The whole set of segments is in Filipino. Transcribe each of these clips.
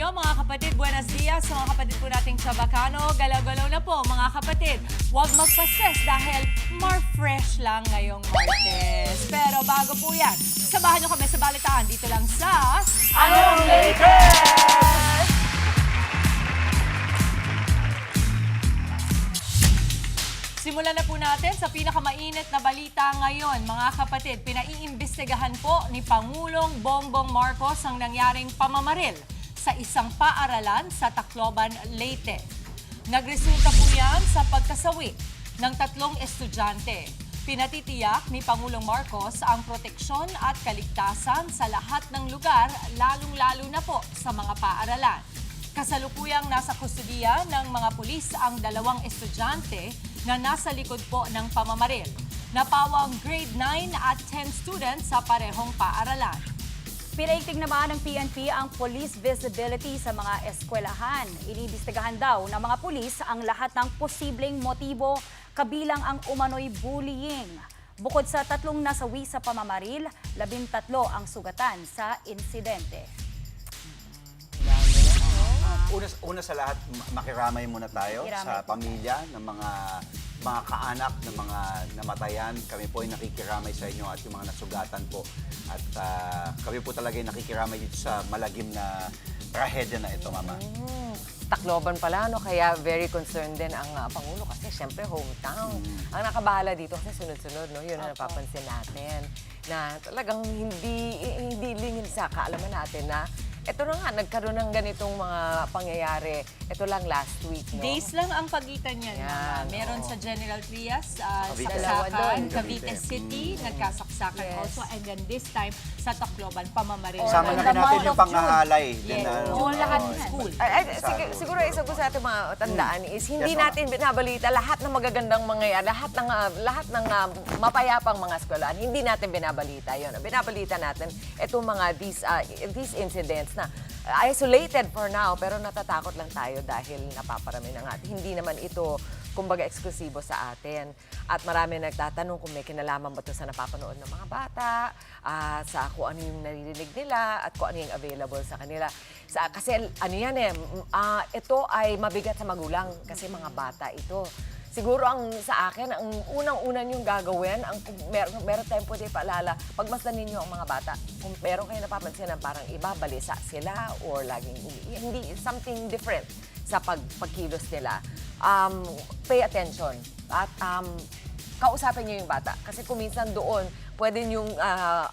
inyo mga kapatid. Buenos dias sa mga kapatid po nating Chabacano. Galaw-galaw na po mga kapatid. Huwag magpa-stress dahil more fresh lang ngayong Martes. Pero bago po yan, samahan nyo kami sa balitaan dito lang sa Anong Latest? Simulan na po natin sa pinakamainit na balita ngayon. Mga kapatid, pinaiimbestigahan po ni Pangulong Bongbong Marcos ang nangyaring pamamaril sa isang paaralan sa Tacloban, Leyte. Nagresulta po yan sa pagkasawi ng 3 estudyante. Pinatitiyak ni Pangulong Marcos ang proteksyon at kaligtasan sa lahat ng lugar, lalong-lalo na po sa mga paaralan. Kasalukuyang nasa kustudiya ng mga pulis ang 2 estudyante na nasa likod po ng pamamaril. Napawang grade 9 at 10 students sa parehong paaralan. Pinaigting naman ng PNP ang police visibility sa mga eskwelahan. Iniimbestigahan daw ng mga pulis ang lahat ng posibleng motibo kabilang ang umano'y bullying. Bukod sa 3 nasawi sa pamamaril, 13 ang sugatan sa insidente. Una sa lahat, makiramay muna tayo Makiramay sa po. pamilya ng mga kaanak ng mga namatayan. Kami po ay nakikiramay sa inyo at yung mga nasugatan po. At kami po talaga ay nakikiramay dito sa malagim na trahedya na ito, Mama. Tacloban pala, no? Kaya very concerned din ang Pangulo kasi syempre hometown. Ang nakabahala dito kasi sunod-sunod, no? Yun ang napapansin natin na talagang hindi lingid sa kaalaman natin na ito na nga, nagkaroon ng ganitong mga pangyayari. Ito lang last week, no? Days lang ang pagitan niyan. Yan, Meron oo. sa General Trias, Cavite. Dalawa saksakan, doon. Cavite City, nagkasaksakan Yes. also. And then this time, sa Tacloban, pamamaril. Sama na the rin natin month yung of panghahalay. June. Din, Yes. June lahat Oo. school. Siguro isa po sa ating mga tandaan is hindi Yes, Mama. natin binabalita lahat ng magagandang mangyayari, lahat ng mapayapang mga eskwelahan. Hindi natin binabalita 'yon. Binabalita natin itong mga these incidents na isolated for now pero natatakot lang tayo dahil napaparami na nga. Hindi naman ito kumbaga eksklusibo sa atin. At marami nagtatanong kung may kinalaman ba ito sa napapanood ng mga bata, sa kung ano yung naririnig nila at kung ano yung available sa kanila. Kasi ano yan ito ay mabigat sa magulang kasi mga bata ito. Siguro ang sa akin, ang unang-una niyong gagawin, kung meron tayong pwede paalala, pagmasdan ninyo ang mga bata. Kung meron kayo napapansin na parang ibabalisa sila or laging hindi something different sa pagkilos nila, pay attention at kausapin niyo yung bata. Kasi kung minsan doon, pwede niyong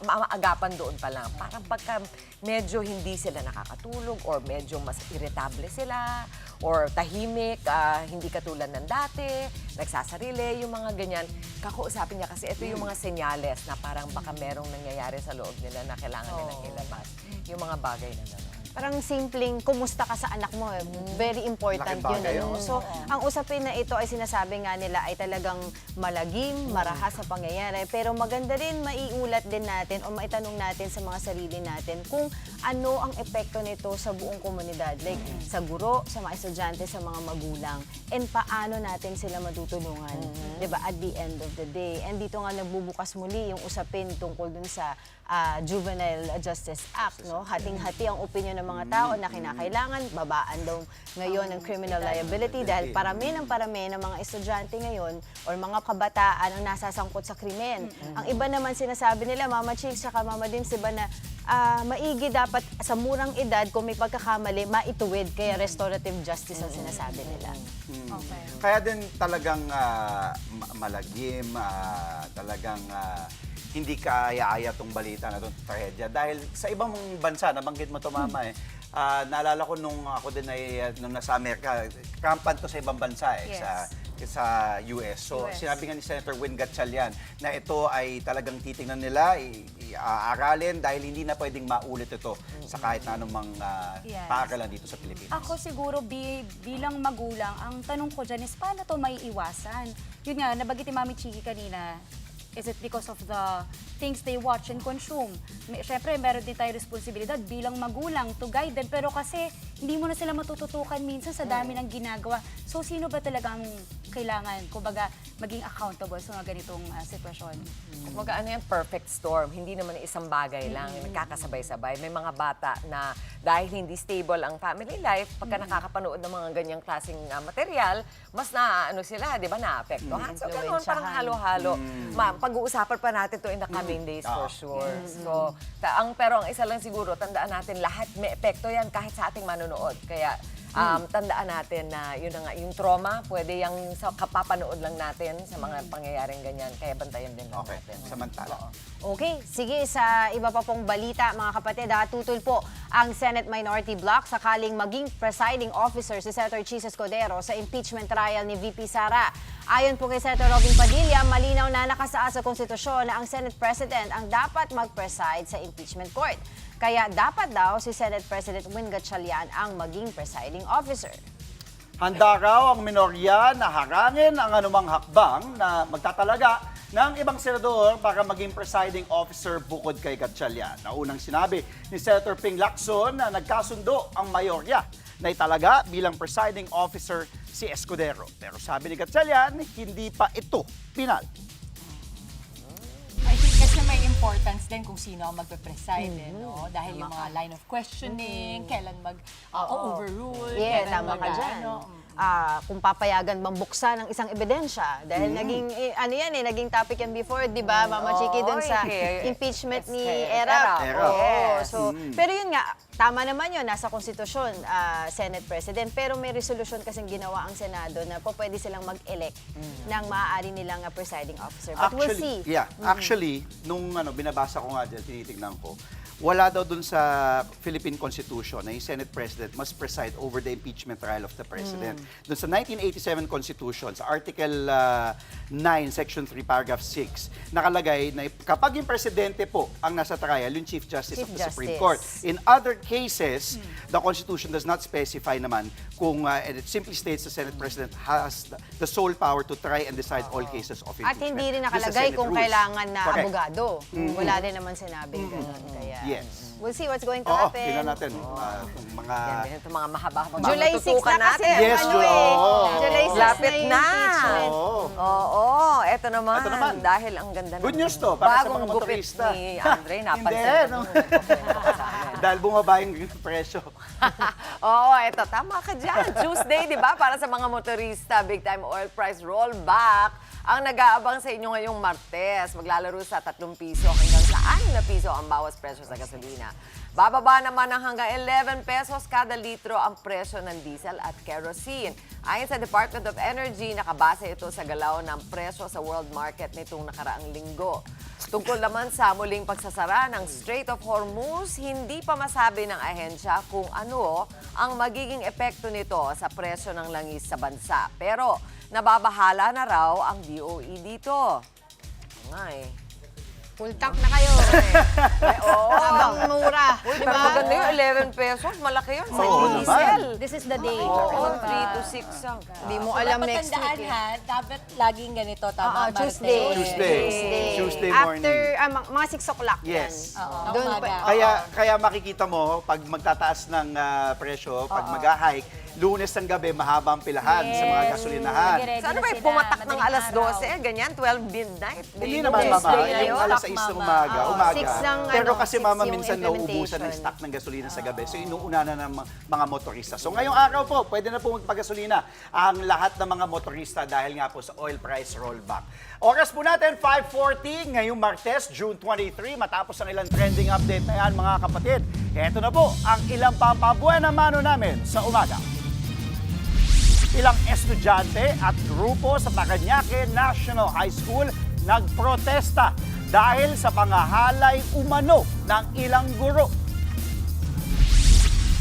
maagapan doon pa lang. Parang pagka medyo hindi sila nakakatulog or medyo mas irritable sila or tahimik, hindi katulad ng dati, nagsasarili, yung mga ganyan. Kakausapin niya kasi ito yung mga senyales na parang baka merong nangyayari sa loob nila na kailangan nilang ilabas. Yung mga bagay na gano'n. Parang simpleng kumusta ka sa anak mo. Very important Laking bagay yun. Ano? yun. So, ang usapin na ito ay sinasabi nga nila ay talagang malagim, marahas sa pangyayari. Pero maganda rin maiulat din natin o maitanong natin sa mga sarili natin kung ano ang epekto nito sa buong komunidad. Like sa guro, sa mga estudyante, sa mga magulang. And paano natin sila matutulungan. Diba? At the end of the day. And dito nga nagbubukas muli yung usapin tungkol dun sa Juvenile Justice Act. No? Hating-hati ang opinion ng mga tao na kinakailangan, babaan daw ngayon ng criminal liability dahil parami ng mga estudyante ngayon or mga kabataan ang nasasangkot sa krimen. Ang iba naman sinasabi nila, Mama Chicks at Mama Dims, diba na maigi dapat sa murang edad kung may pagkakamali, maituwid. Kaya restorative justice ang sinasabi nila. Okay. Kaya din talagang malagim, talagang hindi kaaya-aya tong balita na itong trahedya. Dahil sa ibang bansa, nabanggit mo ito, Mama, naalala ko nung ako din ay nung nasa Amerika, rampant to sa ibang bansa sa US. So, sinabi nga ni Senator Win Gatchalian na ito ay talagang titingnan nila, aaralin dahil hindi na pwedeng maulit ito sa kahit na anumang paaralan dito sa Pilipinas. Ako siguro bilang magulang, ang tanong ko dyan is paano to maiiwasan? Yun nga, nabanggit ni Mami Chiki kanina, is it because of the things they watch and consume? Siyempre, meron din tayo responsibilidad bilang magulang to guide them. Pero kasi hindi mo na sila matututukan minsan sa dami ng ginagawa. So, sino ba talagang kailangan, kumbaga, maging accountable sa mga ganitong sitwasyon? Kumbaga ano yan, perfect storm. Hindi naman isang bagay lang, nagkakasabay-sabay. May mga bata na dahil hindi stable ang family life, pagka nakakapanood ng mga ganyang klaseng material, mas ano sila, di ba, naapektuhan. So, ganun, parang halo-halo. Pag-uusapan pa natin to in the coming days for sure. So, pero ang isa lang siguro, tandaan natin, lahat may epekto yan kahit sa ating manonood. Kaya, tandaan natin na yun na nga, yung trauma, pwede yung sa kapapanood lang natin sa mga pangyayaring ganyan. Kaya bantayan din lang Okay, natin. samantala. Okay, sige, sa iba pa pong balita, mga kapatid, tutol po ang Senate Minority Bloc sakaling maging presiding officer si Senator Chis Escudero sa impeachment trial ni VP Sara. Ayon po kay Senator Robin Padilla, malinaw na nakasaad sa konstitusyon na ang Senate President ang dapat mag-preside sa impeachment court. Kaya dapat daw si Senate President Win Gatchalian ang maging presiding officer. Handa raw ang minorya na harangin ang anumang hakbang na magtatalaga ng ibang senador para maging presiding officer bukod kay Gatchalian. Naunang sinabi ni Senator Ping Lacson na nagkasundo ang mayorya na italaga bilang presiding officer si Escudero. Pero sabi ni Gatchalian, hindi pa ito pinal. I think kasi may importance din kung sino ang magpe-preside, no? Dahil yung mga line of questioning, kailan mag-overrule, Yeah, kailan tama ka dyan. ano. Kung papayagan bang buksan ng isang ebidensya. Dahil naging, naging topic yan before, di ba, Mama Chiki, dun sa impeachment ni Erap. Erap. Oo. So, pero yun nga, tama naman yun, nasa konstitusyon, Senate President, pero may resolution kasing ginawa ang Senado na po pwede silang mag-elect ng maaari nilang presiding officer. But we'll see. Yeah, actually, nung binabasa ko nga dyan, tinitignan ko, wala daw dun sa Philippine Constitution na yung Senate President must preside over the impeachment trial of the President. Dun sa 1987 Constitution, sa Article 9, Section 3, Paragraph 6, nakalagay na kapag yung Presidente po ang nasa trial, yung Chief Justice of the Supreme Court. In other cases, the Constitution does not specify naman kung, and it simply states the Senate President has the sole power to try and decide all cases of At impeachment. hindi rin Dun sa nakalagay Senate kung rules. kailangan na Correct. abogado. Wala din naman sinabing ganun. Kaya, Yes. we'll see what's going to Oo, happen. tingnan natin. Itong mga... Ito mga mahaba-habang July 6 tutukan na kasi. Yes, July 6 Lapit na yung na. impeachment. Oo, eto naman. Ito naman. Dahil ang ganda Good ng news to, para sa bagong mga gupit motorista. ni Andre, napansin Hindi, ko. no? Dahil bumaba yung presyo. Oo, eto, tama ka dyan. Tuesday, di ba? Para sa mga motorista, big time oil price rollback. Ang nag-aabang sa inyo ngayong Martes, maglalaro sa 3 piso hanggang sa 6 na piso ang bawas presyo sa gasolina. Bababa naman ng hanggang 11 pesos kada litro ang presyo ng diesel at kerosene. Ayon sa Department of Energy, nakabase ito sa galaw ng presyo sa world market nitong nakaraang linggo. Tungkol naman sa muling pagsasara ng Strait of Hormuz, hindi pa masabi ng ahensya kung ano ang magiging epekto nito sa presyo ng langis sa bansa. Pero nababahala na raw ang DOE dito. Nga Full tank na kayo. Oo. Habang mura. Uy, Di pero ba? maganda yun, 11 pesos. Malaki yun sa Oo diesel. This is the day. Oo, 3 to 6 ang. Hindi mo alam next Tandaan week. ha, dapat laging ganito, tama? Tuesday. Tuesday morning. After, mga 6 o'clock Yes. yan. Oo, Doon umaga. pa- Kaya makikita mo, pag magtataas ng presyo, pag mag-hike, Lunes ng gabi, mahaba ang pilahan sa mga gasolinahan. Nag-ready Sana na ba sila, pumatak ng madaling alas araw. 12, ganyan, 12 midnight? Hindi naman, Tuesday Mama. na Yung yun. alas 6 ng umaga. 6 ng, Pero kasi, 6 Mama, yung minsan nauubusan ng implementation. stock ng gasolina sa gabi. So, inuuna na ng mga motorista. So, ngayong araw po, pwede na po magpagasolina ang lahat ng mga motorista dahil nga po sa oil price rollback. Oras po natin, 5:40, ngayong Martes, June 23, matapos ang ilang trending update na yan, mga kapatid. Ito na po ang ilang pampabuena mano namin sa umaga. Ilang estudyante at grupo sa Parañaque National High School nagprotesta dahil sa pangahalay umano ng ilang guro.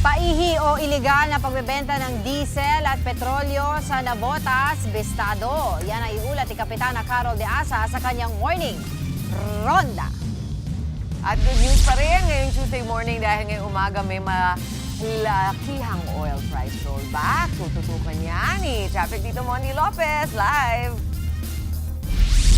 Paihi o iligal na pagbebenta ng diesel at petrolyo sa Navotas, Bestado. Yan ay iulat ni Kapitana Carol de Asa sa kanyang morning ronda. At good news pa rin ngayong Tuesday morning dahil ngayong umaga may malakihang oil price rollback. Tututukan niya ni Traffic dito Moni Lopez, live.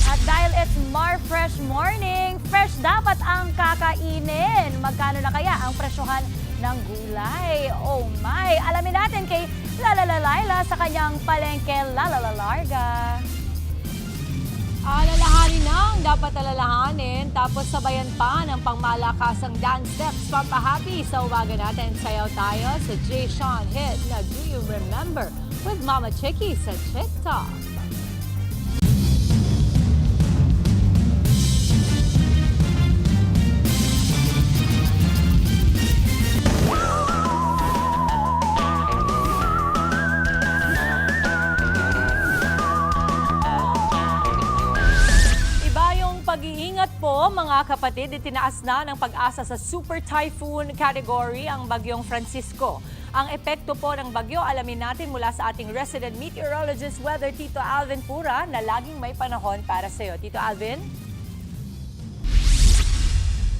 At dahil it's Mar Fresh Morning, fresh dapat ang kakainin. Magkano na kaya ang presyohan ng gulay? Oh, Oh my! Alamin natin kay Laila sa kanyang palengke Larga. Alalahanin na ang dapat alalahanin, tapos sabayan pa ng pangmalakasang dance steps. Pampahappy sa umaga natin. Sayaw tayo sa Jay Sean hit na Do You Remember with Mama Chicky sa TikTok. Pag-iingat po mga kapatid, itinaas na ng Pag-asa sa Super Typhoon category ang bagyong Francisco. Ang epekto po ng bagyo, alamin natin mula sa ating resident meteorologist, Weather Tito Alvin Pura, na laging may panahon para sa iyo. Tito Alvin?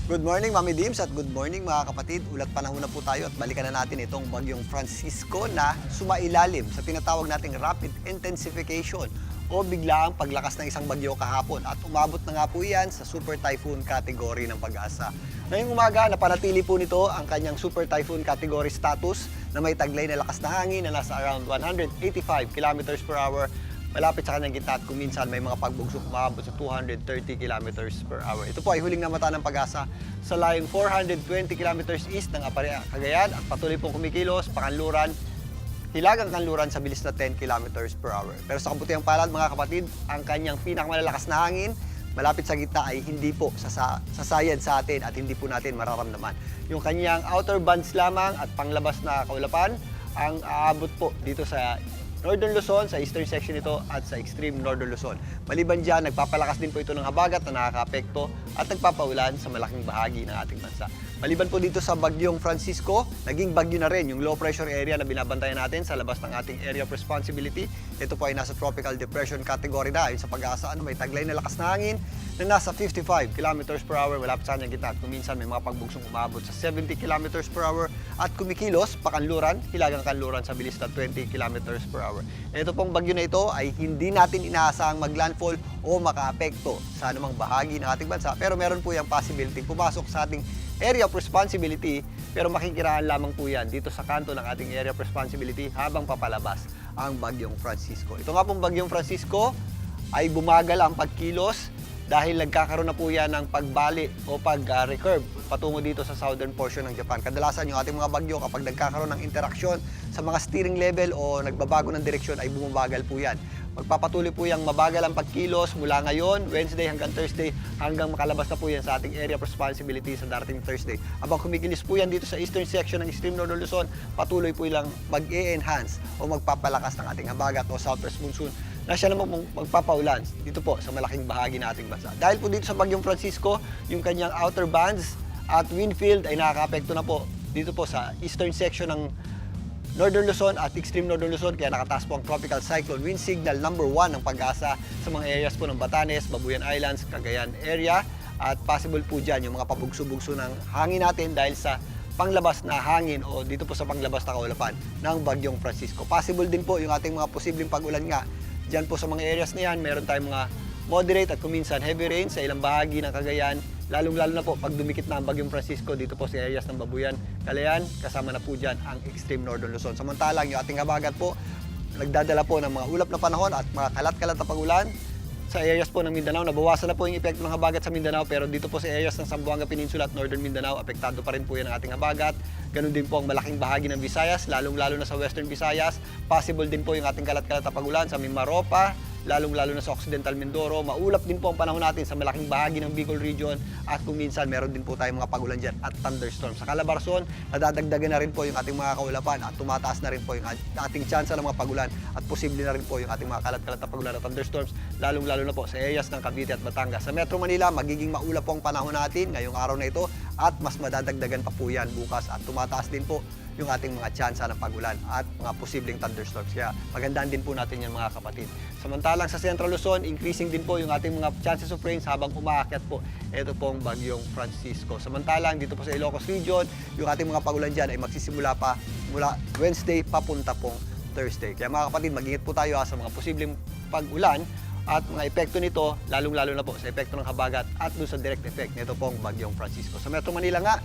Good morning, Mami Dims, at good morning mga kapatid. Ulat panahon na po tayo at balikan na natin itong bagyong Francisco na sumailalim sa tinatawag nating rapid intensification o biglaang paglakas ng isang bagyo kahapon at umabot na nga po yan sa Super Typhoon category ng Pag-asa. Ngayong umaga, napanatili po nito ang kanyang Super Typhoon category status na may taglay na lakas na hangin na nasa around 185 kilometers per hour malapit sa kanyang gitna at kung minsan may mga pagbugsok umabot sa 230 kilometers per hour. Ito po ay huling namata ng Pag-asa sa layong 420 kilometers east ng Aparea, Cagayan at patuloy pong kumikilos, pakanluran, hilagang kanluran sa bilis na 10 kilometers per hour. Pero sa kabutihang palad mga kapatid, ang kanyang pinakamalalakas na hangin malapit sa gitna ay hindi po sasayad sa atin at hindi po natin mararamdaman. Yung kanyang outer bands lamang at panglabas na kaulapan ang aabot po dito sa Northern Luzon, sa eastern section nito at sa extreme Northern Luzon. Maliban dyan, nagpapalakas din po ito ng habagat na nakaka-apekto at nagpapaulan sa malaking bahagi ng ating bansa. Maliban po dito sa bagyong Francisco, naging bagyo na rin yung low pressure area na binabantayan natin sa labas ng ating area of responsibility. Ito po ay nasa tropical depression category na ayon sa Pag-asa. May taglay na lakas na hangin na nasa 55 kilometers per hour malapit sa kanyang gitna at kung minsan may mga pagbugsong umabot sa 70 kilometers per hour at kumikilos, pakanluran, hilagang kanluran sa bilis na 20 kilometers per hour. Ito pong bagyo na ito ay hindi natin inaasahang maglandfall o makaapekto sa anumang bahagi ng ating bansa, pero meron po yung possibility pumasok sa ating area of responsibility, pero makikiraan lamang po yan dito sa kanto ng ating area of responsibility habang papalabas ang bagyong Francisco. Ito nga pong bagyong Francisco ay bumagal ang pagkilos dahil nagkakaroon na po yan ng pagbali o pag-recurve patungo dito sa southern portion ng Japan. Kadalasan yung ating mga bagyo kapag nagkakaroon ng interaksyon sa mga steering level o nagbabago ng direksyon ay bumabagal po yan. Magpapatuloy po yung mabagal ang pagkilos mula ngayon, Wednesday hanggang Thursday, hanggang makalabas na po yan sa ating area of responsibility sa darating Thursday. Habang kumikilis po yan dito sa eastern section ng extreme Northern Luzon, patuloy po ilang mag-e-enhance o magpapalakas ng ating habagat o southwest monsoon na siya naman magpapaulan dito po sa malaking bahagi ng ating bansa. Dahil po dito sa bagyong Francisco, yung kanyang outer bands at wind field ay nakaka-apekto na po dito po sa eastern section ng Northern Luzon at extreme Northern Luzon, kaya nakataas po ang tropical cyclone wind signal number 1 ng Pag-asa sa mga areas po ng Batanes, Babuyan Islands, Cagayan area at possible po dyan yung mga pabugso-bugso ng hangin natin dahil sa panglabas na hangin o dito po sa panglabas na kaulapan ng bagyong Francisco. Possible din po yung ating mga posibleng pag-ulan nga dyan po sa mga areas na yan. Meron tayong mga moderate at kuminsan heavy rain sa ilang bahagi ng Cagayan, lalong-lalo na po pag dumikit na ang bagyong Francisco dito po sa areas ng Babuyan, Calayan, kasama na po dyan ang extreme Northern Luzon. Samantalang yung ating habagat po, nagdadala po ng mga ulap na panahon at mga kalat-kalat na pag-ulan sa areas po ng Mindanao. Nabawasan na po yung epekto ng habagat sa Mindanao, pero dito po sa areas ng Zamboanga Peninsula at Northern Mindanao, apektado pa rin po yan ang ating habagat. Ganun din po ang malaking bahagi ng Visayas, lalong-lalo na sa Western Visayas. Possible din po yung ating kalat-kalat na pag-ulan sa Mimaropa, lalong-lalo na sa Occidental Mindoro. Maulap din po ang panahon natin sa malaking bahagi ng Bicol Region at kung minsan meron din po tayong mga pag-ulan dyan at thunderstorms. Sa Calabarzon, nadadagdagan na rin po yung ating mga kaulapan at tumataas na rin po yung ating tsansa ng mga pag-ulan at posible na rin po yung ating mga kalat-kalat na pag-ulan at thunderstorms, lalong-lalo na po sa areas ng Cavite at Batangas. Sa Metro Manila, magiging maulap po ang panahon natin ngayong araw na ito at mas madadagdagan pa po yan bukas at tumataas din po yung ating mga tsansa ng pag-ulan at mga posibleng thunderstorms. Kaya magandaan din po natin yan mga kapatid. Samantalang sa Central Luzon, increasing din po yung ating mga chances of rains habang umaakyat po ito pong bagyong Francisco. Samantalang dito po sa Ilocos Region, yung ating mga pag-ulan dyan ay magsisimula pa mula Wednesday papunta pong Thursday. Kaya mga kapatid, mag-ingat po tayo sa mga posibleng pag-ulan at mga epekto nito, lalong-lalo na po sa epekto ng habagat at doon sa direct effect nito pong bagyong Francisco. Sa Metro Manila nga,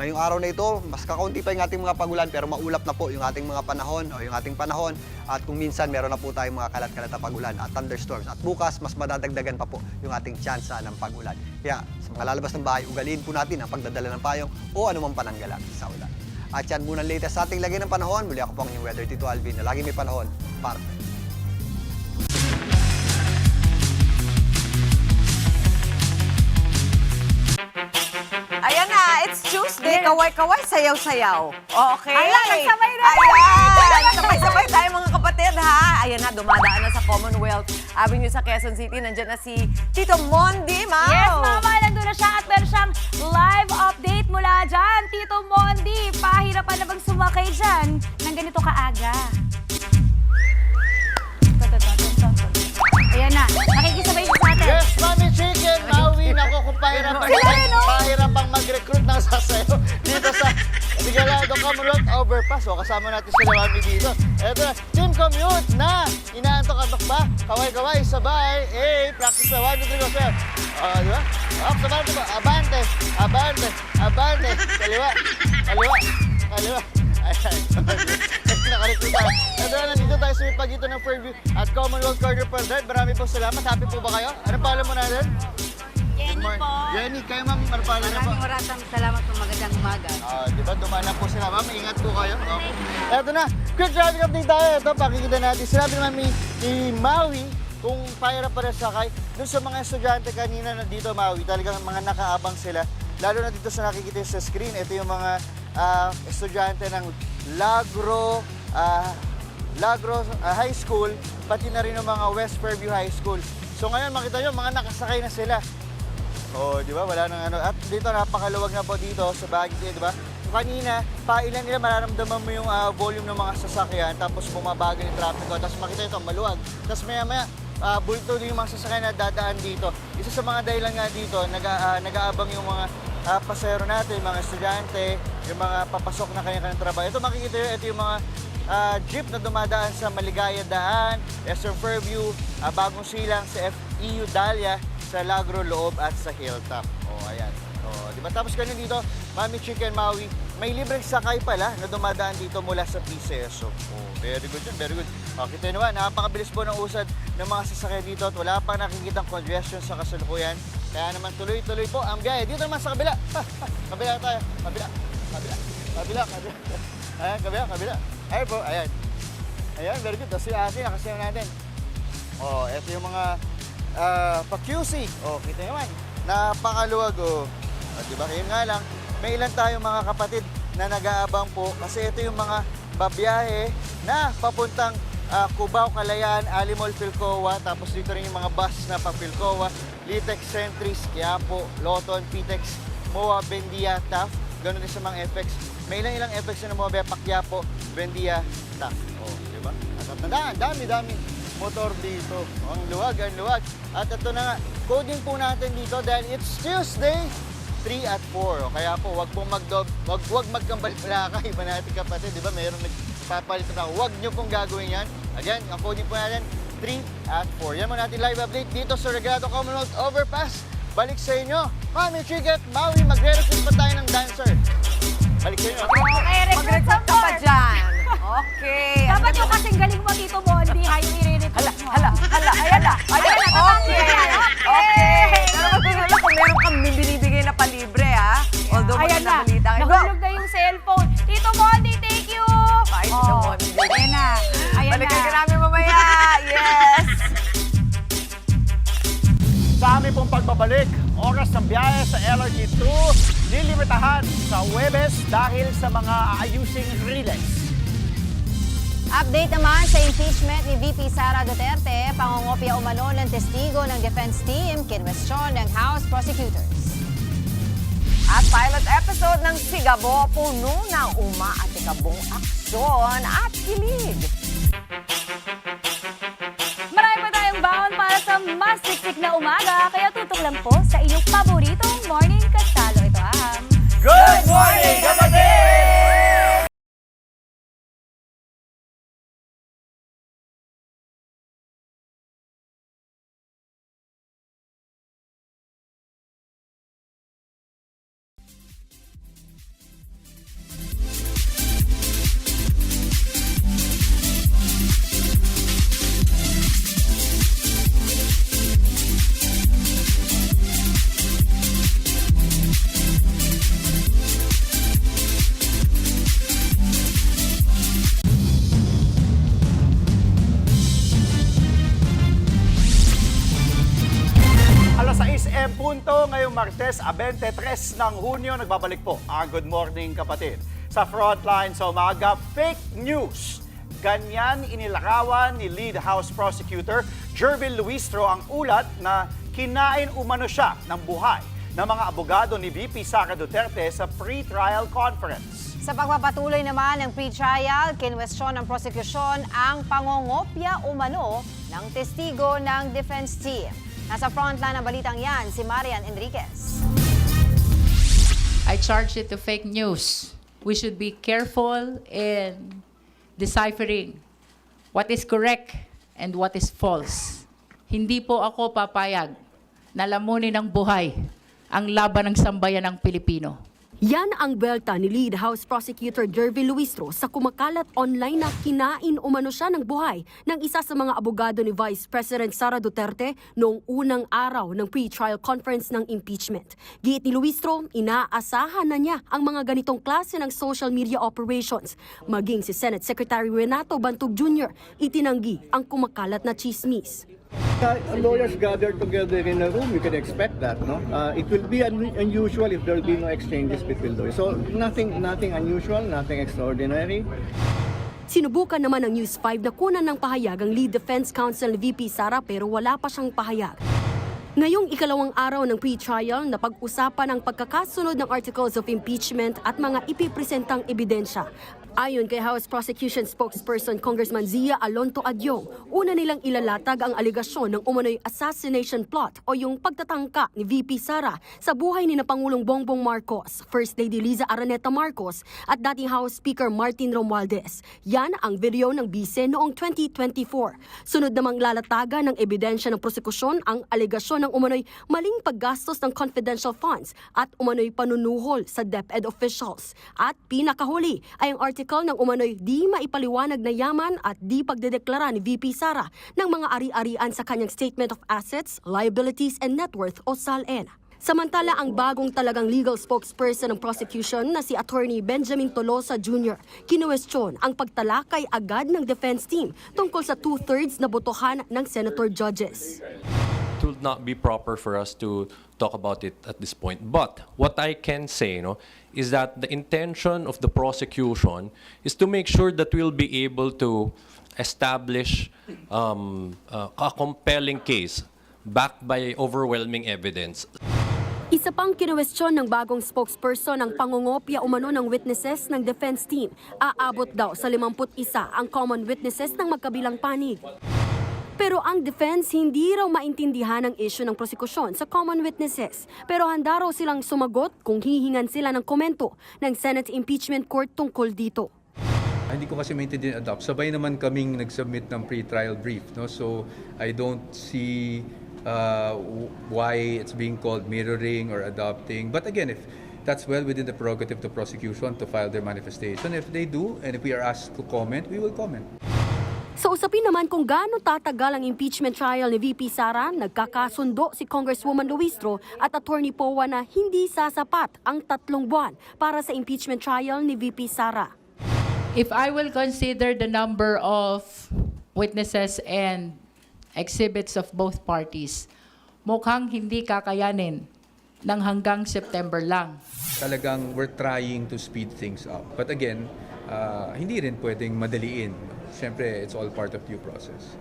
Ngayong araw na ito, mas kakaunti pa yung ating mga pagulan pero maulap na po yung ating mga panahon o yung ating panahon at kung minsan meron na po tayong mga kalat-kalat na pagulan at thunderstorms. At bukas, mas madadagdagan pa po yung ating tsansa ng pagulan. Kaya sa mga lalabas ng bahay, ugaliin po natin ang pagdadala ng payong o anumang pananggalang sa ulan. At yan muna ang latest sa ating lagay ng panahon. Muli ako po ang inyong weather, Tito Alvin, na lagi may panahon para sa inyo. Ayan na, it's Tuesday. Kaway-kaway, sayaw-sayaw. Okay. Ayan, nagsabay na. Ayan, sabay-sabay tayo mga kapatid, ha? Ayan na, dumadaan na sa Commonwealth Avenue sa Quezon City. Nandiyan na si Tito Mondi, Mau. Yes, Mama, nandun na siya at meron siyang live update mula dyan. Tito Mondi, pahirapan na bang sumakay dyan ng ganito kaaga? Ayan na, nakikisabay siya sa atin. Yes, Mami Chicken, Maui, nako kung pahirapang mag-recruit ng sasayo dito sa Regalado Commonwealth Overpass. O, kasama natin sila Mami dito. Eto na, Team Commute na! Inaantok-antok ba? Kaway-kaway, sabay. Practice na 1, 2, 3, go, sir. Di ba? Up, sabay ba? Abante, abante, abante. Kaliwa, kaliwa, kaliwa. Ayan, nakarecruit tayo. Eto na, nandito tayo sa may pagitan ng Fairview at Commonwealth Corner Pearl Drive. Marami po salamat. Happy po ba kayo? Anong pangalan mo natin? Jenny po. Jenny, kayo ma'am, ano pangalan niyo po? Maraming salamat po. Magandang umaga. Di ba, dumana po sila. Ma'am, ingat po kayo. Okay. Eto na, quick traffic update tayo. Ito, pakikita natin. Sinabi naman ni Maui kung pahirap pa rin sakay. Doon sa mga estudyante kanina na dito, Maui, talagang mga nakaabang sila. Lalo na dito sa nakikita sa screen. Ito yung mga estudyante ng Lagro High School, pati na rin ng mga West Fairview High School. So ngayon, makita nyo, mga nakasakay na sila. Oh, di ba? Wala nang ano. At dito napakaluwag na po dito sa Baguio, di ba? So, kanina, pailan nila mararamdaman mo yung volume ng mga sasakyan tapos bumabagal yung traffic. Tapos makita ito, maluwag. Tapos maya-maya, bulto din yung mga sasakyan na dadaan dito. Isa sa mga dahilan nga dito, nag-aabang yung mga pasero natin, yung mga estudyante, yung mga papasok na kanya-kanyang trabaho. Ito makikita nyo, ito yung mga jeep na dumadaan sa Maligaya Daan, Western Fairview, Bagong Silang, sa FEU Dahlia, sa Lagro Loob at sa Hilltop. Ayan. Di ba? Tapos kanina dito, Mami Chicken, Maui, may libreng sakay pala na dumadaan dito mula sa PCSO. Very good yun, very good. Kita nyo naman, napakabilis po ng usad ng mga sasakyan dito at wala pang nakikitang congestion sa kasalukuyan. Kaya naman tuloy-tuloy po ang biyahe. Dito naman sa kabila. Kabila tayo. Kabila. Kabila. Kabila. Kabila. Ayan, kabila. Kabila. Ayan po. Ayan. Ayan, very good. Tapos yung asin, nakasama natin. Ito yung mga pa-QC. Kita nyo naman. Napakaluwag. Diba? Kaya nga lang, may ilan tayong mga kapatid na nag-aabang po kasi ito yung mga babiyahe na papuntang Cubao, Kalayaan, Alimol, Pilcoa. Tapos dito rin yung mga bus na pa Pilcoa, Litex, Centris, Quiapo, Loton, Pitex, MOA, Bendia, TAF. Ganun din sa mga FX. May ilang FX na mga Quiapo, Bendia, TAF. Diba? At dami motor dito. Ang luwag. At ito na nga, coding po natin dito dahil it's Tuesday, 3 at 4. Kaya po, wag magkambal-palaka. Iba natin kapatid, di ba? Mayroong nagpapalit na. Wag nyo pong gagawin yan. Again, ang coding po natin, 3 at 4. Yan mo natin live update dito sa Regalado Commonwealth Overpass. Balik sa inyo. Mami Chicken, Maui, magre-recruit pa tayo ng dancer. Balik sa inyo. Okay, recruit Mag-recruit ka pa support. dyan. Okay. Dapat yung kasing galing mo, Tito Mondi, ha, yung i-recruit mo. Hala. Ayan na. Okay. Pero magpapala kung meron kang binibigay na palibre, ha? Although Ayan na, maganda balita kayo. nahulog na yung cellphone. Tito Mondi, thank you! Bye, Tito Mondi. Ayan na, Balikan ka namin mamaya. Yes! Sa aming pong pagbabalik, oras ng biyahe sa LRT2, lilimitahan sa Huwebes dahil sa mga aayusing relays. Update naman sa impeachment ni VP Sara Duterte, pangongopya umano ng testigo ng defense team, kinwestiyon ng House prosecutors. At pilot episode ng Sigabo, puno ng umaatikabong aksyon at kilig. Marami pa tayong baon para sa mas siksik na umaga, kaya tutok lang po sa inyong paboritong morning kasalo. Ito ang... Good morning, kapatid! ngayong Martes, 23 ng Hunyo, nagbabalik po ang Good Morning Kapatid. Sa Frontline sa umaga, fake news. Ganyan inilarawan ni Lead House Prosecutor Jervil Luistro ang ulat na kinain umano siya ng buhay ng mga abogado ni VP Sara Duterte sa pre-trial conference. Sa pagpapatuloy naman ng pre-trial, kinwestiyon ng prosekusyon ang pangongopya umano ng testigo ng defense team. Nasa frontline ng balitang yan, si Marian Enriquez. I charge it to fake news. We should be careful in deciphering what is correct and what is false. Hindi po ako papayag na lamunin ng buhay ang laban ng sambayan ng Pilipino. Yan ang belta ni Lead House Prosecutor Jervil Luistro sa kumakalat online na kinain umano siya ng buhay ng isa sa mga abogado ni Vice President Sara Duterte noong unang araw ng pre-trial conference ng impeachment. Giit ni Luistro, inaasahan na niya ang mga ganitong klase ng social media operations. Maging si Senate Secretary Renato Bantog Jr. itinanggi ang kumakalat na chismis. Lawyers gathered together in a room, you can expect that, no? It will be unusual if there will be no exchanges between lawyers. So nothing unusual, nothing extraordinary. Sinubukan naman ng News 5 na kunan ng pahayag ang Lead Defense Counsel ni VP Sara pero wala pa siyang pahayag. Ngayong ikalawang araw ng pre-trial, napag-usapan ang pagkakasunod ng articles of impeachment at mga ipipresentang ebidensya. Ayon kay House Prosecution Spokesperson Congressman Zia Alonto Adyong, una nilang ilalatag ang aligasyon ng umano'y assassination plot o yung pagtatangka ni VP Sara sa buhay ni na Pangulong Bongbong Marcos, First Lady Liza Araneta Marcos at dating House Speaker Martin Romualdez. Yan ang video ng bise noong 2024. Sunod namang lalatagan ng ebidensya ng prosekusyon ang aligasyon ng umano'y maling paggastos ng confidential funds at umano'y panunuhol sa DepEd officials. At pinakahuli ay ang article ng umano'y di maipaliwanag na yaman at di pagdedeklara ni VP Sara ng mga ari-arian sa kanyang Statement of Assets, Liabilities and Net Worth o SALN. Samantala, ang bagong talagang legal spokesperson ng prosecution na si Attorney Benjamin Tolosa Jr. kinuwestiyon ang pagtalakay agad ng defense team tungkol sa 2/3 na botohan ng senator judges. It will not be proper for us to talk about it at this point. But what I can say, is that the intention of the prosecution is to make sure that we'll be able to establish a compelling case backed by overwhelming evidence. Isa pang kinuwestiyon ng bagong spokesperson ang pangungopya umano ng witnesses ng defense team. Aabot daw sa 51 ang common witnesses ng magkabilang panig. Pero ang defense hindi raw maintindihan ang issue ng prosekusyon sa common witnesses. Pero handa raw silang sumagot kung hihingan sila ng komento ng Senate Impeachment Court tungkol dito. Hindi ko kasi maintindihan adopt. Sabay naman kaming nag-submit ng pre-trial brief. So I don't see why it's being called mirroring or adopting. But again, if that's well within the prerogative of the prosecution to file their manifestation. If they do, and if we are asked to comment, we will comment. Sa usapin naman kung gaano tatagal ang impeachment trial ni VP Sara, nagkakasundo si Congresswoman Luistro at Attorney Powa na hindi sasapat ang 3 buwan para sa impeachment trial ni VP Sara. If I will consider the number of witnesses and exhibits of both parties, mukhang hindi kakayanin ng hanggang September lang. Talagang we're trying to speed things up. But again, hindi rin pwedeng madaliin. Siyempre, it's all part of due process.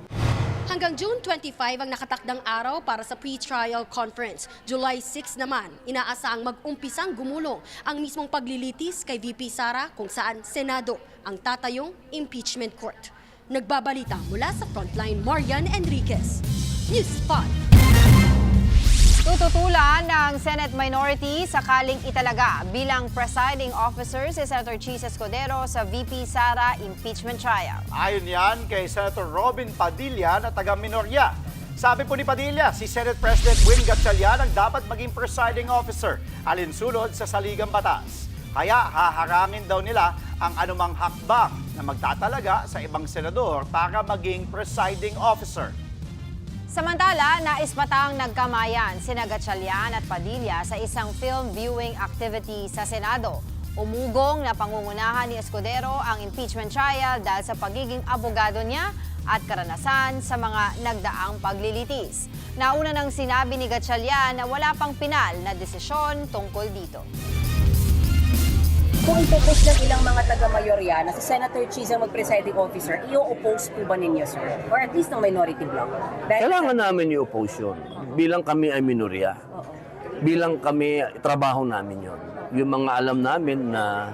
Hanggang June 25 ang nakatakdang araw para sa pre-trial conference. July 6 naman, inaasang mag-umpisang gumulong ang mismong paglilitis kay VP Sara kung saan Senado ang tatayong impeachment court. Nagbabalita mula sa Frontline, Marian Enriquez, News 5. Tututulan ng Senate Minority sakaling italaga bilang presiding officer si Senator Chis Escudero sa VP Sara impeachment trial. Ayon yan kay Senator Robin Padilla na taga-minorya. Sabi po ni Padilla, si Senate President Win Gatchalian ang dapat maging presiding officer alinsunod sa saligang batas. Kaya haharangin daw nila ang anumang hakbang na magtatalaga sa ibang senador para maging presiding officer. Samantala, nais patang nagkamayan sina Gatchalian at Padilla sa isang film viewing activity sa Senado. Umugong na pangungunahan ni Escudero ang impeachment trial dahil sa pagiging abogado niya at karanasan sa mga nagdaang paglilitis. Nauna nang sinabi ni Gatchalian na wala pang pinal na desisyon tungkol dito. Kung ipopose ng ilang mga taga-mayorya na si Senator Cheese ang mag-presiding officer, i-oppose po ba ninyo, sir? Or at least ng minority bloc? Kailangan namin i-oppose yun. Bilang kami ay minorya. Bilang kami, trabaho namin yun. Yung mga alam namin na,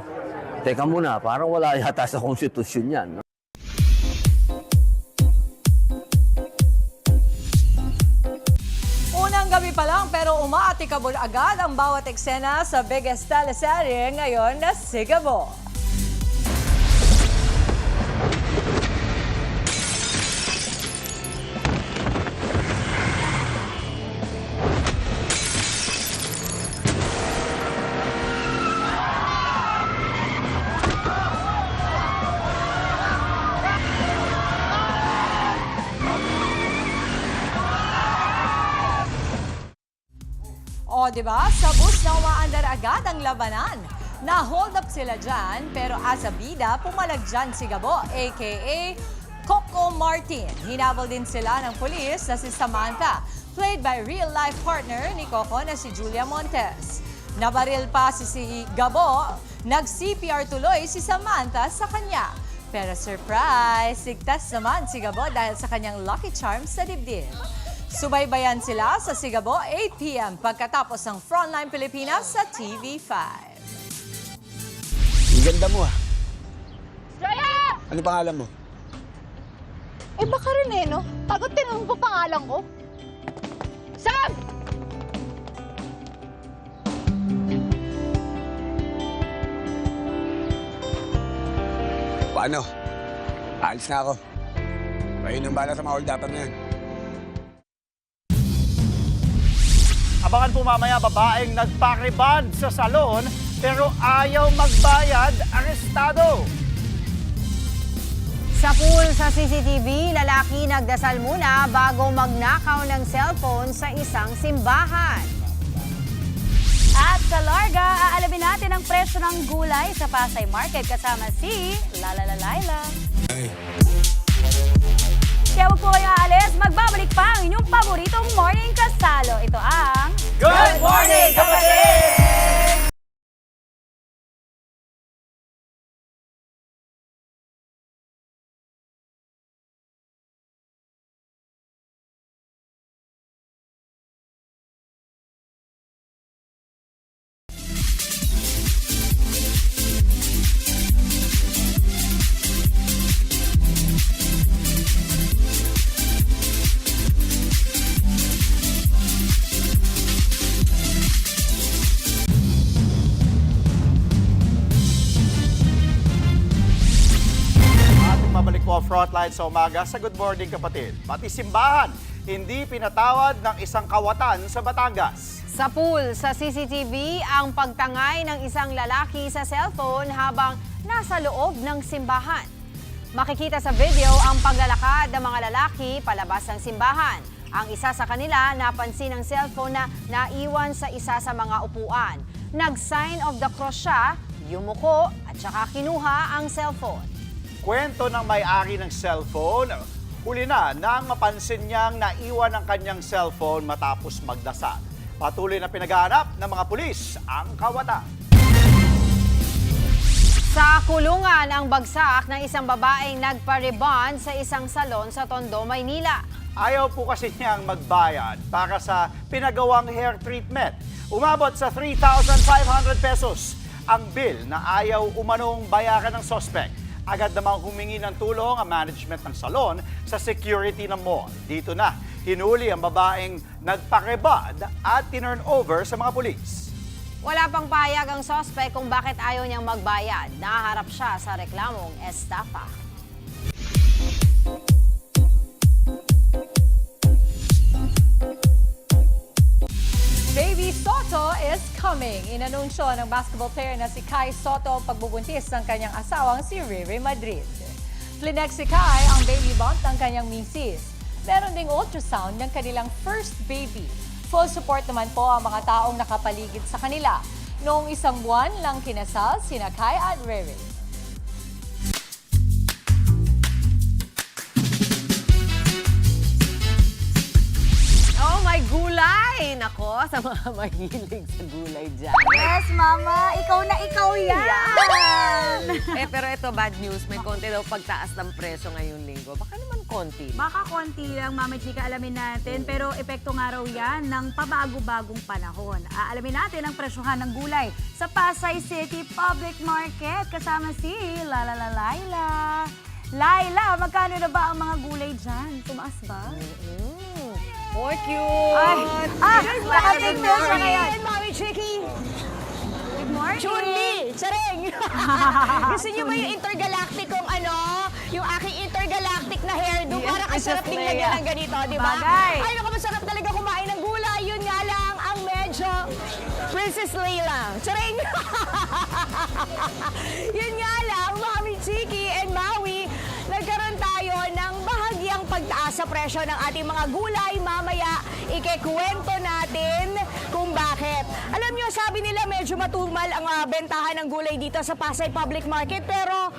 teka muna, parang wala yata sa konstitusyon yan. No? Unang gabi pa lang pero umaatikabol agad ang bawat eksena sa biggest teleserye ngayon na Sigabo. O, di ba? Sa bus na umaandar agad ang labanan. Na-hold up sila dyan, pero as a bida, pumalag dyan si Gabo, a.k.a. Coco Martin. Hinabol din sila ng pulis na si Samantha, played by real-life partner ni Coco na si Julia Montes. Nabaril pa si Gabo, nag-CPR tuloy si Samantha sa kanya. Pero surprise, sigtas naman si Gabo dahil sa kanyang lucky charm sa dibdib. Subaybayan sila sa Sigabo 8 p.m. pagkatapos ng Frontline Pilipinas sa TV5. Ang ganda mo ah. Jaya! Ano pangalan mo? Eh baka rin eh, no? Pagod tinanong pa pangalan ko. Sam! Paano? Alis na ako. Kayo nang bala sa mga hold-upan na yan. Abangan po mamaya babaeng nagpakiband sa salon pero ayaw magbayad, arestado. Sa pool sa CCTV, lalaki nagdasal muna bago magnakaw ng cellphone sa isang simbahan. At sa Larga, aalamin natin ang presyo ng gulay sa Pasay Market kasama si Laila. Kaya huwag po kayong aalis, magbabalik pa ang inyong paboritong morning kasalo. Ito ang Good Morning, Kapatid! Mabalik po ang Frontline sa umaga sa Good Morning Kapatid. Pati simbahan, hindi pinatawad ng isang kawatan sa Batangas. Sa pool sa CCTV, ang pagtangay ng isang lalaki sa cellphone habang nasa loob ng simbahan. Makikita sa video ang paglalakad ng mga lalaki palabas ng simbahan. Ang isa sa kanila napansin ng cellphone na naiwan sa isa sa mga upuan. Nag-sign of the cross siya, yumuko at saka kinuha ang cellphone. Kwento ng may-ari ng cellphone, huli na nang mapansin niyang naiwan ang kanyang cellphone matapos magdasal. Patuloy na pinaghahanap ng mga pulis ang kawatan. Sa kulungan ang bagsak ng isang babaeng nagpa-rebond sa isang salon sa Tondo, Maynila. Ayaw po kasi niyang magbayad para sa pinagawang hair treatment. Umabot sa 3,500 pesos ang bill na ayaw umanong bayaran ng suspect. Agad namang humingi ng tulong ang management ng salon sa security ng mall. Dito na, hinuli ang babaeng nagpakebad at tinurn over sa mga pulis. Wala pang payag ang suspect kung bakit ayaw niyang magbayad. Nahaharap siya sa reklamong estafa. Baby Soto is coming. Inanunsyo ng basketball player na si Kai Soto ang pagbubuntis ng kanyang asawang si Riri Madrid. Flinex si Kai ang baby bump ng kanyang misis. Meron ding ultrasound ng kanilang first baby. Full support naman po ang mga taong nakapaligid sa kanila. Noong isang buwan lang kinasal sina Kai at Riri. nako, sa mga mahilig sa gulay dyan. Yes, Mama. Ikaw na ikaw yan. Pero ito, bad news. May konti daw pagtaas ng presyo ngayong linggo. Baka naman konti. Baka konti lang, Mama Chika, alamin natin. Pero epekto nga raw yan ng pabago-bagong panahon. Alamin natin ang presyohan ng gulay sa Pasay City Public Market. Kasama si Laila. Laila, magkano na ba ang mga gulay dyan? Tumaas ba? Oh, cute! Nakating na siya ngayon. Mami Chiki! Good morning! Chun-Li! Charing! Gusto niyo ba yung intergalactic kong yung aking intergalactic na hairdo? Yes, Parang ang sarap Princess ding Leia. lagyan ng ganito, di ba? Bagay. Ay, naku, masarap talaga kumain ng gulay. Yun nga lang, ang medyo Princess Leila. Charing! Yun nga lang, Mami Chiki and Maui, nagkaroon tayo ng bahagyang pagtaas sa presyo ng ating mga gulay. Mamaya, ikikwento natin kung bakit. Alam nyo, sabi nila medyo matumal ang bentahan ng gulay dito sa Pasay Public Market, pero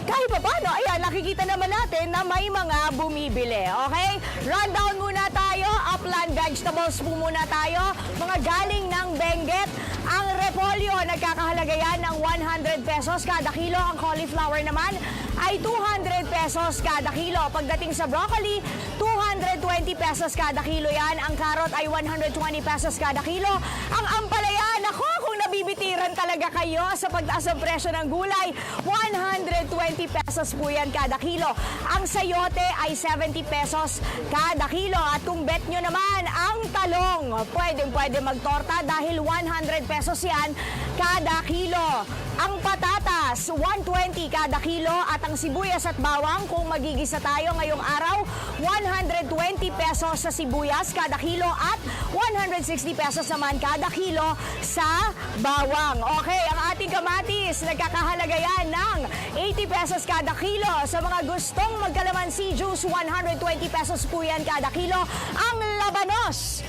kahit pa paano, ayan, nakikita naman natin na may mga bumibili, okay? Rundown muna tayo, upland vegetables po muna tayo, mga galing ng Benguet. Ang repolyo, nagkakahalaga yan ng 100 pesos kada kilo. Ang cauliflower naman ay 200 pesos kada kilo. Pagdating sa broccoli, 220 pesos kada kilo yan. Ang carrot ay 120 pesos kada kilo. Ang ampalaya, nako, kung nabibitiran talaga kayo sa pagtaas ng presyo ng gulay, 120 pesos po yan kada kilo. Ang sayote ay 70 pesos kada kilo. At kung bet nyo naman, ang talong, pwede magtorta dahil 100 pesos yan kada kilo. Ang patatas, 120 kada kilo. At ang sibuyas at bawang, kung magigisa tayo ngayong araw, 120 pesos sa sibuyas kada kilo at 160 pesos naman kada kilo sa bawang. Okay, ang ating kamatis, nagkakahalaga yan ng 80 pesos kada kilo. Sa mga gustong magkalamansi juice, 120 pesos po yan kada kilo. Ang labanos,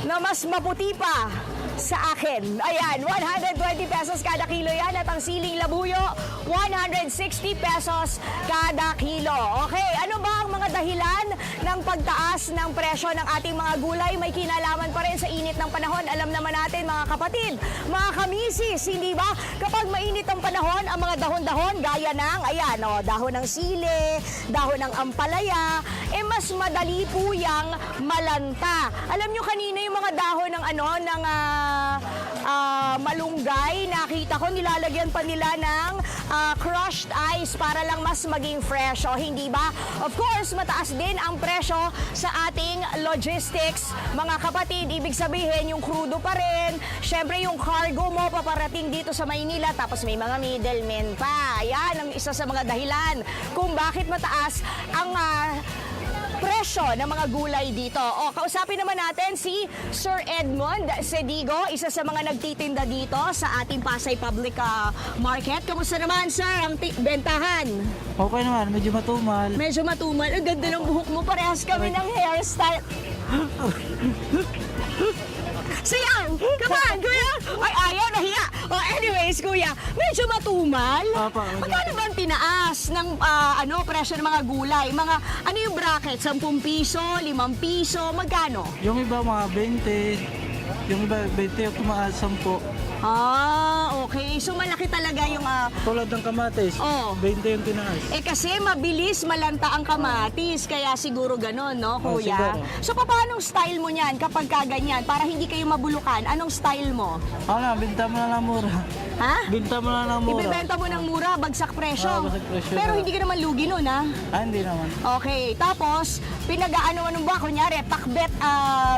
na mas maputi pa sa akin. Ayan, 120 pesos kada kilo yan. At ang siling labuyo, 160 pesos kada kilo. Okay, ano ba ang mga dahilan ng pagtaas ng presyo ng ating mga gulay? May kinalaman pa rin sa init ng panahon. Alam naman natin, mga kapatid, mga kamisis, hindi ba? Kapag mainit ang panahon, ang mga dahon-dahon, gaya ng, ayan, dahon ng sili, dahon ng ampalaya, mas madali po yang malanta. Alam nyo kanina yung mga dahon ng malunggay, nakita ko nilalagyan pa nila ng crushed ice para lang mas maging fresh, o hindi ba? Of course, mataas din ang presyo sa ating logistics, mga kapatid. Ibig sabihin, yung crudo pa rin, syempre yung cargo mo paparating dito sa Maynila, tapos may mga middlemen pa. Yan ang isa sa mga dahilan kung bakit mataas ang presyo ng mga gulay dito. O, kausapin naman natin si Sir Edmond Sedigo, isa sa mga nagtitinda dito sa ating Pasay Public Market. Kamusta naman, sir, ang bentahan? Okay naman, medyo matumal. Medyo matumal. Ang ganda ng buhok mo. Parehas kami ng hairstyle. Siyaw! Come on, kuya! Ay, ayaw, nahiya. Anyways, kuya, medyo matumal. Magkano ba ang tinaas ng presyo ng mga gulay? Ano yung bracket? 10 piso, 5 piso, magkano? Yung iba mga 20, yung iba 20 yung tumaas 10. Okay. So malaki talaga yung... Tulad ng kamatis, 20 yung tinaas. Kasi mabilis malanta ang kamatis, kaya siguro ganon, no, kuya? Siguro. So paano style mo niyan kapag kaganyan? Para hindi kayo mabulukan, anong style mo? Binta mo na lang mura. Ha? Binta mo na lang mura. Ibibenta mo ng mura, bagsak presyo. Bagsak presyo. Pero hindi ka naman lugi nun, ha? Hindi naman. Okay, tapos, pinag-ano ba, kunyari, pakbet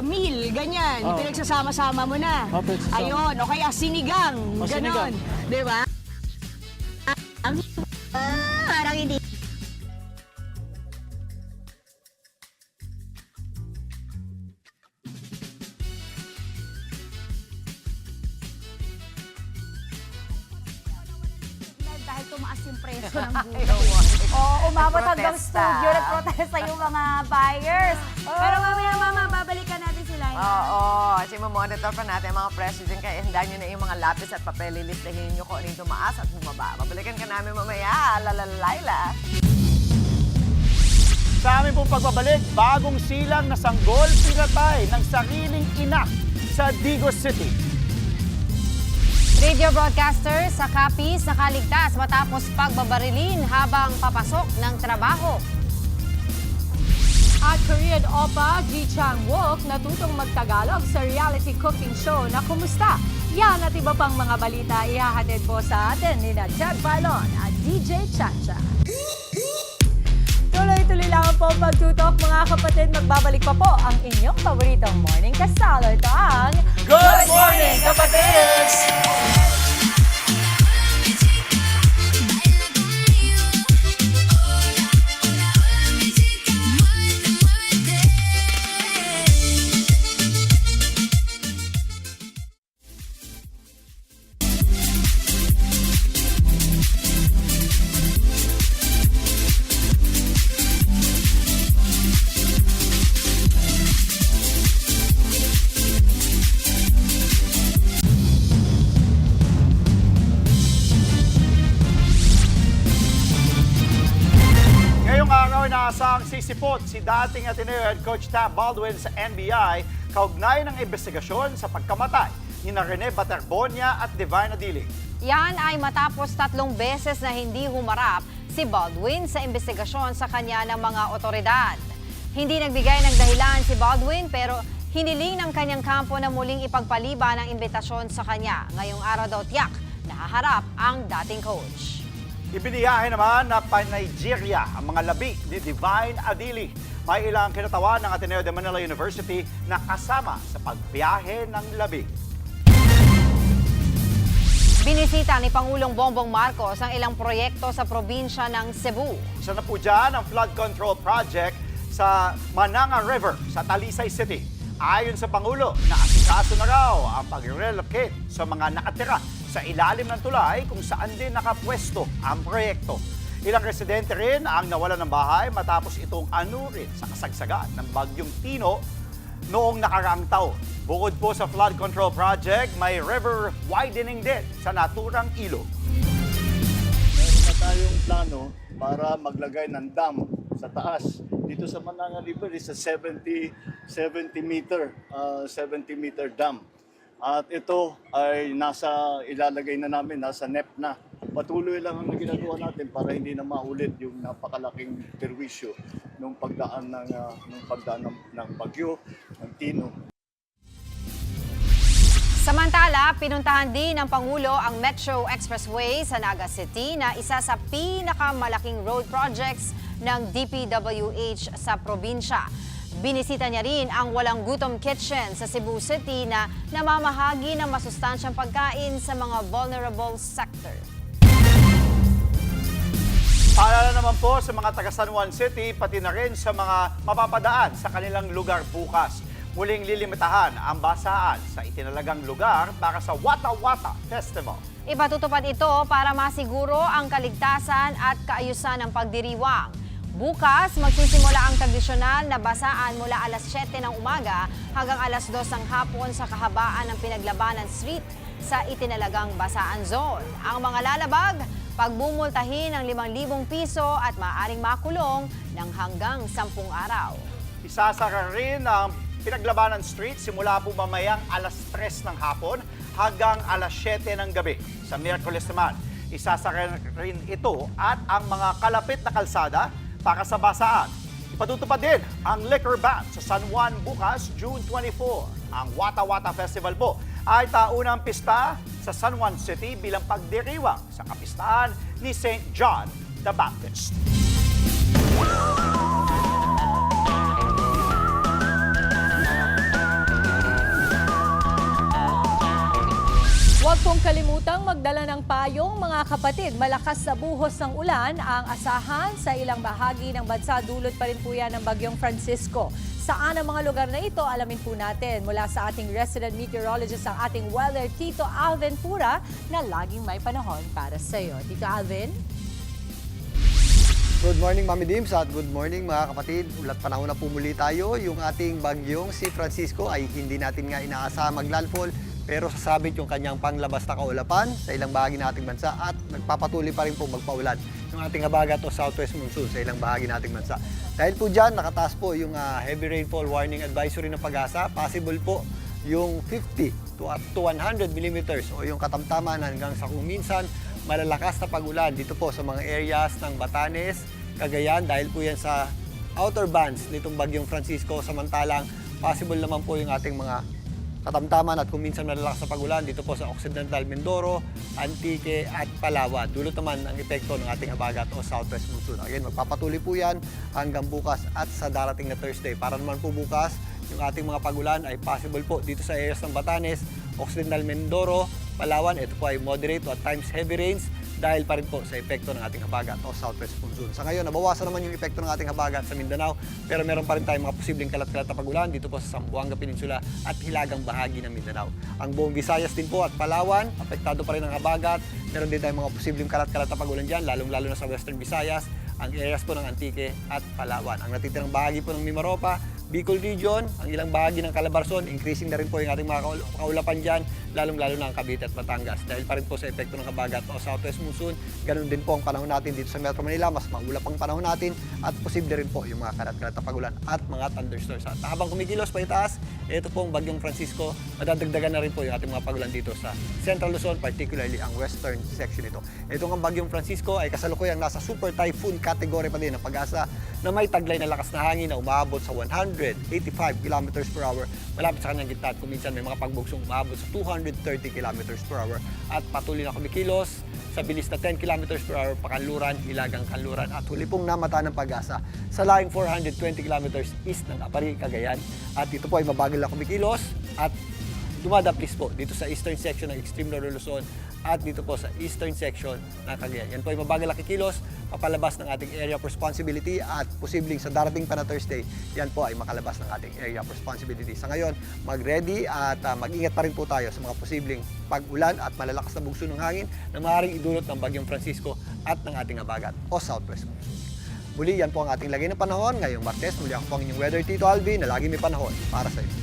meal, ganyan. Pinagsasama-sama mo na. Pinagsasama. Ayun, o kaya sinigang, ganon. Sinigang. Di ba? Parang hindi. Dahil tumaas yung presyo ng gulay. Umabot hanggang Protesta. studio, nagprotesta yung mga buyers. Pero mamaya, mama, babalikan natin sila. Kasi mamonitor pa natin ang mga presyo dyan. Kaya hindahan nyo na yung mga lapis at papel. Lilistahin nyo kung ano yung tumaas at bumaba. Babalikan ka namin mamaya. Laila. Sa aming pong pagbabalik, bagong silang na sanggol pinatay ng sariling ina sa Digos City. Radio broadcaster sa Capiz nakaligtas matapos pagbabarilin habang papasok ng trabaho. At Korean Oppa Ji Chang-wook natutong magtagalog sa reality cooking show na Kumusta? Yan at iba pang mga balita ihahatid po sa atin ni Chad Balon at DJ Chacha. Tuloy-tuloy lang po pagtutok mga kapatid. Magbabalik pa po ang inyong paboritong morning kasalo. Ito ang Good Morning, Kapatids! Inaasahang sisipot si dating Ateneo head coach Tab Baldwin sa NBI kaugnay ng investigasyon sa pagkamatay ni Rene Baterbonia at Divine Adiling. Yan ay matapos 3 beses na hindi humarap si Baldwin sa investigasyon sa kanya ng mga otoridad. Hindi nagbigay ng dahilan si Baldwin pero hiniling ng kanyang kampo na muling ipagpaliban ang imbitasyon sa kanya. Ngayong araw daw tiyak nahaharap ang dating coach. Ibiniyahe naman na pa-Nigeria ang mga labi ni Divine Adili. May ilang kinatawan ng Ateneo de Manila University na kasama sa pagbiyahe ng labi. Binisita ni Pangulong Bongbong Marcos ang ilang proyekto sa probinsya ng Cebu. Isa na po dyan ang flood control project sa Mananga River sa Talisay City. Ayon sa Pangulo, naasikaso na raw ang pag-relocate sa mga nakatira sa ilalim ng tulay kung saan din nakapwesto ang proyekto. Ilang residente rin ang nawalan ng bahay matapos itong anurin sa kasagsagan ng Bagyong Tino noong nakaraang taon. Bukod po sa flood control project, may river widening din sa naturang ilog. Meron na tayong plano para maglagay ng dam sa taas. Dito sa Mananga River is a 70 meter dam. At ito ay ilalagay na namin, nasa NEP na. Patuloy lang ang ginagawa natin para hindi na maulit yung napakalaking perwisyo nung pagdaan ng bagyo, ng Tino. Samantala, pinuntahan din ng Pangulo ang Metro Expressway sa Naga City na isa sa pinakamalaking road projects ng DPWH sa probinsya. Binisita niya rin ang Walang Gutom Kitchen sa Cebu City na namamahagi ng masustansyang pagkain sa mga vulnerable sector. Paalala naman po sa mga taga San Juan City, pati na rin sa mga mapapadaan sa kanilang lugar bukas. Muling lilimitahan ang basaan sa itinalagang lugar para sa Wata Wata Festival. Ipatutupad ito para masiguro ang kaligtasan at kaayusan ng pagdiriwang. Bukas, magsisimula ang tradisyonal na basaan mula alas 7 ng umaga hanggang alas 2 ng hapon sa kahabaan ng Pinaglabanan Street sa itinalagang basaan zone. Ang mga lalabag, pagbumultahin ng 5,000 piso at maaaring makulong ng hanggang 10 araw. Isasara rin ang Pinaglabanan Street simula po mamayang alas 3 ng hapon hanggang alas 7 ng gabi. Sa Miyerkules naman, isasara rin ito at ang mga kalapit na kalsada para sa basaan. Ipatutupad din ang liquor ban sa San Juan bukas, June 24. Ang Wata Wata Festival po ay taunang pista sa San Juan City bilang pagdiriwang sa kapistahan ni St. John the Baptist. Huwag pong kalimutang magdala ng payong mga kapatid. Malakas sa buhos ng ulan ang asahan sa ilang bahagi ng bansa. Dulot pa rin po yan ng Bagyong Francisco. Saan ang mga lugar na ito? Alamin po natin mula sa ating resident meteorologist, ang ating weather, Tito Alvin Pura, na laging may panahon para sa iyo. Tito Alvin? Good morning, Mami Dims, at good morning mga kapatid. Ulat panahon na po muli tayo. Yung ating bagyong si Francisco ay hindi natin nga inaasahan maglandfall, pero sasabit yung kanyang panglabas na kaulapan sa ilang bahagi ng ating bansa at nagpapatuloy pa rin po magpaulan ng ating habagat o southwest monsoon sa ilang bahagi nating bansa. Dahil po dyan, nakataas po yung heavy rainfall warning advisory ng Pag-asa. Possible po yung 50 to up to 100 millimeters o yung katamtaman hanggang sa kung minsan malalakas na pag-ulan dito po sa mga areas ng Batanes, Cagayan, dahil po yan sa outer bands nitong bagyong Francisco. Samantalang possible naman po yung ating mga katamtaman at kung minsan malalakas na pag-ulan dito po sa Occidental Mindoro, Antique at Palawan. Dulot naman ang epekto ng ating habagat o southwest monsoon. Again, magpapatuloy po yan hanggang bukas at sa darating na Thursday. Para naman po bukas, yung ating mga pag-ulan ay possible po dito sa areas ng Batanes, Occidental Mindoro, Palawan. Ito po ay moderate o at times heavy rains dahil pa rin po sa epekto ng ating habagat o southwest monsoon. Sa ngayon, nabawasan naman yung epekto ng ating habagat sa Mindanao, pero meron pa rin tayong mga posibleng kalat-kalat na pag-ulan dito po sa Zamboanga Peninsula at hilagang bahagi ng Mindanao. Ang buong Visayas din po at Palawan, apektado pa rin ang habagat. Meron din tayong mga posibleng kalat-kalat na pag-ulan dyan, lalong-lalo na sa Western Visayas, ang areas po ng Antique at Palawan. Ang natitirang bahagi po ng Mimaropa, Bicol Region, ang ilang bahagi ng Calabarzon, increasing na rin po yung ating mga kaulapan dyan, lalong-lalo na ang Cavite at Batangas. Dahil pa rin po sa epekto ng habagat o southwest monsoon, ganun din po ang panahon natin dito sa Metro Manila, mas maulap ang panahon natin at posible rin po yung mga kalat-kalat na pag-ulan at mga thunderstorms. At habang kumikilos pa itaas, ito po ang bagyong Francisco, madadagdagan na rin po yung ating mga pag-ulan dito sa Central Luzon, particularly ang western section ito. Itong ang bagyong Francisco ay kasalukuyang nasa super typhoon category pa din ng Pag-asa na may taglay na lakas na hangin na umaabot sa 185 kilometers per hour malapit sa kanyang gitna at kung minsan may mga pagbugsong umaabot sa 230 kilometers per hour at patuloy na kumikilos sa bilis na 10 kilometers per hour pakanluran, hilagang kanluran at huli pong namata ng Pag-asa sa laing 420 kilometers east ng Apari, Cagayan. At ito po ay mabagal na kumikilos at dumadaplis po dito sa eastern section ng Extreme Northern Luzon at dito po sa eastern section ng Cagayan. Yan po ay mabagal na kikilos, papalabas ng ating area of responsibility at posibleng sa darating pa na Thursday, yan po ay makalabas ng ating area of responsibility. Sa ngayon, mag-ready at mag-ingat pa rin po tayo sa mga posibleng pag-ulan at malalakas na bugso ng hangin na maaaring idulot ng bagyong Francisco at ng ating habagat o southwest monsoon. Muli, yan po ang ating lagay ng panahon. Ngayong Martes, muli ako po ang inyong weather Tito Alvin na lagi may panahon para sa inyo.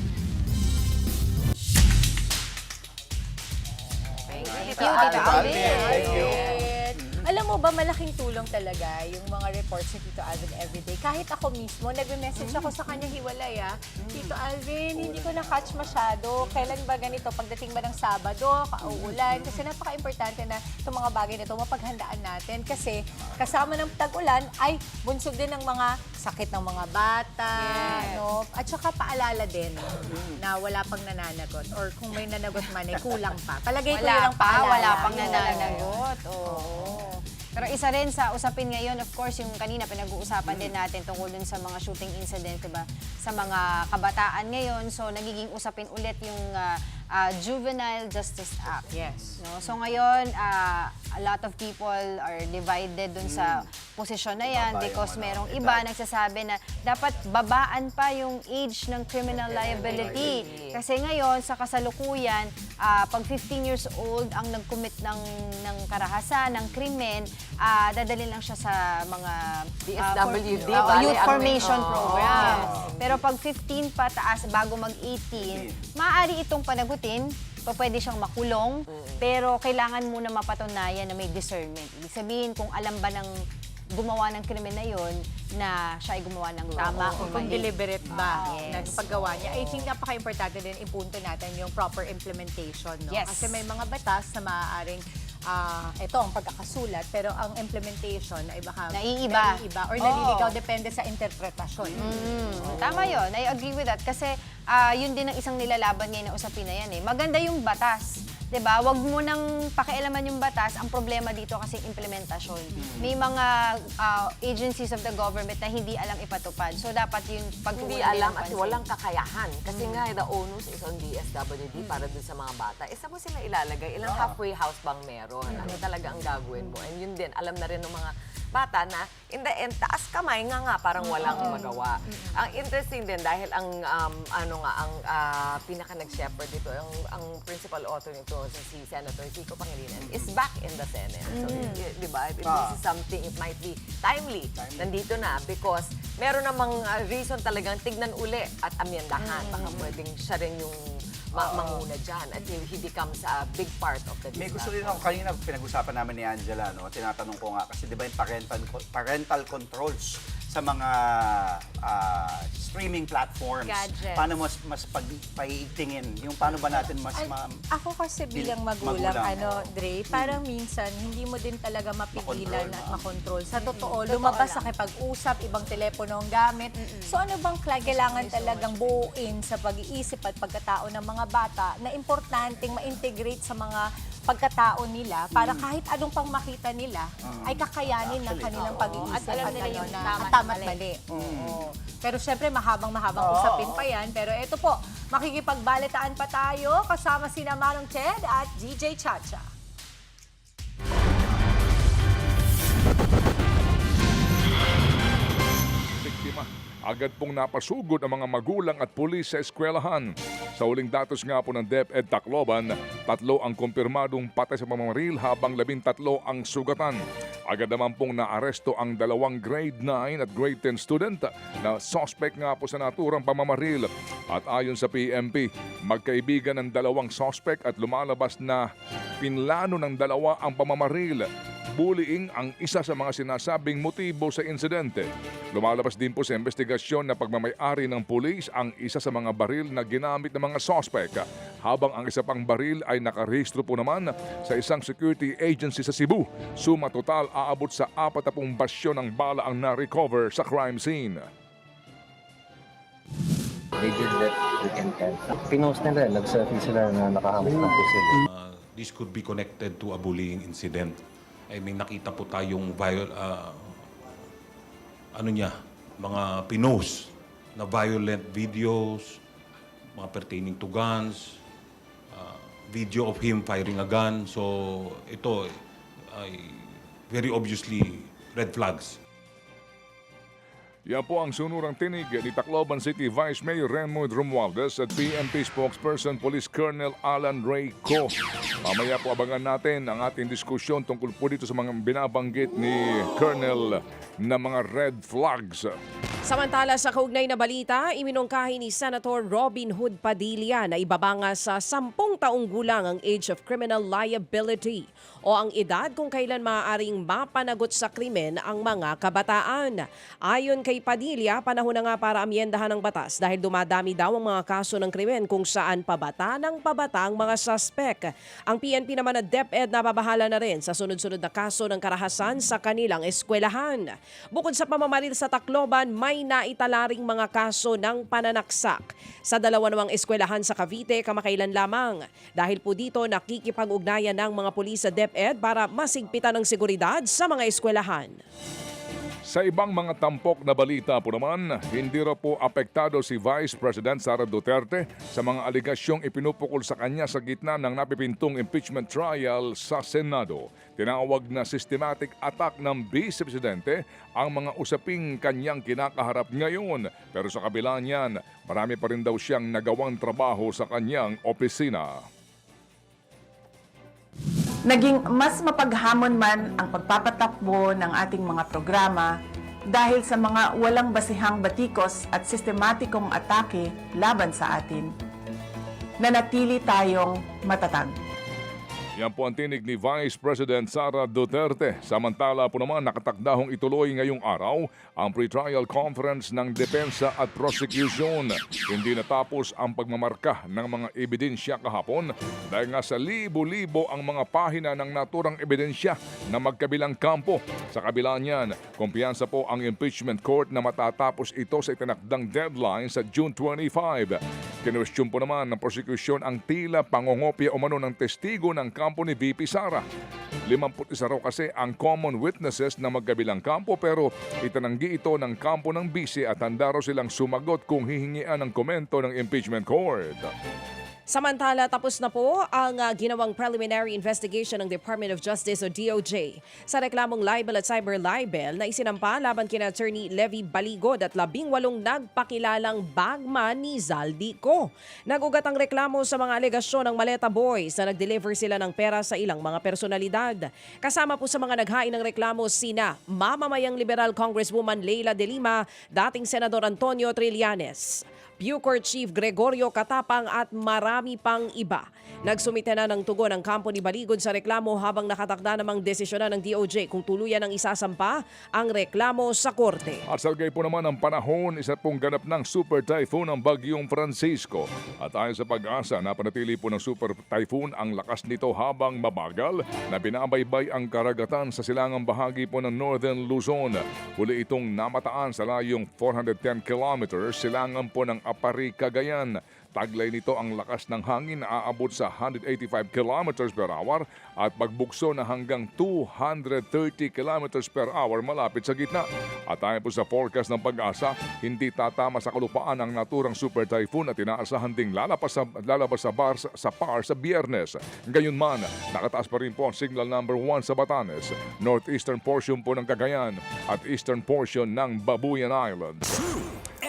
Thank you, Tito Alvin. Thank you. Alam mo ba, malaking tulong talaga yung mga reports ni Tito Alvin everyday. Kahit ako mismo, nagme-message ako sa kanya hiwalay, Tito Alvin, hindi ko na-catch masyado. Kailan ba ganito? Pagdating ba ng Sabado, kauulan? Kasi napaka-importante na itong mga bagay na ito, mapaghandaan natin. Kasi kasama ng tag-ulan ay bunsod din ng mga sakit ng mga bata. No? At saka paalala din na wala pang nananagot. Or kung may nanagot man, ay kulang pa. Palagay ko yun ang paalala. Wala pang nananagot. Oo. Pero isa rin sa usapin ngayon, of course, yung kanina pinag-uusapan din natin tungkol dun sa mga shooting incident, diba? Sa mga kabataan ngayon. So, nagiging usapin ulit yung Juvenile Justice Act. Yes. No? So, ngayon, a lot of people are divided dun sa posisyon na yan because merong iba nagsasabi na dapat babaan pa yung age ng criminal liability. Kasi ngayon, sa kasalukuyan, pag 15 years old ang nag-commit ng karahasan, ng krimen, dadalhin lang siya sa mga DSWD, youth formation program. Pero pag 15 pa taas bago mag-18, maaari itong panagutin, pwede siyang makulong, pero kailangan muna mapatunayan na may discernment. Ibig sabihin, kung alam ba ng gumawa ng krimen na yon na siya ay gumawa ng tama o Kung mali. deliberate ba Yes. ng paggawa niya. I think napaka-importante din ipunto natin yung proper implementation. No? Yes. Kasi may mga batas na maaaring ito ang pagkakasulat, pero ang implementation ay baka Naiiba. or naliligaw, depende sa interpretasyon. Tama yun. I agree with that. Kasi yun din ang isang nilalaban ngayon na usapin na yan. Maganda yung batas. 'Di ba? Wag mo nang pakialaman yung batas. Ang problema dito kasi implementasyon. May mga agencies of the government na hindi alam ipatupad. So dapat yung Hindi pagtuunan alam ng at pansin. walang kakayahan. Kasi nga, the onus is on DSWD para dun sa mga bata. Saan mo sila ilalagay? Ilang halfway house bang meron? Ano talaga ang gagawin mo? And yun din, alam na rin ng mga bata na in the end, taas kamay nga parang walang magawa. Ang interesting din dahil ang pinaka nag-shepherd dito, ang principal author nito si Senator Kiko Pangilinan is back in the Senate. So, di ba? This is something, it might be timely. Nandito na because meron namang reason talagang tignan uli at amyendahan. Baka pwedeng siya rin yung manguna dyan at he becomes a big part of the May gusto rin ako, kanina pinag-usapan namin ni Angela, no? Tinatanong ko nga, kasi di ba yung parental controls sa mga streaming platforms. Gadgets. Paano mas paitingin? Yung paano ba natin mas Ako kasi bilang magulang, Dre, parang minsan hindi mo din talaga mapigilan at makontrol. Sa totoo, lumabas sa kipag-usap, ibang telepono ang gamit. So ano bang kailangan talagang buuin sa pag-iisip at pagkatao ng mga bata na importanteng ma-integrate sa mga pagkatao nila para kahit anong pang makita nila ay kakayanin ng kanilang pag-iisip At alam nila yung tama at mali. Oo. Pero syempre mahabang usapin pa yan. Pero ito po, makikipagbalitaan pa tayo kasama sina Manong Ted at DJ Chacha. Biktima. Agad pong napasugod ang mga magulang at pulis sa eskwelahan. Sa huling datos nga po ng DepEd Tacloban, 3 ang kumpirmadong patay sa pamamaril habang 13 ang sugatan. Agad naman pong naaresto ang 2 grade 9 at grade 10 student na suspect nga po sa naturang pamamaril. At ayon sa PNP, magkaibigan ng 2 suspect at lumalabas na pinlano ng 2 ang pamamaril. Bullying ang isa sa mga sinasabing motibo sa insidente. Lumalabas din po sa investigasyon na pagmamay-ari ng pulis ang isa sa mga baril na ginamit ng mga suspect, habang ang isa pang baril ay nakarehistro po naman sa isang security agency sa Cebu. Suma total aabot sa 40 basyo ng bala ang na-recover sa crime scene. They did that weekend. Pinost nila, nag-selfie sila na nakahamot na po sila. This could be connected to a bullying incident. Ay may nakita po tayong mga pinost na violent videos, mga pertaining to guns, video of him firing a gun. So ito ay very obviously red flags. Yan po ang sunurang tinig ni Tacloban City Vice Mayor Raymond Romualdez at PNP spokesperson Police Colonel Alan Ray Co. Mamaya po abangan natin ang ating diskusyon tungkol po dito sa mga binabanggit ni Colonel na mga red flags. Samantala sa kaugnay na balita, iminungkahi ni Senator Robin Hood Padilla na ibabanga sa 10 taong gulang ang age of criminal liability o ang edad kung kailan maaaring mapanagot sa krimen ang mga kabataan. Ayon kay Padilla, panahon na nga para amyendahan ang batas dahil dumadami daw ang mga kaso ng krimen kung saan pabata ng pabata ang mga suspek. Ang PNP naman na DepEd nababahala na rin sa sunod-sunod na kaso ng karahasan sa kanilang eskwelahan. Bukod sa pamamaril sa Tacloban, may naitalaring mga kaso ng pananaksak sa 2 namang eskwelahan sa Cavite kamakailan lamang. Dahil po dito nakikipag-ugnayan ng mga pulis sa DepEd para masigpitan ang seguridad sa mga eskwelahan. Sa ibang mga tampok na balita po naman, hindi raw po apektado si Vice President Sara Duterte sa mga aligasyong ipinupukol sa kanya sa gitna ng napipintong impeachment trial sa Senado. Tinawag na systematic attack ng Vice Presidente ang mga usaping kanyang kinakaharap ngayon. Pero sa kabila niyan, marami pa rin daw siyang nagawang trabaho sa kanyang opisina. Naging mas mapaghamon man ang pagpapatakbo ng ating mga programa dahil sa mga walang basihang batikos at sistematikong atake laban sa atin. Nanatili tayong matatag. Yan po ang tinig ni Vice President Sara Duterte. Samantala po naman nakatakdahong ituloy ngayong araw ang pre-trial conference ng Depensa at Prosecution. Hindi natapos ang pagmamarka ng mga ebidensya kahapon dahil nga sa libo-libo ang mga pahina ng naturang ebidensya na magkabilang kampo. Sa kabila niyan, kumpiyansa po ang impeachment court na matatapos ito sa itinakdang deadline sa June 25. Kinwestiyon po naman ng prosecution ang tila pangongopya umano ng testigo ng kampo ni VP Sara. 51 raw kasi ang common witnesses na magkabilang kampo pero itinanggi ito ng kampo ng bise at handa raw silang sumagot kung hihingian ng komento ng impeachment court. Samantala, tapos na po ang ginawang preliminary investigation ng Department of Justice o DOJ sa reklamong libel at cyber libel na isinampa laban kina Attorney Levy Baligod at 18 nagpakilalang bagman ni Zaldico. Nagugat ang reklamo sa mga alegasyon ng Maleta Boys na nag-deliver sila ng pera sa ilang mga personalidad. Kasama po sa mga naghain ng reklamo sina mamamayang Liberal Congresswoman Leila De Lima, dating Senador Antonio Trillanes, Bucor Chief Gregorio Katapang at marami pang iba. Nagsumite na ng tugon ang kampo ni Baligod sa reklamo habang nakatakda namang desisyonan ng DOJ kung tuluyan ang isasampa ang reklamo sa korte. At salgay po naman ang panahon, isa pong ganap ng super typhoon ang bagyong Francisco. At ayon sa Pag-asa, napanatili po ng super typhoon ang lakas nito habang mabagal na binabaybay ang karagatan sa silangang bahagi po ng Northern Luzon. Huli itong namataan sa layong 410 kilometers silangan po ng Apari, Cagayan. Taglay nito ang lakas ng hangin na aabot sa 185 kilometers per hour at pagbugso na hanggang 230 kilometers per hour malapit sa gitna. At ayon po sa forecast ng Pag-asa, hindi tatama sa kalupaan ang naturang super typhoon at inaasahan ding lalabas sa PAR sa Biyernes. Gayunman, nakataas pa rin po ang signal number 1 sa Batanes, northeastern portion po ng Cagayan at eastern portion ng Babuyan Islands.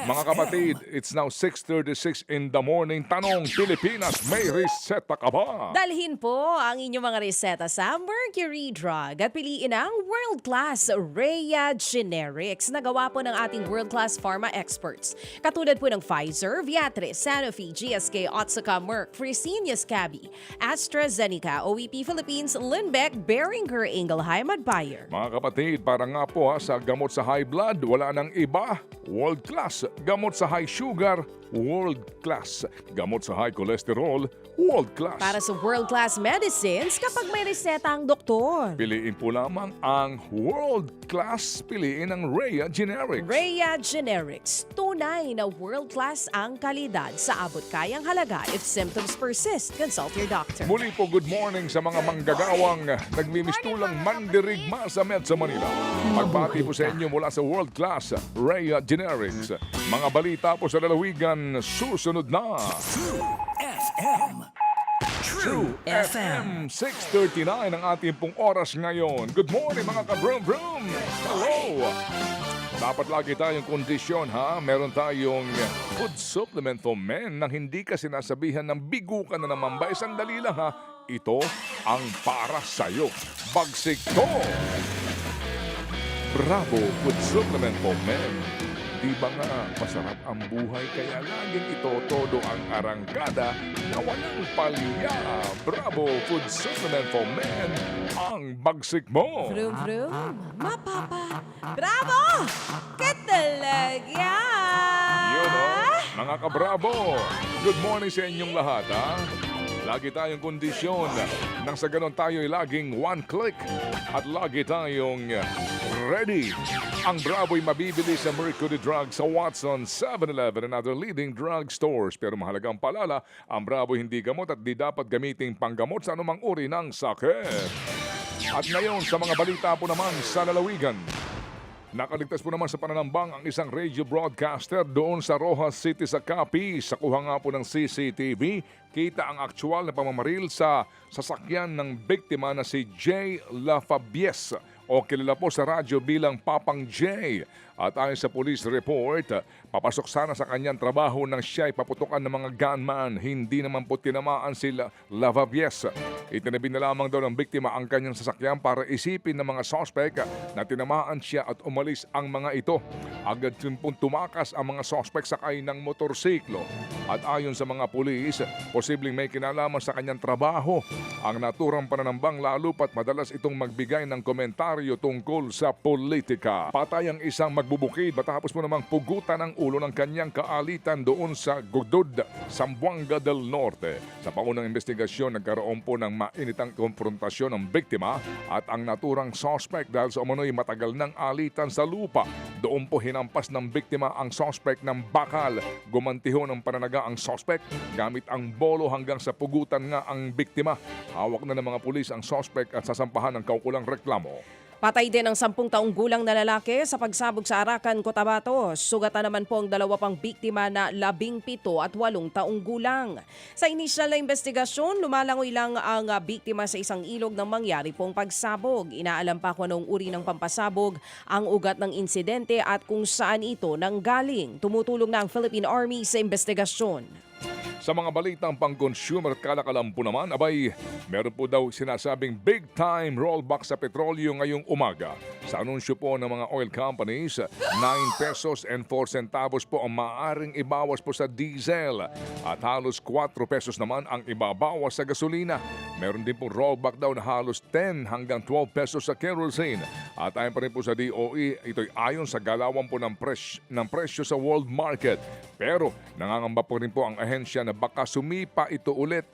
Mga kapatid, it's now 6:36 in the morning. Tanong, Pilipinas, may reseta ka ba? Dalhin po ang inyong mga reseta sa Mercury Drug at piliin ang world-class Rhea Generics na gawa po ng ating world-class pharma experts. Katulad po ng Pfizer, Viatris, Sanofi, GSK, Otsuka, Merck, Fresenius Kabi, AstraZeneca, OEP Philippines, Lundbeck, Boehringer Ingelheim at Bayer. Mga kapatid, para nga po sa gamot sa high blood, wala nang iba. World class. Gamot sa high sugar, world class. Gamot sa high cholesterol, world class. Para sa world-class medicines, kapag may reseta ang doktor. Piliin po lamang ang world class. Piliin ang Rhea Generics. Rhea Generics. Tunay na world-class ang kalidad sa abot kayang halaga. If symptoms persist, consult your doctor. Muli po, good morning sa mga manggagawang nagmimistulang mandirigma sa Metro Manila. Magbati po sa inyo mula sa world class Rhea Generics. Mga balita po sa lalawigan, susunod na. True FM 6:39 ang ating pong oras ngayon. Good morning mga ka-brum-brum! Hello! Dapat lagi tayong kondisyon ha. Meron tayong food supplement for men nang hindi ka sinasabihan ng bigo ka na naman ba. Isang dali lang ha. Ito ang para sa'yo. Bagsik to! Bravo Food Supplement for Men. Di ba nga masarap ang buhay kaya laging ito todo ang arangkada na walang palya. Bravo Food Supplement for Men. Ang bagsik mo. Vroom, vroom. Mapapa. Bravo! Katalaga! Yun o, mga kabravo. Good morning sa inyong lahat ha. Lagi tayong kondisyon nang sa ganon tayo ay laging one click at lagi tayong ready. Ang Bravo ay mabibili sa Mercury Drug sa Watson, 7-Eleven and other leading drug stores. Pero mahalagang paalala, ang Bravo hindi gamot at di dapat gamiting panggamot sa anumang uri ng sakit. At ngayon sa mga balita po naman sa lalawigan. Nakaligtas po naman sa pananambang ang isang radio broadcaster doon sa Rojas City sa Capiz. Sa kuha nga po ng CCTV, kita ang aktual na pamamaril sa sasakyan ng biktima na si Jay Lafabies o kilala po sa radyo bilang Papang Jay. At ayon sa police report, papasok sana sa kanyang trabaho nang siya ay paputukan ng mga gunman. Hindi naman po tinamaan si Lafabies. Itinabi na lamang daw ng biktima ang kanyang sasakyan para isipin ng mga suspect na tinamaan siya at umalis ang mga ito. Agad din pong tumakas ang mga suspect sakay ng motorsiklo. At ayon sa mga pulis, posibleng may kinalaman sa kanyang trabaho ang naturang pananambang lalo pat madalas itong magbigay ng komentaryo tungkol sa politika. Patay ang isang magbubukid matapos mo namang pugutan ang ulo ng kanyang kaalitan doon sa Gudod, Zamboanga del Norte. Sa paunang investigasyon, nagkaroon po ng mainitang konfrontasyon ng biktima at ang naturang suspect dahil sa umano'y matagal ng alitan sa lupa. Doon po hinampas ng biktima ang suspect ng bakal. Gumantiho ng pananaga ang suspect gamit ang bolo hanggang sa pugutan nga ang biktima. Hawak na ng mga pulis ang suspect at sasampahan ng kaukulang reklamo. Patay din ang 10 taong gulang na lalaki sa pagsabog sa Arakan, Cotabato. Sugatan naman po ang 2 pang biktima na 17 at 8 taong gulang. Sa inisyal na investigasyon, lumalangoy lang ang biktima sa isang ilog ng mangyari pong pagsabog. Inaalam pa kung anong uri ng pampasabog, ang ugat ng insidente at kung saan ito nanggaling. Tumutulong na ang Philippine Army sa investigasyon. Sa mga balitang pang-consumer at kalakalan po naman, abay, meron po daw sinasabing big-time rollback sa petrolyo ngayong umaga. Sa anunsyo po ng mga oil companies, 9 pesos and 4 centavos po ang maaaring ibawas po sa diesel at halos 4 pesos naman ang ibabawas sa gasolina. Meron din po rollback daw na halos 10 hanggang 12 pesos sa kerosene. At ayon pa rin po sa DOE, ito'y ayon sa galawan po ng presyo sa world market. Pero nangangamba po rin po ang ahensya na baka sumipa ito ulit.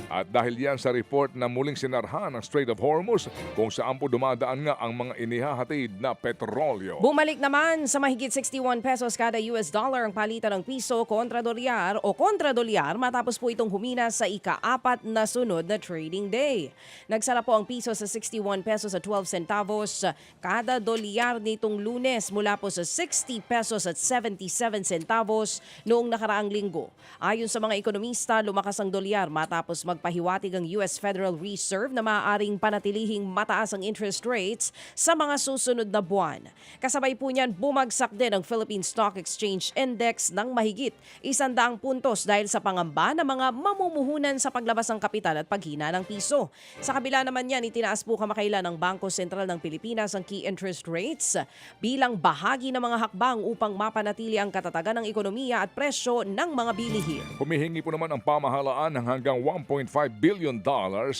At dahil yan sa report na muling sinarhan ng Strait of Hormuz kung saan po dumadaan nga ang mga inihahatid na petrolyo. Bumalik naman sa mahigit 61 pesos kada US dollar ang palitan ng piso kontra dolyar matapos po itong humina sa ika-4 na sunod na trading day. Nagsara po ang piso sa 61 pesos at 12 centavos kada dolyar nitong Lunes mula po sa 60 pesos at 77 centavos noong nakaraang linggo. Ayon sa mga ekonomista, lumakas ang dolyar matapos magpahiwatig ang US Federal Reserve na maaaring panatilihing mataas ang interest rates sa mga susunod na buwan. Kasabay po niyan, bumagsak din ang Philippine Stock Exchange Index ng mahigit 100 puntos dahil sa pangamba ng mga mamumuhunan sa paglabas ng kapital at paghina ng piso. Sa kabila naman yan, itinaas po kamakailan ng Bangko Sentral ng Pilipinas ang key interest rates bilang bahagi ng mga hakbang upang mapanatili ang katatagan ng ekonomiya at presyo ng mga bilihin. Humihingi po naman ang pamahalaan ng hanggang $1.5 billion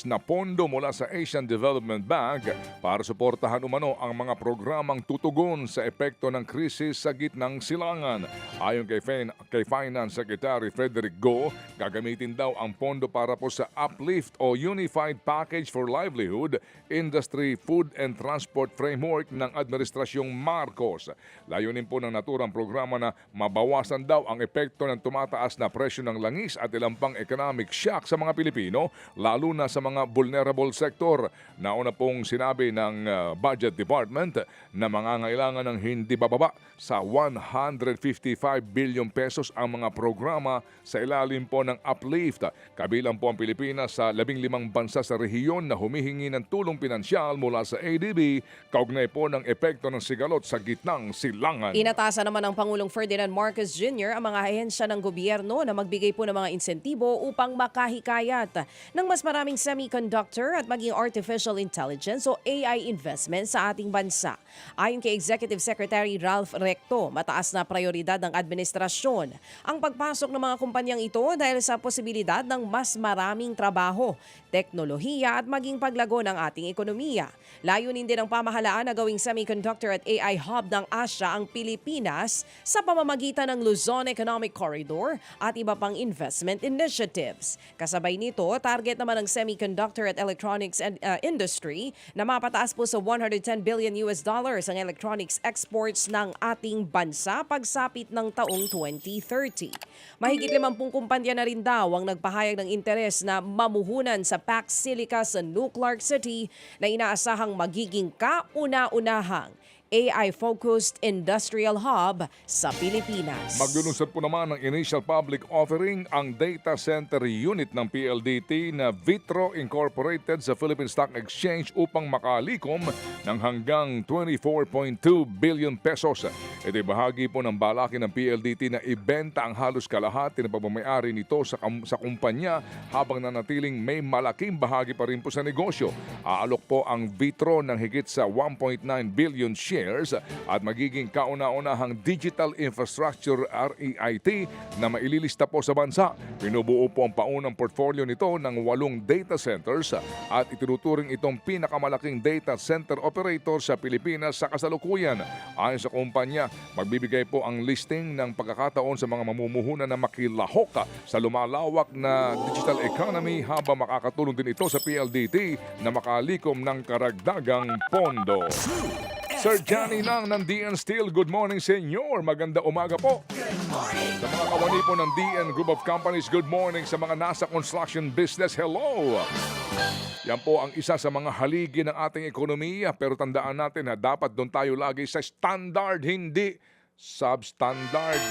na pondo mula sa Asian Development Bank para suportahan umano ang mga programang tutugon sa epekto ng krisis sa gitnang silangan. Ayon kay Finance Secretary Frederick Go, gagamitin daw ang pondo para po sa Uplift o Unified Package for Livelihood, Industry, Food and Transport Framework ng Administrasyong Marcos. Layunin po ng naturang programa na mabawasan daw ang epekto ng tumataas na presyo ng langis at ilang pang economic shock sa mga Pilipino, lalo na sa mga vulnerable sector. Nauna pong sinabi ng Budget Department na mangangailangan ng hindi bababa sa 155 billion pesos ang mga programa sa ilalim po ng Uplift. Kabilang po ang Pilipinas sa 15 bansa sa rehiyon na humihingi ng tulong pinansyal mula sa ADB kaugnay po ng epekto ng sigalot sa gitnang silangan. Inatasan naman ng Pangulong Ferdinand Marcos Jr. ang mga ahensya ng gobyerno na magbigay po ng mga insentibo upang makahikayat ng mas maraming semiconductor at maging artificial intelligence o AI investment sa ating bansa. Ayon kay Executive Secretary Ralph Recto, mataas na prioridad ng administrasyon ang pagpasok ng mga kumpanyang ito dahil sa posibilidad ng mas maraming trabaho, teknolohiya at maging paglago ng ating ekonomiya. Layunin din ng pamahalaan na gawing semiconductor at AI hub ng Asia ang Pilipinas sa pamamagitan ng Luzon Economic Corridor at iba pang investment initiatives. Kasabay nito, target naman ng semiconductor at electronics industry na mapataas po sa 110 billion US dollars ang electronics exports ng ating bansa pagsapit ng taong 2030. Mahigit 50 kumpanya na rin daw ang nagpahayag ng interes na mamuhunan sa Pac Silica sa New Clark City na inaasahang magiging kauna-unahang AI-focused industrial hub sa Pilipinas. Maglulunsad po naman ng initial public offering ang data center unit ng PLDT na Vitro Incorporated sa Philippine Stock Exchange upang makalikom ng hanggang 24.2 billion pesos. Ito'y bahagi po ng balaki ng PLDT na ibenta ang halos kalahati ng pagmamayari nito sa kumpanya habang nanatiling may malaking bahagi pa rin po sa negosyo. Aalok po ang Vitro ng higit sa 1.9 billion shares at magiging kauna-unahang digital infrastructure REIT na maililista po sa bansa. Pinubuo po ang paunang portfolio nito ng 8 data centers at itinuturing itong pinakamalaking data center operator sa Pilipinas sa kasalukuyan. Ayon sa kumpanya, magbibigay po ang listing ng pagkakataon sa mga mamumuhunan na makilahok sa lumalawak na digital economy habang makakatulong din ito sa PLDT na makalikom ng karagdagang pondo. Sir Johnny Nang ng DN Steel, good morning, Senyor. Maganda umaga po. Sa mga kawani po ng DN Group of Companies, good morning. Sa mga nasa construction business, hello. Yan po ang isa sa mga haligi ng ating ekonomiya. Pero tandaan natin na dapat doon tayo lagi sa standard, hindi substandard.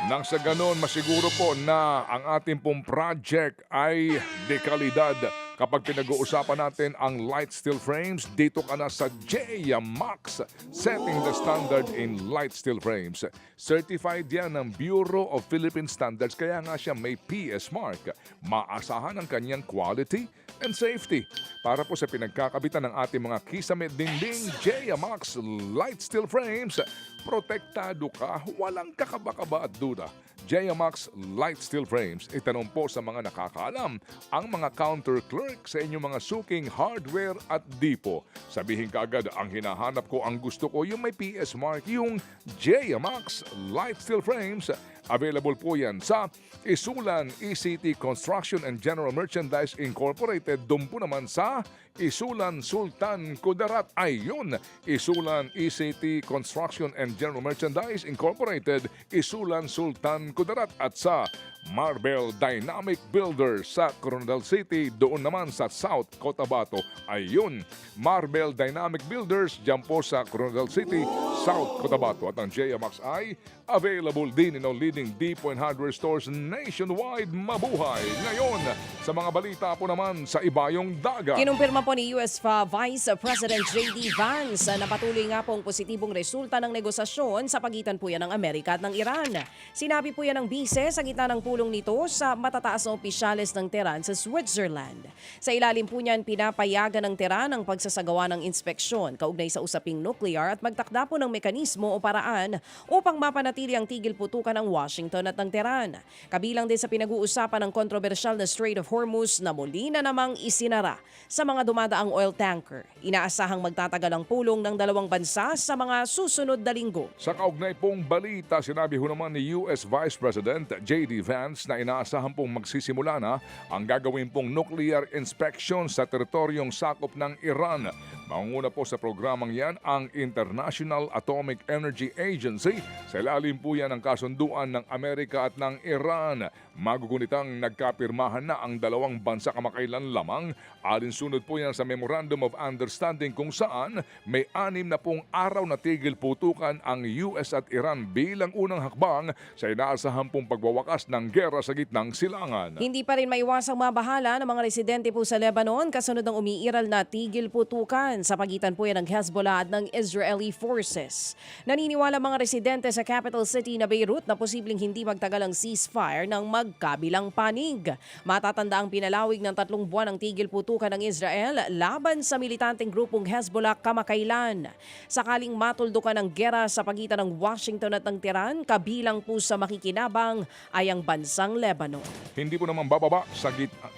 Nang sa ganon, masiguro po na ang ating pong project ay dekalidad. Kapag pinag-uusapan natin ang light steel frames, dito ka na sa JEA Max, setting the standard in light steel frames. Certified yan ng Bureau of Philippine Standards, kaya nga siya may PS mark. Maasahan ang kanyang quality, and safety. Para po sa pinagkakabitan ng ating mga kisame dinding Jaya Max Light Steel Frames, protektado ka, walang kakaba-kaba at duda. Jaya Max Light Steel Frames, itanong po sa mga nakakaalam, ang mga counter clerk sa inyong mga suking hardware at dipo. Sabihin kaagad, ang hinahanap ko, ang gusto ko, yung may PS mark, yung Jaya Max Light Steel Frames. Available po yan sa Isulan ECT Construction and General Merchandise Incorporated. Doon po naman sa Isulan Sultan Kudarat. Ayun, Isulan ECT Construction and General Merchandise Incorporated, Isulan Sultan Kudarat. At sa Marbel Dynamic Builder sa Coronadal City, doon naman sa South Cotabato. Ayun, Marbel Dynamic Builders, dyan po sa Coronadal City, South Cotabato. At ang Jaya Max ay available din in all leading depot and hardware stores nationwide. Mabuhay! Ngayon, sa mga balita po naman sa Ibayong Dagat. Kinumpirma po ni US Vice President J.D. Vance na patuloy nga pong positibong resulta ng negosasyon sa pagitan po yan ng Amerika at ng Iran. Sinabi po yan ng bise sa gitna ng pulong nito sa matataas na opisyales ng Tehran sa Switzerland. Sa ilalim po niyan, pinapayagan ng Tehran ang pagsasagawa ng inspeksyon kaugnay sa usaping nuclear at magtakda po ng mekanismo o paraan upang mapanatili ang tigil putukan ng Washington at ng Tehran. Kabilang din sa pinag-uusapan ng kontrobersyal na Strait of Hormuz na muli na namang isinara sa mga dumadaang oil tanker. Inaasahang magtatagal ang pulong ng dalawang bansa sa mga susunod na linggo. Sa kaugnay pong balita, sinabi ho naman ni US Vice President J.D. Vance na inaasahan pong magsisimula na ang gagawin pong nuclear inspection sa teritoryong sakop ng Iran. Mangunguna po sa programang yan ang International Atomic Energy Agency. Sa ilalim po yan ang kasunduan ng Amerika at ng Iran. Magugunitang nagkapirmahan na ang dalawang bansa kamakailan lamang. Alinsunod po yan sa Memorandum of Understanding kung saan may 6 na pong araw na tigil putukan ang US at Iran bilang unang hakbang sa inaasahan pong pagwawakas ng gera sa gitnang silangan. Hindi pa rin maiwasang mabahala ng mga residente po sa Lebanon kasunod ng umiiral na tigil putukan sa pagitan po yan ng Hezbollah at ng Israeli forces. Naniniwala mga residente sa capital city na Beirut na posibleng hindi magtagal ang ceasefire ng magkabilang panig. Matatanda ang pinalawig ng 3 buwan ng tigil putukan ng Israel laban sa militanteng grupong Hezbollah kamakailan. Sakaling matuldukan ang gera sa pagitan ng Washington at ng Tehran, kabilang po sa makikinabang ay ang bansang Lebanon. Hindi po naman bababa sa gitna.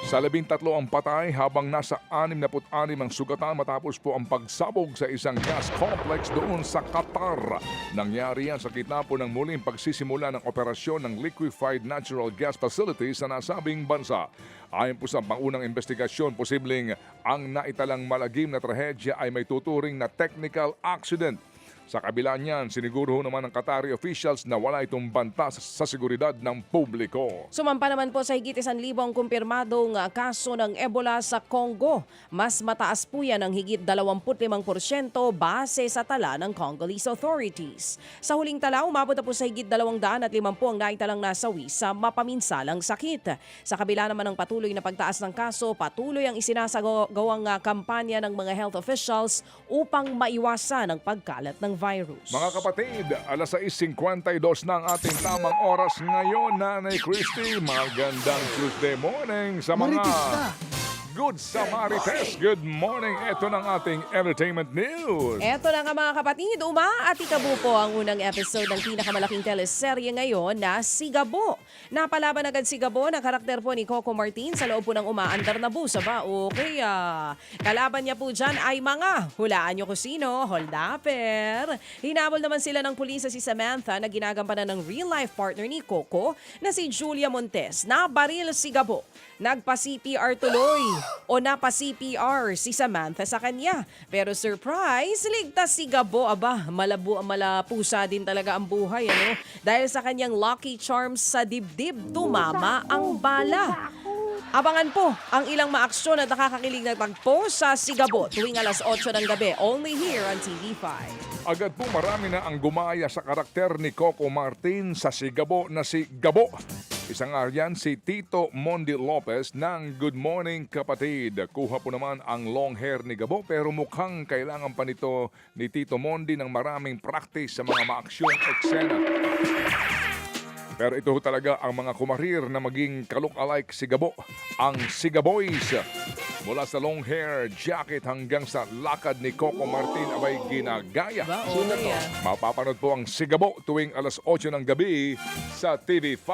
Sa 13 ang patay habang nasa 66 ang sugatan matapos po ang pagsabog sa isang gas complex doon sa Qatar. Nangyari yan sa gitna po ng muling pagsisimula ng operasyon ng liquefied natural gas facility sa nasabing bansa. Ayon po sa pangunang investigasyon, posibleng ang naitalang malagim na trahedya ay may tuturing na technical accident. Sa kabila niyan, siniguro naman ng Qatari officials na wala itong banta sa seguridad ng publiko. Sumampa naman po sa higit 1,000 ang kumpirmadong kaso ng Ebola sa Congo. Mas mataas po yan ng higit 25% base sa tala ng Congolese authorities. Sa huling tala, umabot na po sa higit 250 ang naitalang nasawi sa mapaminsalang sakit. Sa kabila naman ng patuloy na pagtaas ng kaso, patuloy ang isinasagawang kampanya ng mga health officials upang maiwasan ang pagkalat ng virus. Mga kapatid, alas 6:52 na ang ating tamang oras ngayon, Nanay Christy. Magandang Tuesday morning sa mga Good Samarites. Good morning. Ito ng ating entertainment news. Eto na nga mga kapatid, umaatikabu po ang unang episode ng pinakamalaking teleserye ngayon na Si Gabo. Napalaban agad si Gabo na karakter po ni Coco Martin sa loob po ng umaandar na busa ba? Okay Kalaban niya po dyan ay mga, hulaan niyo kung sino, holdapper. Hinabol naman sila ng pulis si Samantha na ginagampanan ng real-life partner ni Coco na si Julia Montes. Nabaril si Gabo. Nagpa-CPR tuloy o napa-CPR si Samantha sa kanya. Pero surprise, ligtas si Gabo. Aba, malapusa din talaga ang buhay. Dahil sa kanyang lucky charms sa dibdib, tumama ang bala. Abangan po ang ilang maaksyon at nakakakilig na tagpo sa Si Gabo tuwing alas 8 ng gabi. Only here on TV5. Agad po marami na ang gumaya sa karakter ni Coco Martin sa Si Gabo na si Gabo. Isang aryan si Tito Mondi Lopez ng Good Morning Kapatid. Kuha po naman ang long hair ni Gabo pero mukhang kailangan pa nito ni Tito Mondi ng maraming practice sa mga maaksyong eksena. Pero ito ho talaga ang mga kumarir na maging ka-look-alike sigabo, ang Sigaboys. Mula sa long hair, jacket hanggang sa lakad ni Coco Martin abay ginagaya. Sino to? Mapapanood po ang Sigabo tuwing alas 8 ng gabi sa TV5.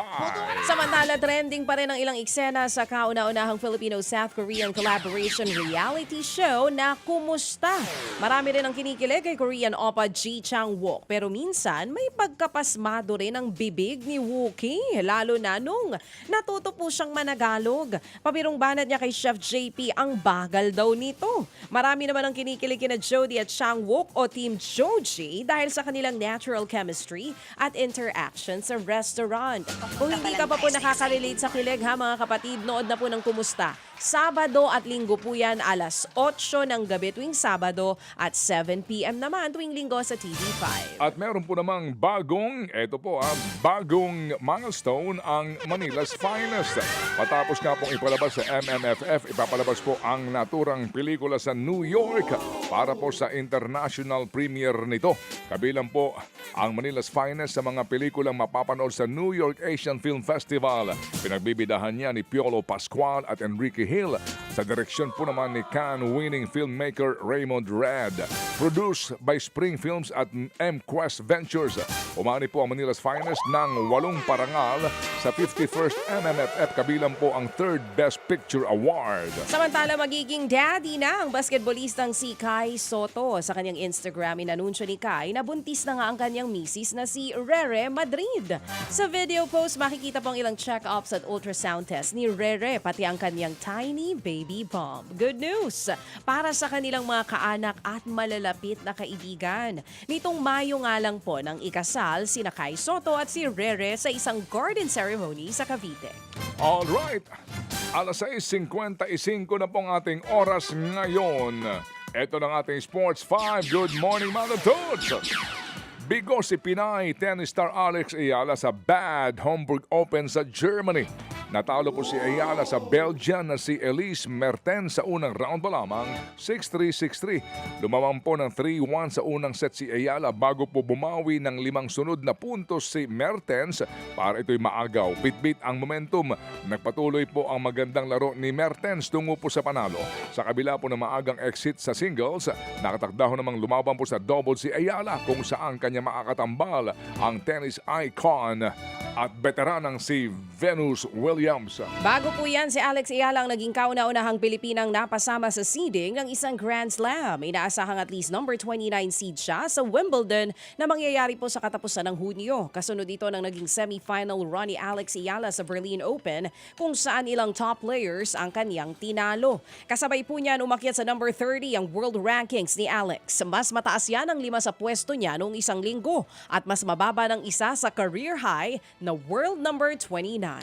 Samantala, trending pa rin ang ilang eksena sa kauna-unahang Filipino-South Korean collaboration reality show na Kumusta. Marami rin ang kinikilig kay Korean oppa Ji Chang-wook. Pero minsan, may pagkapasmado rin ang bibig ni Wookie. Lalo na nung natuto po siyang managalog. Pabirong banat niya kay Chef JP ang bagal daw nito. Marami naman ang kinikilig kina Jody at Chang-wook o Team Joji dahil sa kanilang natural chemistry at interaction sa restaurant. Kung hindi ka pa po nakaka-relate sa kilig ha mga kapatid, nood na po ng Kumusta. Sabado at Linggo po yan, alas 8 ng gabi tuwing Sabado at 7 p.m. naman tuwing Linggo sa TV5. At meron po namang bagong milestone ang Manila's Finest. Matapos nga pong ipalabas sa MMFF, ipapalabas po ang naturang pelikula sa New York para po sa international premiere nito. Kabilang po ang Manila's Finest sa mga pelikulang mapapanood sa New York Asian Film Festival. Pinagbibidahan niya ni Piolo Pascual at Enrique Hill sa direksyon po naman ni Cannes-winning filmmaker Raymond Red. Produced by Spring Films at M-Quest Ventures. Umani po ang Manila's Finest ng 8 parangal sa 51st MMFF, kabilang po ang 3rd Best Picture Award. Samantala, magiging daddy na ang basketballistang si Kai Soto. Sa kanyang Instagram, inanunsyo ni Kai na buntis na nga ang kanyang misis na si Rere Madrid. Sa video post, makikita pong ilang check-ups at ultrasound test ni Rere, pati ang kanyang tiny baby bump. Good news para sa kanilang mga kaanak at malalapit na kaibigan. Nitong Mayo nga lang po nang ikasal sina Kai Soto at si Rere sa isang garden ceremony sa Cavite. Alright, alas 6:55 na pong ating oras ngayon. Ito ng ating Sports 5. Good morning, mga Toots! Bigo si Pinay tennis star Alex Ayala sa Bad Homburg Open sa Germany. Natalo po si Ayala sa Belgian na si Elise Mertens sa unang round pa lamang, 6-3, 6-3. Lumamang po ng 3-1 sa unang set si Ayala bago po bumawi ng 5 sunod na puntos si Mertens para ito'y maagaw. Bit-bit ang momentum. Nagpatuloy po ang magandang laro ni Mertens tungo po sa panalo. Sa kabila po ng maagang exit sa singles, nakatakda ho namang lumaban po sa double si Ayala kung saan kanya makakatambal ang tennis icon at veteranang si Venus Williams. Bago po yan, si Alex Ayala ang naging kauna-unahang Pilipinang napasama sa seeding ng isang Grand Slam. Inaasahang at least number 29 seed siya sa Wimbledon na mangyayari po sa katapusan ng Hunyo. Kasunod dito ng naging semifinal run ni Alex Ayala sa Berlin Open kung saan ilang top players ang kanyang tinalo. Kasabay po niyan umakyat sa number 30 ang world rankings ni Alex. Mas mataas yan ang 5 sa pwesto niya noong isang linggo at mas mababa ng isa sa career high na world number 29.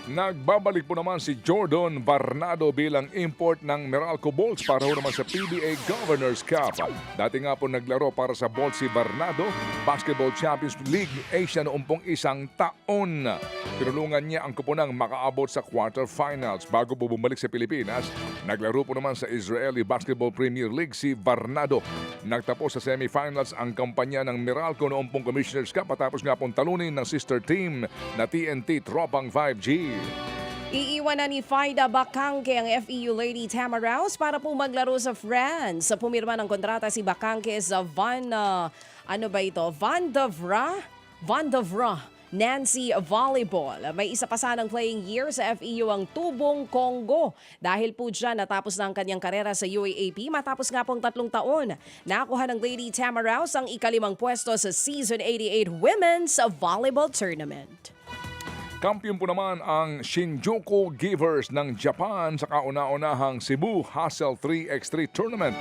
Nagbabalik po naman si Jordan Varnado bilang import ng Meralco Bolts para ho naman sa PBA Governors Cup. Dati nga po naglaro para sa Bolts si Varnado, Basketball Champions League Asia noong pong 1 taon. Tinulungan niya ang kupunang makaabot sa quarterfinals bago po bumalik sa Pilipinas. Naglaro po naman sa Israeli Basketball Premier League si Varnado. Nagtapos sa semifinals ang kampanya ng Meralco noong pong Commissioners Cup patapos nga pong talunin ng sister team na TNT Tropang 5G. Iiwan na ni Faida Bacangke ang FEU Lady Tamaraws para po maglaro sa France. Pumirma ng kontrata si Bacangke sa Van de Vra Nancy Volleyball. May isa pa sanang playing year sa FEU ang Tubong Congo. Dahil po dyan natapos na ang kanyang karera sa UAAP matapos nga pong 3 taon. Nakuha ng Lady Tamaraws ang ika-5 pwesto sa Season 88 Women's Volleyball Tournament. Kampiyon po naman ang Shinjuku Givers ng Japan sa kauna-unahang Cebu Hustle 3x3 Tournament.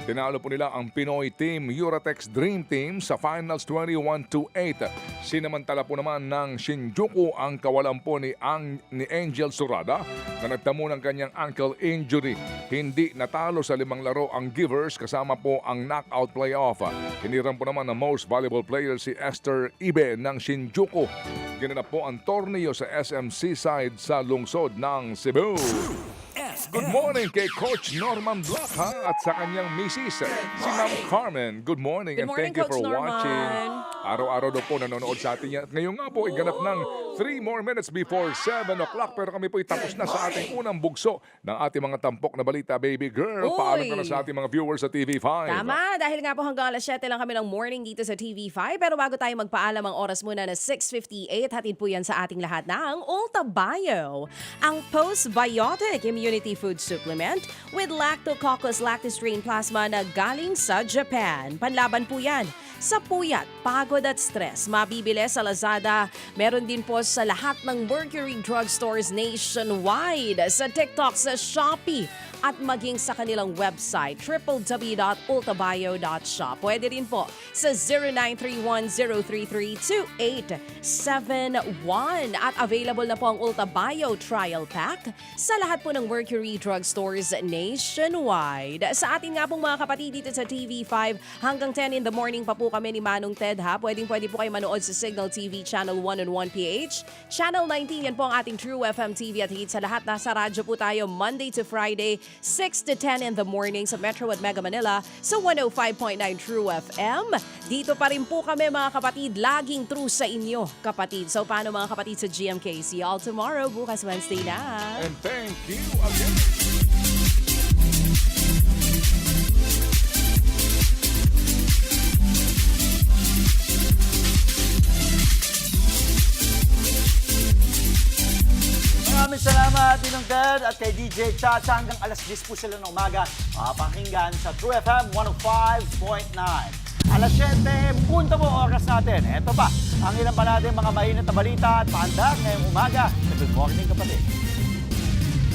Tinalo po nila ang Pinoy Team Euratex Dream Team sa Finals 21-8. Sinamantala po naman ng Shinjuku ang kawalan po ni Angel Surada na nagtamo ng kanyang ankle injury. Hindi natalo sa 5 laro ang Givers kasama po ang knockout playoff. Hiniram po naman ng most valuable player si Esther Ibe ng Shinjuku. Ginanap po ang torneo sa SM Seaside sa lungsod ng Cebu. Good morning kay Coach Norman Black at sa kanyang misis, si Ma'am Carmen. Good morning Good morning, and thank you Coach for Norman. watching. Araw-araw daw po nanonood sa atin yan. Ngayon nga po, iganap ng 3 more minutes before 7 o'clock. Pero kami po'y tapos na sa ating unang bugso ng ating mga tampok na balita, baby girl. Uy. Paalam ka na sa ating mga viewers sa TV5. Tama, dahil nga po hanggang alas 7 lang kami ng morning dito sa TV5. Pero bago tayo magpaalam, ang oras muna na 6:58, hatid po yan sa ating lahat ng Ulta Bio. Ang Postbiotic Immunity Food Supplement with Lactococcus lactostrain plasma na galing sa Japan. Panlaban po yan sa puyat, pagod at stress. Mabibili sa Lazada. Meron din po sa lahat ng Mercury drugstores nationwide, sa TikTok, sa Shopee, at maging sa kanilang website, www.ultabio.shop. Pwede rin po sa 0931-033-2871. At available na po ang Ulta Bio Trial Pack sa lahat po ng Mercury drugstores nationwide. Sa atin nga pong mga kapatid dito sa TV5, hanggang 10 in the morning pa po kami ni Manong Ted, ha? Pwede po kayo manood sa Signal TV Channel 101PH. Channel 19, yan po ang ating True FM TV, at higit sa lahat, nasa radyo po tayo Monday to Friday, 6 to 10 in the morning sa Metro at Mega Manila sa 105.9 True FM. Dito pa rin po kami mga kapatid, laging true sa inyo kapatid. So paano mga kapatid sa GMK? See you all tomorrow, bukas Wednesday na. And thank you again. Maraming salamat, Ninong Ted, at kay DJ Chacha. Hanggang alas 10 po sila ng umaga. Makapakinggan sa True FM 105.9. Alas 7, punto po oras natin. Ito pa, ang ilang pa natin mga mainit na balita at paandar ngayong umaga sa Good Morning Kapatid.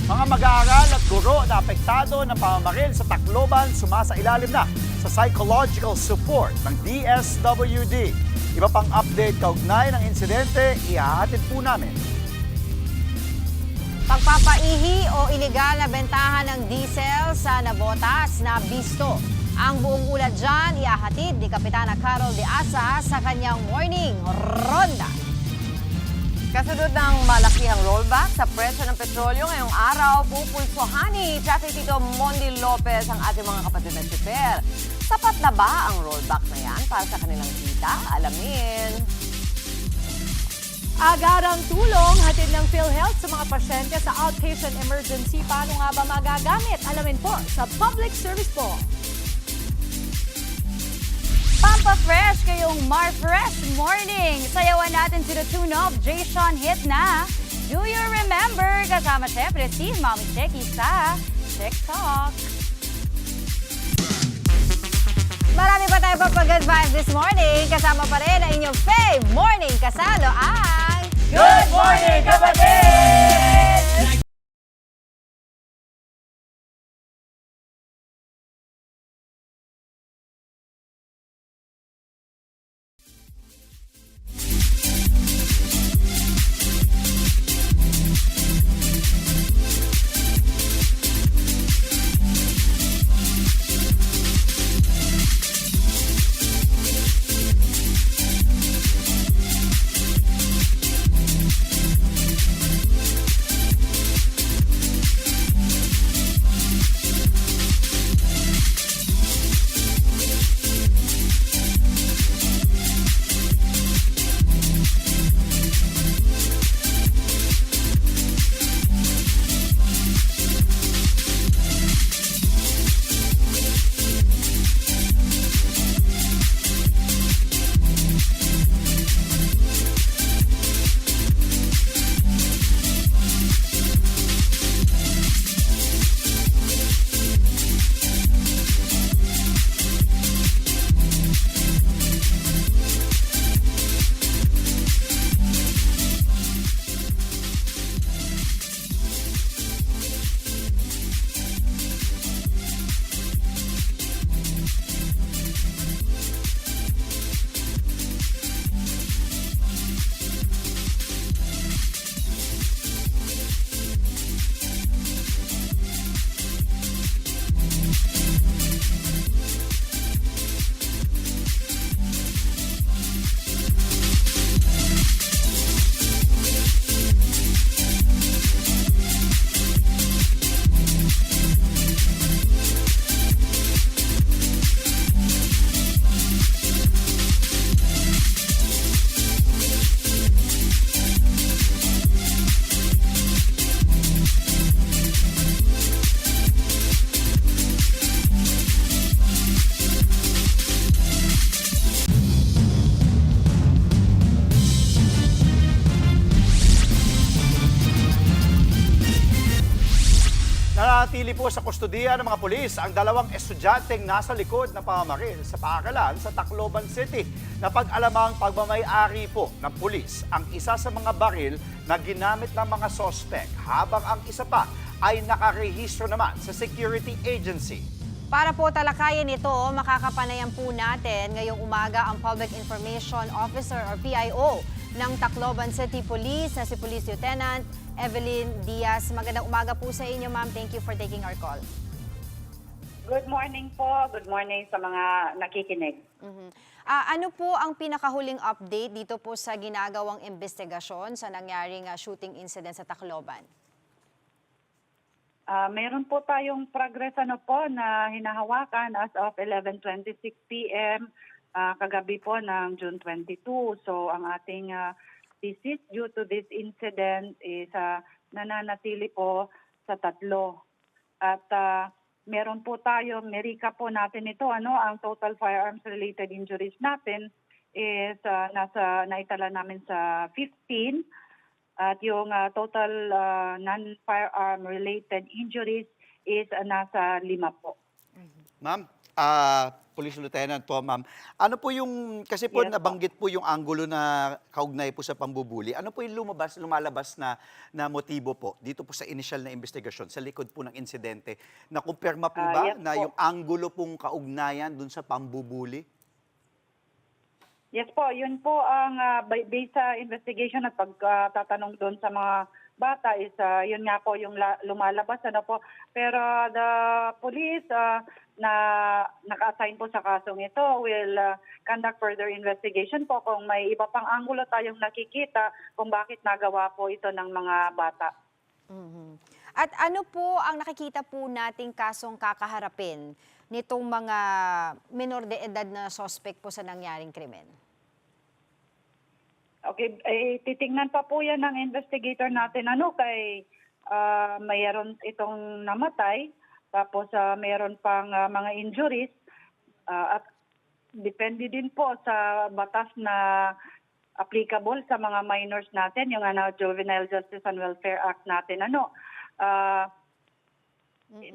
Mga mag-aaral at guro na apektado ng pamamaril sa Tacloban sumasailalim na sa psychological support ng DSWD. Iba pang update kaugnay ng insidente, ihahatid po namin. Pagpapaihi o ilegal na bentahan ng diesel sa Navotas na Bisto. Ang buong ulat dyan, iahatid ni Kapitana Carol de Asa sa kanyang Morning Ronda. Kasunod ng malakihang rollback sa presyo ng petrolyo ngayong araw, pupulsuhan ni Traffic Tito Mondi Lopez ang ating mga kapatid na super. Sapat na ba ang rollback na yan para sa kanilang kita? Alamin. Agarang tulong hatid ng PhilHealth sa mga pasyente sa outpatient emergency. Paano nga ba magagamit? Alamin po sa Public Service po. Pampa-fresh kayong Mar-Fresh Morning. Sayawan natin to the tune of Jay-Sean hit na Do You Remember? Kasama syempre si Mami Checky sa TikTok. Marami pa tayo good vibes this morning. Kasama pa rin ang inyong fave morning kasalo ang Good Morning Kapatid! Nananatili po sa kustodiya ng mga pulis ang dalawang estudyanteng nasa likod na pamamaril sa paaralan sa Tacloban City. Napag-alamang pagmamay-ari po ng pulis ang isa sa mga baril na ginamit ng mga sospek, habang ang isa pa ay nakarehistro naman sa security agency. Para po talakayin ito, makakapanayan po natin ngayong umaga ang Public Information Officer or PIO ng Tacloban City Police na si Police Lieutenant Evelyn Diaz. Magandang umaga po sa inyo, ma'am. Thank you for taking our call. Good morning po. Good morning sa mga nakikinig. Ano po ang pinakahuling update dito po sa ginagawang investigasyon sa nangyaring shooting incident sa Tacloban? Meron po tayong progress na hinahawakan as of 11:26 p.m. Kagabi po ng June 22. So ang ating thesis due to this incident is nananatili po sa 3. At meron po tayo, merika po natin ito, ang total firearms related injuries natin is naitala namin sa 15. At yung total non-firearm related injuries is nasa 5 po. Ma'am, Police Lieutenant po, ma'am. Ano po yung, kasi po nabanggit po yung anggulo na kaugnay po sa pambubuli. Ano po yung lumalabas na motibo po dito po sa initial na investigasyon, sa likod po ng insidente? Nakumpirma po ba na yung anggulo pong kaugnayan dun sa pambubuli? Yes po, yun po ang based sa investigation at pagtatanong doon sa mga bata is yun nga po yung lumalabas po. Pero the police na naka-assign po sa kasong ito will conduct further investigation po kung may iba pang anggulo tayong nakikita kung bakit nagawa po ito ng mga bata. At ano po ang nakikita po nating kasong kakaharapin nitong mga minor de edad na suspect po sa nangyaring krimen? Okay, titingnan pa po yan ng investigator natin kay mayroon itong namatay, tapos mayroon pang mga injuries at depende din po sa batas na applicable sa mga minors natin, yung Juvenile Justice and Welfare Act natin.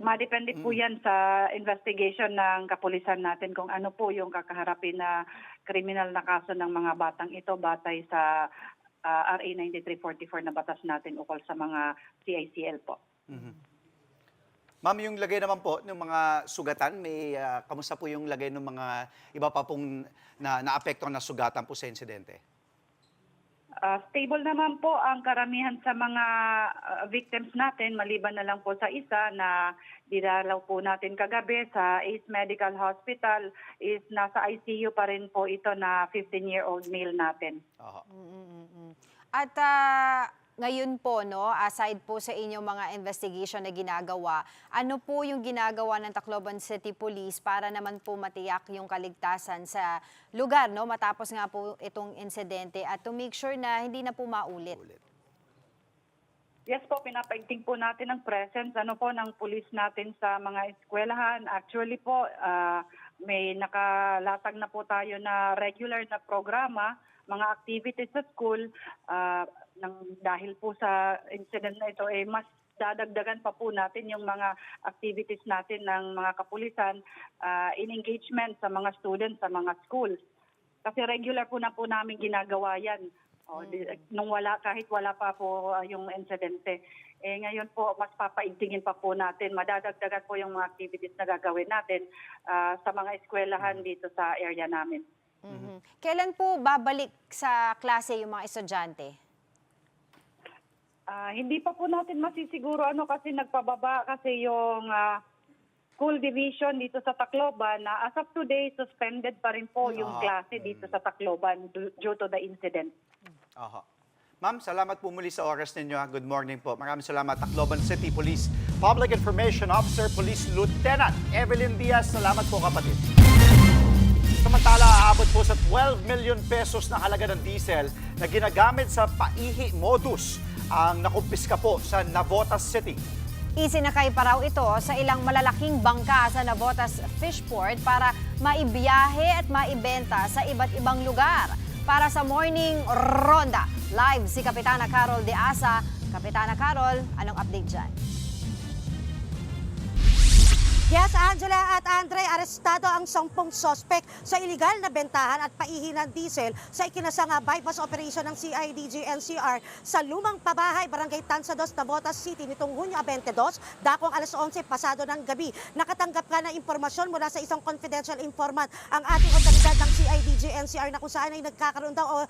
Madepende po yan sa investigation ng kapulisan natin kung ano po yung kakaharapin na kriminal na kaso ng mga batang ito batay sa RA 9344 na batas natin ukol sa mga CICL po. Ma'am, yung lagay naman po ng mga sugatan, kamusta po yung lagay ng mga iba pa pong naapektuhan na sugatan po sa insidente? Stable naman po ang karamihan sa mga victims natin, maliban na lang po sa isa na dinalaw po natin kagabi sa Ace Medical Hospital, is nasa ICU pa rin po ito na 15-year-old male natin. At ngayon po, aside po sa inyong mga investigation na ginagawa, ano po yung ginagawa ng Tacloban City Police para naman po matiyak yung kaligtasan sa lugar, matapos nga po itong insidente at to make sure na hindi na po maulit? Yes po, pinapaigting po natin ang presence ng pulis natin sa mga eskwelahan. Actually po, may nakalatag na po tayo na regular na programa, mga activities sa school. Dahil po sa incident na ito, mas dadagdagan pa po natin yung mga activities natin ng mga kapulisan in engagement sa mga students, sa mga schools. Kasi regular po namin ginagawa yan. Kahit wala pa po yung insidente. Ngayon po, mas papaigtingin pa po natin. Madadagdagan po yung mga activities na gagawin natin sa mga eskwelahan dito sa area namin. Kailan po babalik sa klase yung mga estudyante? Hindi pa po natin masisiguro kasi nagpababa kasi yung school division dito sa Tacloban na as of today suspended pa rin po yung klase dito sa Tacloban due to the incident. Ma'am, salamat po muli sa oras ninyo. Good morning po. Maraming salamat. Tacloban City Police Public Information Officer, Police Lieutenant Evelyn Diaz. Salamat po, kapatid. Samantala, aabot po sa 12 million pesos na halaga ng diesel na ginagamit sa paihi modus ang nakumpiska po sa Navotas City. Isinakay pa raw ito sa ilang malalaking bangka sa Navotas Fishport para maibiyahe at maibenta sa iba't ibang lugar. Para sa Morning Ronda, live si Kapitana Carol De Asa. Kapitana Carol, anong update dyan? Yes, Angela at Andre, arestado ang 10 sospek sa iligal na bentahan at paihi ng diesel sa ikinasang bypass operation ng CIDG-NCR sa lumang pabahay, Barangay Tansados, Navotas City nitong Hunyo 22, dakong alas 11 pasado ng gabi. Nakatanggap ka ng impormasyon mula sa isang confidential informant ang ating otoridad ng CIDG-NCR na kung saan ay nagkakaroon daw o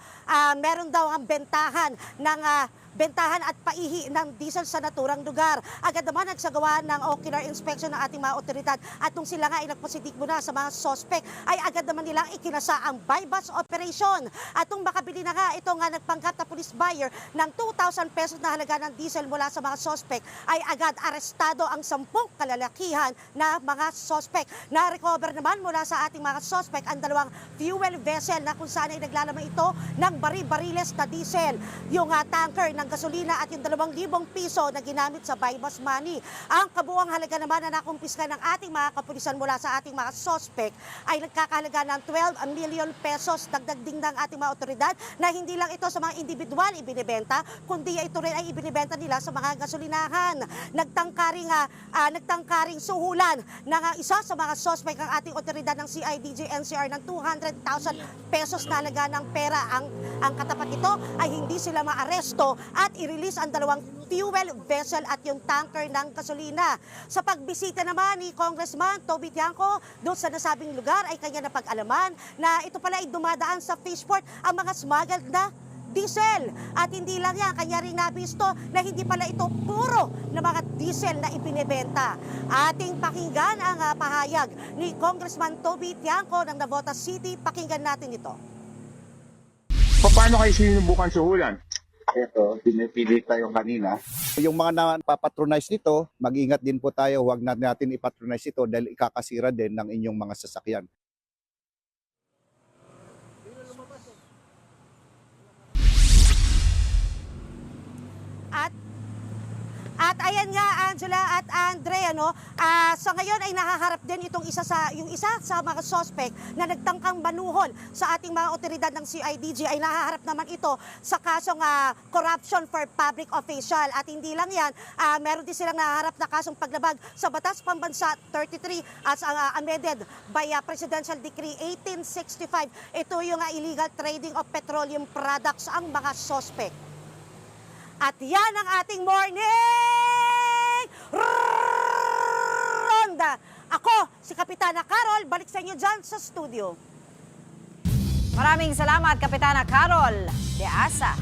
meron daw ang bentahan at paihi ng diesel sa naturang lugar. Agad naman nagsagawa ng ocular inspection ng ating mga otoridad at nung sila nga ay nagpositikbo na sa mga sospek ay agad naman nilang ikinasa ang bypass operation. At nung makabili na nga itong nagpanggap na police buyer ng 2,000 pesos na halaga ng diesel mula sa mga sospek ay agad arestado ang 10 kalalakihan na mga sospek. Na-recover naman mula sa ating mga sospek ang 2 fuel vessel na kung saan ay naglalaman ito ng bari-bariles na diesel. Yung tanker ng gasolina at yung 2,000 piso na ginamit sa bypass money. Ang kabuuang halaga naman na nakumpiska ng ating mga kapulisan mula sa ating mga sospek ay nagkakahalaga ng 12 million pesos. Dagdag din ng ating mga otoridad na hindi lang ito sa mga individual ibinibenta, kundi ito rin ay ibinibenta nila sa mga gasolinahan. Nagtangkaring suhulan ng isa sa mga sospek ang ating otoridad ng CIDG-NCR ng 200,000 pesos na halaga ng pera. Ang katapat ito ay hindi sila maaresto at i-release ang 2 fuel vessel at yung tanker ng gasolina. Sa pagbisita naman ni Congressman Toby Tiangco doon sa nasabing lugar ay kanya napag-alaman na ito pala ay dumadaan sa fishport ang mga smuggled na diesel. At hindi lang yan, kanya rin nabisto na hindi pala ito puro na mga diesel na ibinebenta. Ating pakinggan ang pahayag ni Congressman Toby Tiangco ng Navotas City. Pakinggan natin ito. Paano kayo sinubukan suhulan? Ito, pinipili tayo kanina. Yung mga napapatronize nito, mag-ingat din po tayo. Huwag natin ipatronize ito dahil ikakasira din ng inyong mga sasakyan. At ayan nga, Angela at Andre, sa ngayon ay nakaharap din yung isa sa mga suspect na nagtangkang manuhol sa ating mga otoridad ng CIDG ay nakaharap naman ito sa kasong corruption for public official. At hindi lang yan, meron din silang nakaharap na kasong paglabag sa Batas Pambansa 33 as amended by Presidential Decree 1865. Ito yung illegal trading of petroleum products ang mga suspect. At yan ang ating morning ronda. Ako, si Kapitana Carol, balik sa inyo dyan sa studio. Maraming salamat, Kapitana Carol de Asa.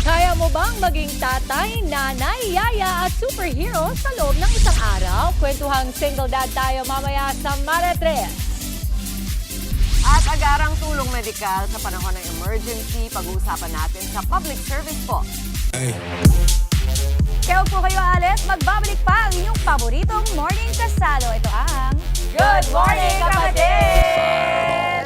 Kaya mo bang maging tatay, nanay, yaya at superhero sa loob ng isang araw? Kwentuhang single dad tayo mamaya sa Maratres. At agarang tulong medikal sa panahon ng emergency, pag-uusapan natin sa public service po. Kaya huwag po kayo alis, magbabalik pa ang inyong paboritong morning kasalo. Ito ang Good Morning, Kapatid!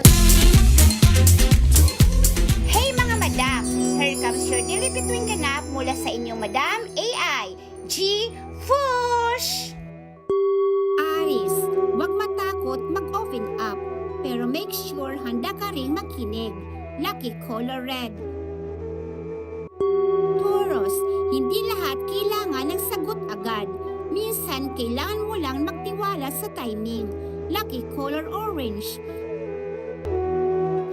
Hey mga madam! Here comes your daily between ganap mula sa inyong Madam AI, G. Fush! Aris, huwag matakot mag-open up. Pero make sure handa ka rin makinig. Lucky color red. Taurus, hindi lahat kailangan ng sagot agad. Minsan, kailangan mo lang magtiwala sa timing. Lucky color orange.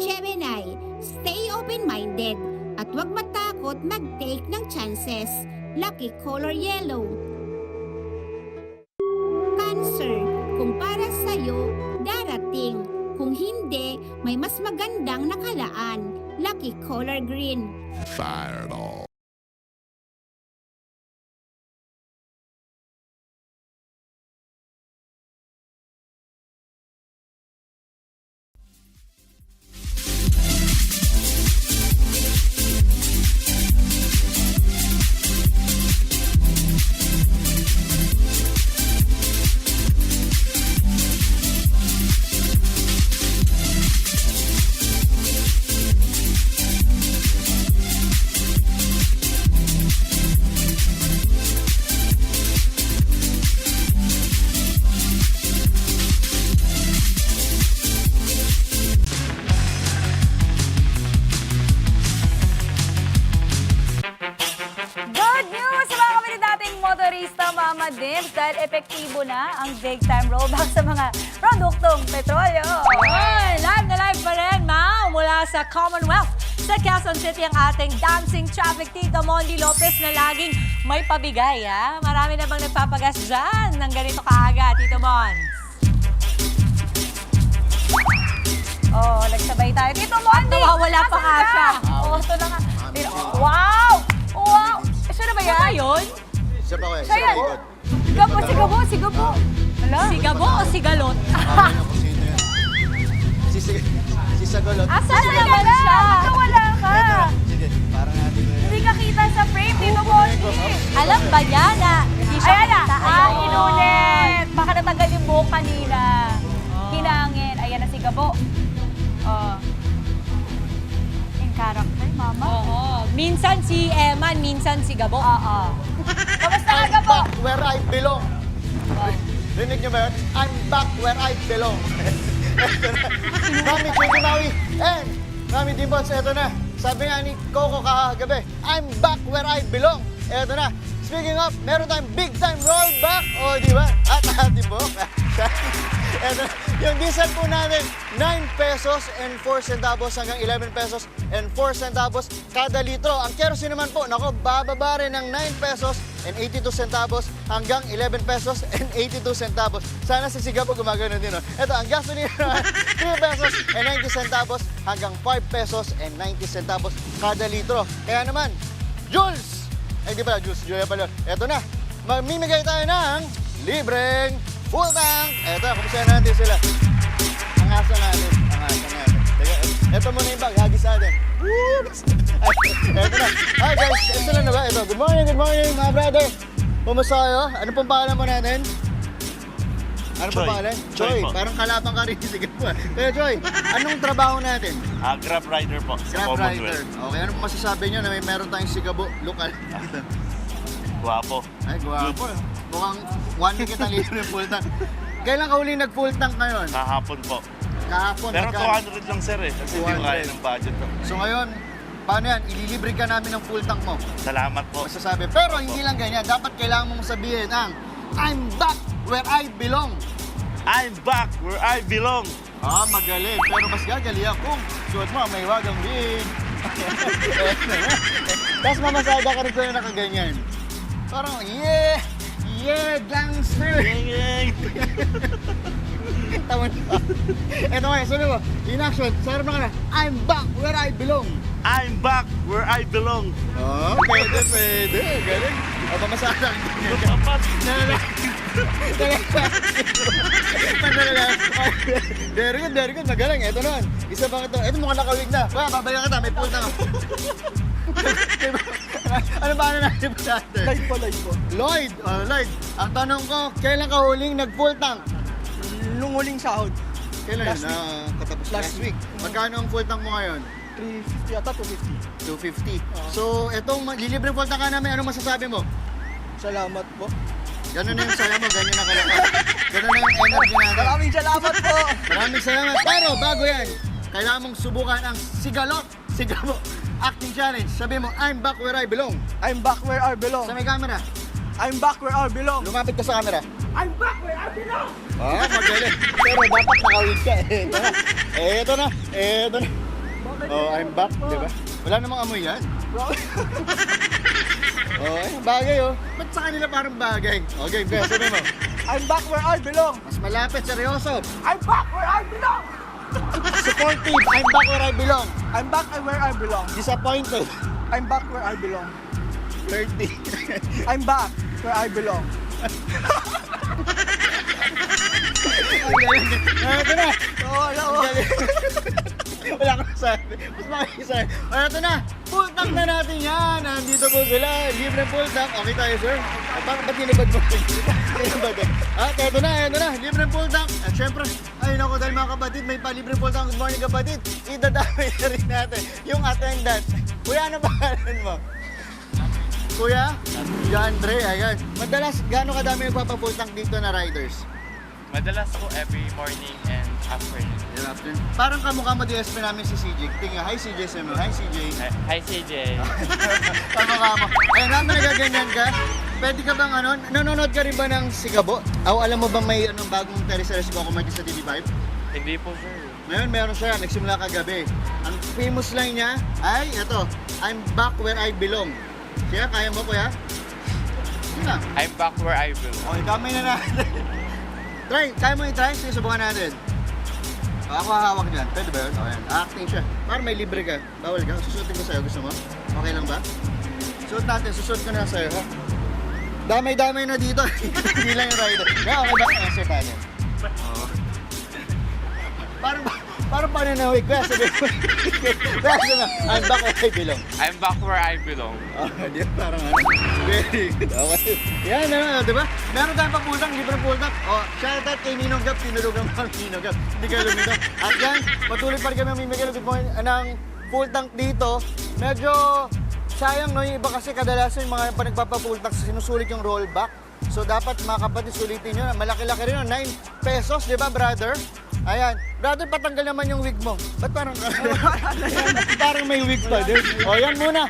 Gemini, stay open-minded. At huwag matakot mag-take ng chances. Lucky color yellow. Cancer, kung para sa'yo, darating. Kung hindi, may mas magandang nakalaan. Lucky color green. Fireball. Dims, dahil epektibo na ang big time rollback sa mga produktong petrolyo. Oy, live na live pa rin, Mau, mula sa Commonwealth. Sa Quezon City ang ating dancing traffic Tito Mondi Lopez na laging may pabigay, ha? Marami na bang nagpapagas dyan ng ganito kaaga, Tito Mon? Oh, nagsabay tayo. Tito Mondi! Nawawala pa nga siya. Oh, ito na nga. Wow! Wow! Siya na ba yan? Siya ba yun? Siya pa kuya, Siya yan. Sigabo, sigabo, sigabo. Hala? Sigabo o sigalot? Si Sagolot. Asan na naman siya? Wala ka. Sige, parang natin ko Hindi ka kita sa frame, Tito Mondi. Alam ba niya na hindi siya Ayan na. kita? Inulit. Baka natanggal yung buhok kanina. Hinangin. Ayan na si Gabo. Oh. In character, mama. Oo. Minsan si Eman, minsan si Gabo. Oo. Kamusta ka, Gabo? Back where I belong. Rinig niyo ba yun? I'm back where I belong. Mami Chicky Maui and Mami Dimbos, eto na. Sabi nga ni Coco kagabi, I'm back where I belong. Eto na. Speaking of, meron tayong big time rollback. O, di ba? At ati po. Eto na. Yung diesel po natin, 9 pesos and 4 centavos hanggang 11 pesos and 4 centavos kada litro. Ang kerosene naman po, nako, bababa rin ng 9 pesos and 82 centavos hanggang 11 pesos and 82 centavos. Sana si Siga po gumagano din. No? Ito, ang gasolina naman, 3 pesos and 90 centavos hanggang 5 pesos and 90 centavos kada litro. Kaya naman, Jules! Ay, di pala, Jules, Julia pala. Ito na, mamimigay tayo ng libreng full tank. Ito, kumusta natin sila. Angasan natin. Teka, ito muna yung bag, hagis natin. Ito na. Hi guys, ito na ba? Ito, good morning mga brother. Kumusta kayo? Ano pong pangalan mo natin? Ano pong pangalan? Choy po. Parang kalapang ka rin sige po. Kaya Choy, anong trabaho natin? Grab rider po sa Grab rider. Commonwealth. Okay, ano pong masasabi nyo na meron tayong Sigabo lokal dito? Guwapo. Ay, guwapo. Mukhang 1 week kita libre full tank. Kailan ka huli nag-full tank ngayon? Kahapon po. Kahapon. Pero magkano? 200 lang sir eh. Kasi hindi ko kaya ng budget to. So ngayon, paano yan? Ililibre ka namin ng full tank mo. Salamat po. Masasabi. Pero hindi lang ganyan. Dapat kailangan mong sabihin ang I'm back where I belong. I'm back where I belong. Ah, magaling. Pero mas gagalihan kung suot mo may wagang wig. Tapos mamasada ka rin kung nakaganyan. Parang, yeah, gangster. Gang. Tawan pa. Ito nga, sabi mo, in action, sarap na ka na, I'm back where I belong. I'm back where I belong. Oh, pwede. Galing. O, pamasada ka. Very good. Magaling. Ito naman. Isa pang ito. Ito mukhang nakawig na. Babalikan kita. May pull na ka. Ano ba natin po natin? Lloyd po. Lloyd. Ang tanong ko, kailan ka huling nag-full tank? Nung huling sahod. Kailan yun? Katapos last week. Magkano ang full tank mo ngayon? 350 yata, 250. 250. So, itong lilibreng full tank ka namin, ano masasabi mo? Salamat po. Ganun na yung saya mo, ganyan na kalakas. Ganun na yung energy natin. Maraming salamat po. Maraming salamat. Pero bago yan, kailangan mong subukan ang Sigabo acting challenge. Sabi mo, I'm back where I belong. I'm back where I belong. Sa may camera. I'm back where I belong. Lumapit ka sa camera. I'm back where I belong. Ah, magaling. Pero dapat nakawig ka. Ito na. Oh, I'm back, di ba? Wala namang amoy yan. Oh, bagay oh. Ba't sa kanila parang bagay? Okay, sabi mo. I'm back where I belong. Mas malapit, seryoso. I'm back where I belong. Supportive, I'm back where I belong. I'm back where I belong. Disappointed. I'm back where I belong. Flirty. I'm back where I belong. Ito na. Wala. Wala akong sabi. Mas makikisabi. Ito na. Full tank na natin yan. Nandito po sila. Libre full tank. Okay tayo, sir. Ba't nilibad mo? At ito na. Libre full tank. At syempre, ay naku, dahil mga kapatid, may pa-libre full tank. Good morning, kapatid. Idadamay na rin natin yung attendant. Kuya, ano pangalan mo? Kuya? Andre, ayan. Madalas, gaano kadami nagpapa-full tank dito na riders? Madalas ako every morning and afternoon. Parang kamukha mo DSP namin si CJ. Tingnan, hi CJ sa mo. Hi CJ. Hi CJ. Kamukha mo. Ayun naman nagaganyan ka. pwede ka bang nanonood ka rin ba ng Sigabo? Alam mo ba may bagong teleserye si Coco Martin sa TV5? Hindi po, sir. Ngayon meron siya, nagsimula kagabi. Ang famous line niya ay ito, I'm back where I belong. Siya, kaya mo kuya? Sige na. I'm back where I belong. Okay, kamay na natin. Kaya mo i-try? Sige, subukan natin. Ako hahawak dyan. Pwede ba yun? Okay. Acting siya. Para may libre ka. Bawal ka. Susutin ko sa'yo. Gusto mo? Okay lang ba? Suot natin. Susuot ko na sa'yo. Ha? Damay-damay na dito. Hindi lang yung rider. Okay ba? Answer tayo. Oo. Parang pananawig. Kaya sabihin mo. I'm back where I belong. I'm back where I belong. Di ba? Parang very good. Okay. Yan, di ba? Meron tayong papultang, libreng pultang. Shoutout kay Ninong Gap. Tinulugan mo ang Ninong Gap. Hindi ka lumitaw. At yan, patuloy pa rin kami mamimigay ng full tank dito. Medyo sayang, no? Yung iba kasi kadalasan yung mga nagpapapultang sinusulit yung rollback. So dapat mga kapatid, sulitin nyo. Malaki-laki rin, 9 pesos, di ba, brother? Ayan. Brother, patanggal naman yung wig mo. Ba't parang parang may wig pa din? O, yan muna.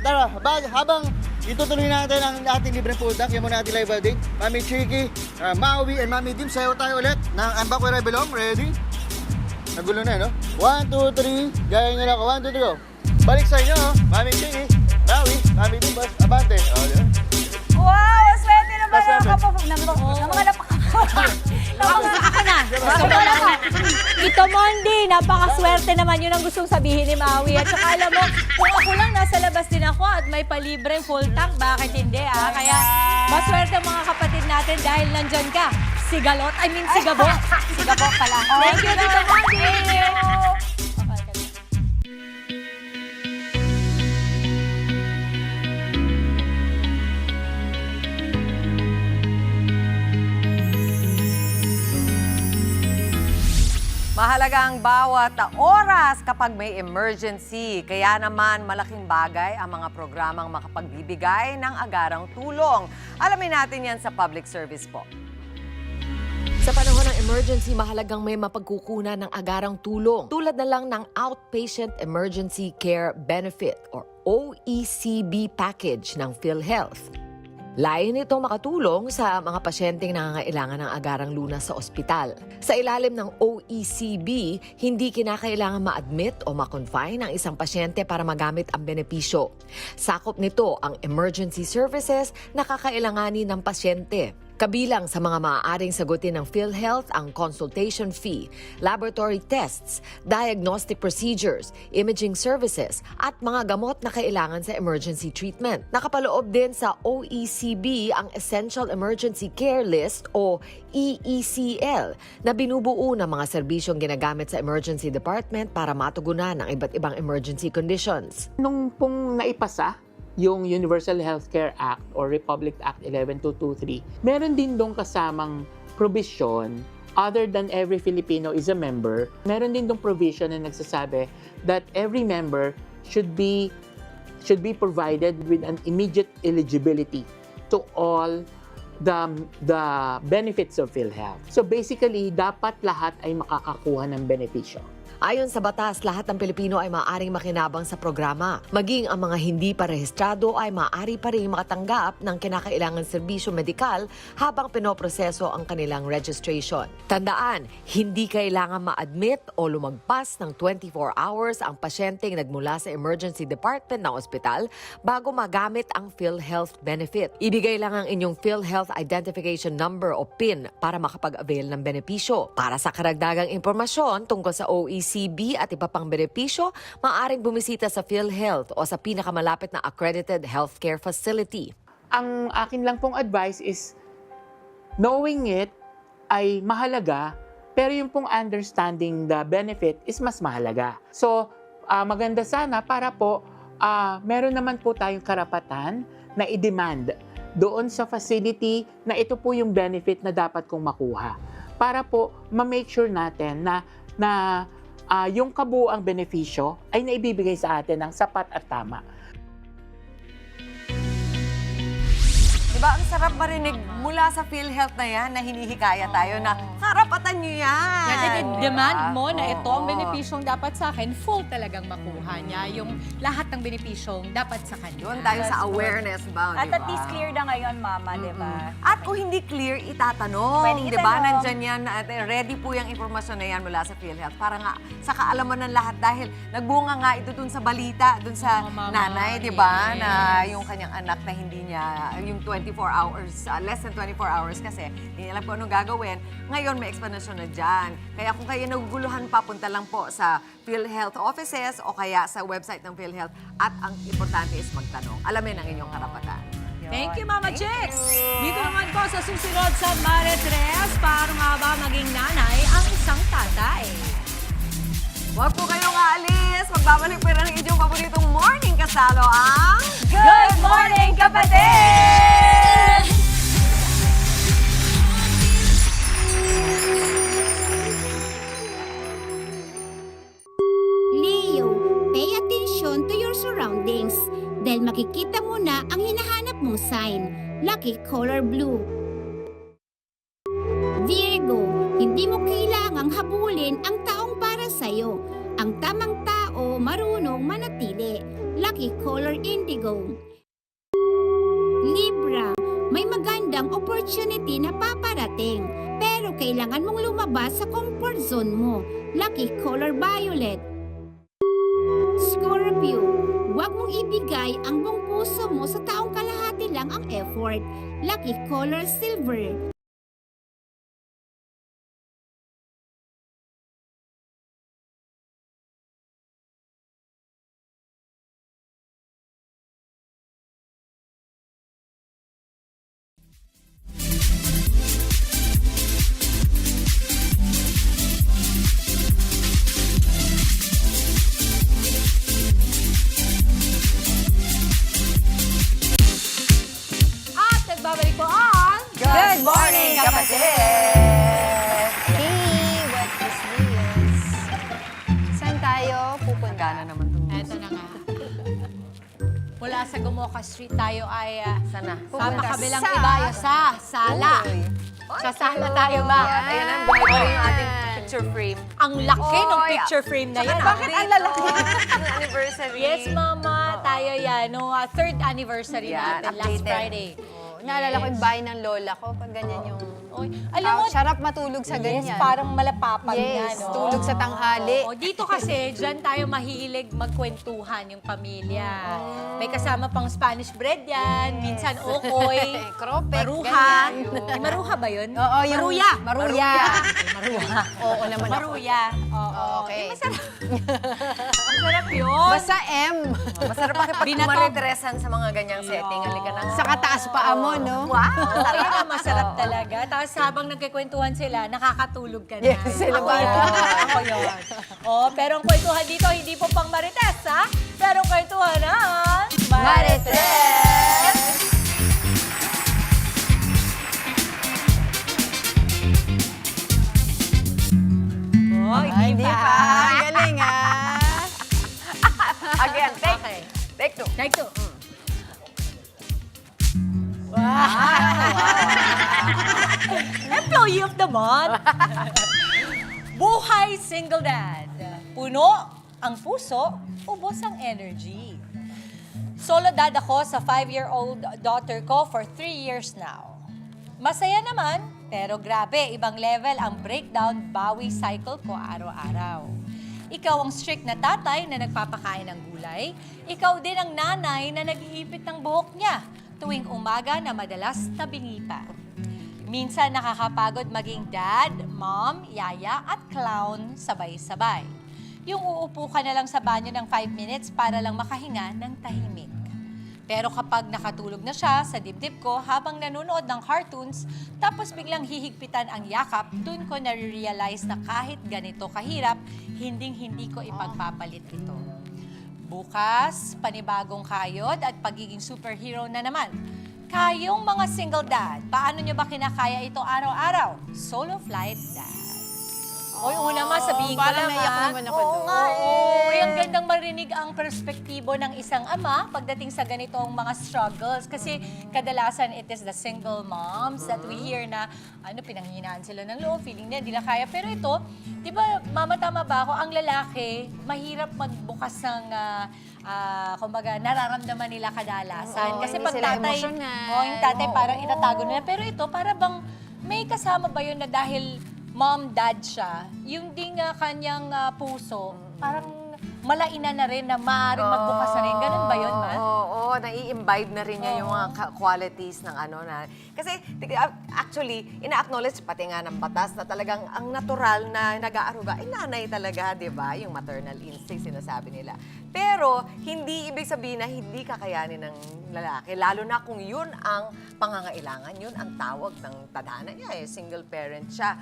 Tara, habang itutuloy natin ang ating libreng pultang, yan muna ating live update. Mami Chiki, Maui, and Mami Dim, sayo tayo ulit ng I'm Back Where I Belong. Ready? Nagulo na, no? 1, 2, 3. Gaya nyo lang ako. 1, 2, 3, go. Balik sa inyo, Mami Chiki, Maui, Mami Dim, boss. Abante. O, yan. Wow! Swerte naman ng mga Ako na. Ito Mondi, napakaswerte naman yun ang gustong sabihin ni Maui. At saka alam mo, kung ako lang nasa labas din ako at may palibreng full tank, bakit hindi Kaya maswerte ang mga kapatid natin dahil nandyan ka. Sigabo. Sigabo pala. Thank you, Tito Mondi. Mahalaga ang bawat oras kapag may emergency. Kaya naman malaking bagay ang mga programang makapagbibigay ng agarang tulong. Alamin natin yan sa public service po. Sa panahon ng emergency, mahalagang may mapagkukunan ng agarang tulong. Tulad na lang ng Outpatient Emergency Care Benefit or OECB package ng PhilHealth. Layo nitong makatulong sa mga pasyenteng nangangailangan ng agarang lunas sa ospital. Sa ilalim ng OECB, hindi kinakailangan ma-admit o ma-confine ang isang pasyente para magamit ang benepisyo. Sakop nito ang emergency services na kakailanganin ng pasyente. Kabilang sa mga maaaring sagutin ng PhilHealth ang consultation fee, laboratory tests, diagnostic procedures, imaging services, at mga gamot na kailangan sa emergency treatment. Nakapaloob din sa OECB ang Essential Emergency Care List o EECL na binubuo ng mga serbisyong ginagamit sa emergency department para matugunan ang iba't ibang emergency conditions. Nung pong naipasa yung Universal Healthcare Act or Republic Act 11223, meron din dong kasamang provision other than every Filipino is a member. Meron din dong provision na nagsasabi that every member should be provided with an immediate eligibility to all the benefits of PhilHealth. So basically, dapat lahat ay makakakuha ng benepisyo. Ayon sa batas, lahat ng Pilipino ay maaaring makinabang sa programa. Maging ang mga hindi pa rehistrado ay maaari pa rin makatanggap ng kinakailangan serbisyo medikal habang pinoproseso ang kanilang registration. Tandaan, hindi kailangan ma-admit o lumagpas ng 24 hours ang pasyenteng nagmula sa emergency department ng ospital bago magamit ang PhilHealth benefit. Ibigay lang ang inyong PhilHealth Identification Number o PIN para makapag-avail ng benepisyo. Para sa karagdagang impormasyon tungkol sa OECB at iba pang benepisyo, maaaring bumisita sa PhilHealth o sa pinakamalapit na accredited healthcare facility. Ang akin lang pong advice is, knowing it ay mahalaga, pero yung pong understanding the benefit is mas mahalaga. So, maganda sana para po, meron naman po tayong karapatan na i-demand doon sa facility na ito po yung benefit na dapat kong makuha. Para po, ma-make sure natin na yung kabuuang benepisyo ay naibibigay sa atin ng sapat at tama. Diba, ang sarap marinig mula sa PhilHealth na yan na hinihikaya tayo na karapatan nyo yan. Demand mo na ito ang Oo. benepisyong dapat sa akin, full talagang makuha niya. Yung lahat ng benepisyong dapat sa kanya. Doon tayo sa awareness ba, At diba? at least clear na ngayon, Mama, di ba? At kung hindi clear, itatanong. Pwedeng Di ba? itanong. Nandyan yan. At ready po yung impormasyon na yan mula sa PhilHealth. Para nga sa kaalaman ng lahat. Dahil nagbunga nga ito dun sa balita, dun sa nanay, di ba? Na yung kanyang anak na hindi niya, yung 24 hours, less than 24 hours kasi, hindi niya alam kung anong gagawin. Ngayon, may explanation na dyan. Kaya kung kayo naguguluhan pa, punta lang po sa PhilHealth offices o kaya sa website ng PhilHealth. At ang importante is magtanong. Alamin ang inyong karapatan. Thank you, Mama Chicks! Dito naman po sa susunod sa Mare 3, paano nga ba maging nanay ang isang tatay? Huwag po kayong aalis. Magbabalik pa rin ang inyong paboritong morning kasalo ang Good Morning, Kapatid! Leo, pay attention to your surroundings dahil makikita mo na ang hinahanap mong sign. Lucky color blue. Virgo, hindi mo kailangang habulin ang taong para sa'yo. Ang tamang tao marunong manatili. Lucky color indigo. Libra, may magandang opportunity na paparating, pero kailangan mong lumabas sa comfort zone mo. Lucky color violet. Scorpio, huwag mong ibigay ang buong puso mo sa taong kalahati lang ang effort. Lucky color silver. At nagbabalik po ang Good Morning, Kapatid! Hey, what is this? Saan tayo pupunta? Gana naman itong Eto na nga. Mula sa Gumoka Street tayo ay sana. sa kabilang Sa- ibayo sa sala. Uy. Sa sala tayo ba? Ayan ang buhay yung ating picture frame. Ang laki ng Oy, picture frame na yan. Bakit ang lalaki? Anniversary. Yes, Mama. Tayo yan. No, third anniversary Yan, natin last updated. Friday. Naalala ko yung bahay ng lola ko pag ganyan yung... Oy, alam mo, sarap matulog sa ganyan. yes, parang malapapag na, Yes, no? tulog sa tanghali. Oo, dito kasi, dyan tayo mahilig magkwentuhan yung pamilya. May kasama pang Spanish bread yan, minsan okoy, Kropek, maruha. ganyan. Ay, maruha ba yun? Oo, yung... Maruya. Maruya. Maruha. Oo naman ako. Maruya. Oo. Okay. Masarap. Masarap yun. Basta M. Masarap makipagmaritresan sa mga ganyang setting. Halika na. Sa kataas paa mo, no? Wow! Talaga masarap talaga. Tapos habang nagkikwentuhan sila, nakakatulog ka na. Yes, sila Ako ba? yun. Ako yun. Oh, pero ang kwentuhan dito, hindi po pang marites, ha? Pero ang kwentuhan na Marites! Oh, Hindi pa. Galing, ah. Again, take. Okay. Take two. Take two. Employee of the month. Buhay single dad. Puno ang puso, ubos ang energy. Solo dad ako sa 5-year-old daughter ko for 3 years now. Masaya naman, pero grabe, ibang level ang breakdown bawi cycle ko araw-araw. Ikaw ang strict na tatay na nagpapakain ng gulay. Ikaw din ang nanay na nag-iipit ng buhok niya tuwing umaga na madalas tabingi pa. Minsan nakakapagod maging dad, mom, yaya at clown sabay-sabay. Yung uupo ka na lang sa banyo ng 5 minutes para lang makahinga ng tahimik. Pero kapag nakatulog na siya sa dibdib ko habang nanonood ng cartoons, tapos biglang hihigpitan ang yakap, dun ko nare-realize na kahit ganito kahirap, hinding-hindi ko ipagpapalit ito. Bukas, panibagong kayod at pagiging superhero na naman. Kayong mga single dad, paano nyo ba kinakaya ito araw-araw? Solo flight dad. Oy, una ma, sabihin ko parang lang naiyak ha. naman ako Oo doon. nga eh. Ang gandang marinig marinig ang perspektibo ng isang ama pagdating sa ganitong mga struggles. Kasi kadalasan it is the single moms that we hear na pinanghihinaan sila ng loob, feeling nila hindi na kaya. Pero ito, di ba, mama, tama ba ako, ang lalaki, mahirap magbukas ng kumbaga, nararamdaman nila kadalasan. Oo, kasi hindi pag sila tatay, emosyonal. yung tatay parang Oo. itatago nila. Pero ito, para bang may kasama ba yun na dahil mom, dad siya, yung ding kanyang puso, parang malainan na rin na maaaring magbukas na rin. Ganun ba yun, Ma? Oo, nai-imbibe na rin niya yung mga qualities ng na. Kasi actually, ina-acknowledge pati nga ng batas na talagang ang natural na nag-aaruga ay nanay talaga, di ba? Yung maternal instinct sinasabi nila. Pero hindi ibig sabihin na hindi kakayanin ng lalaki, lalo na kung yun ang pangangailangan, yun ang tawag ng tadhana niya, single parent siya.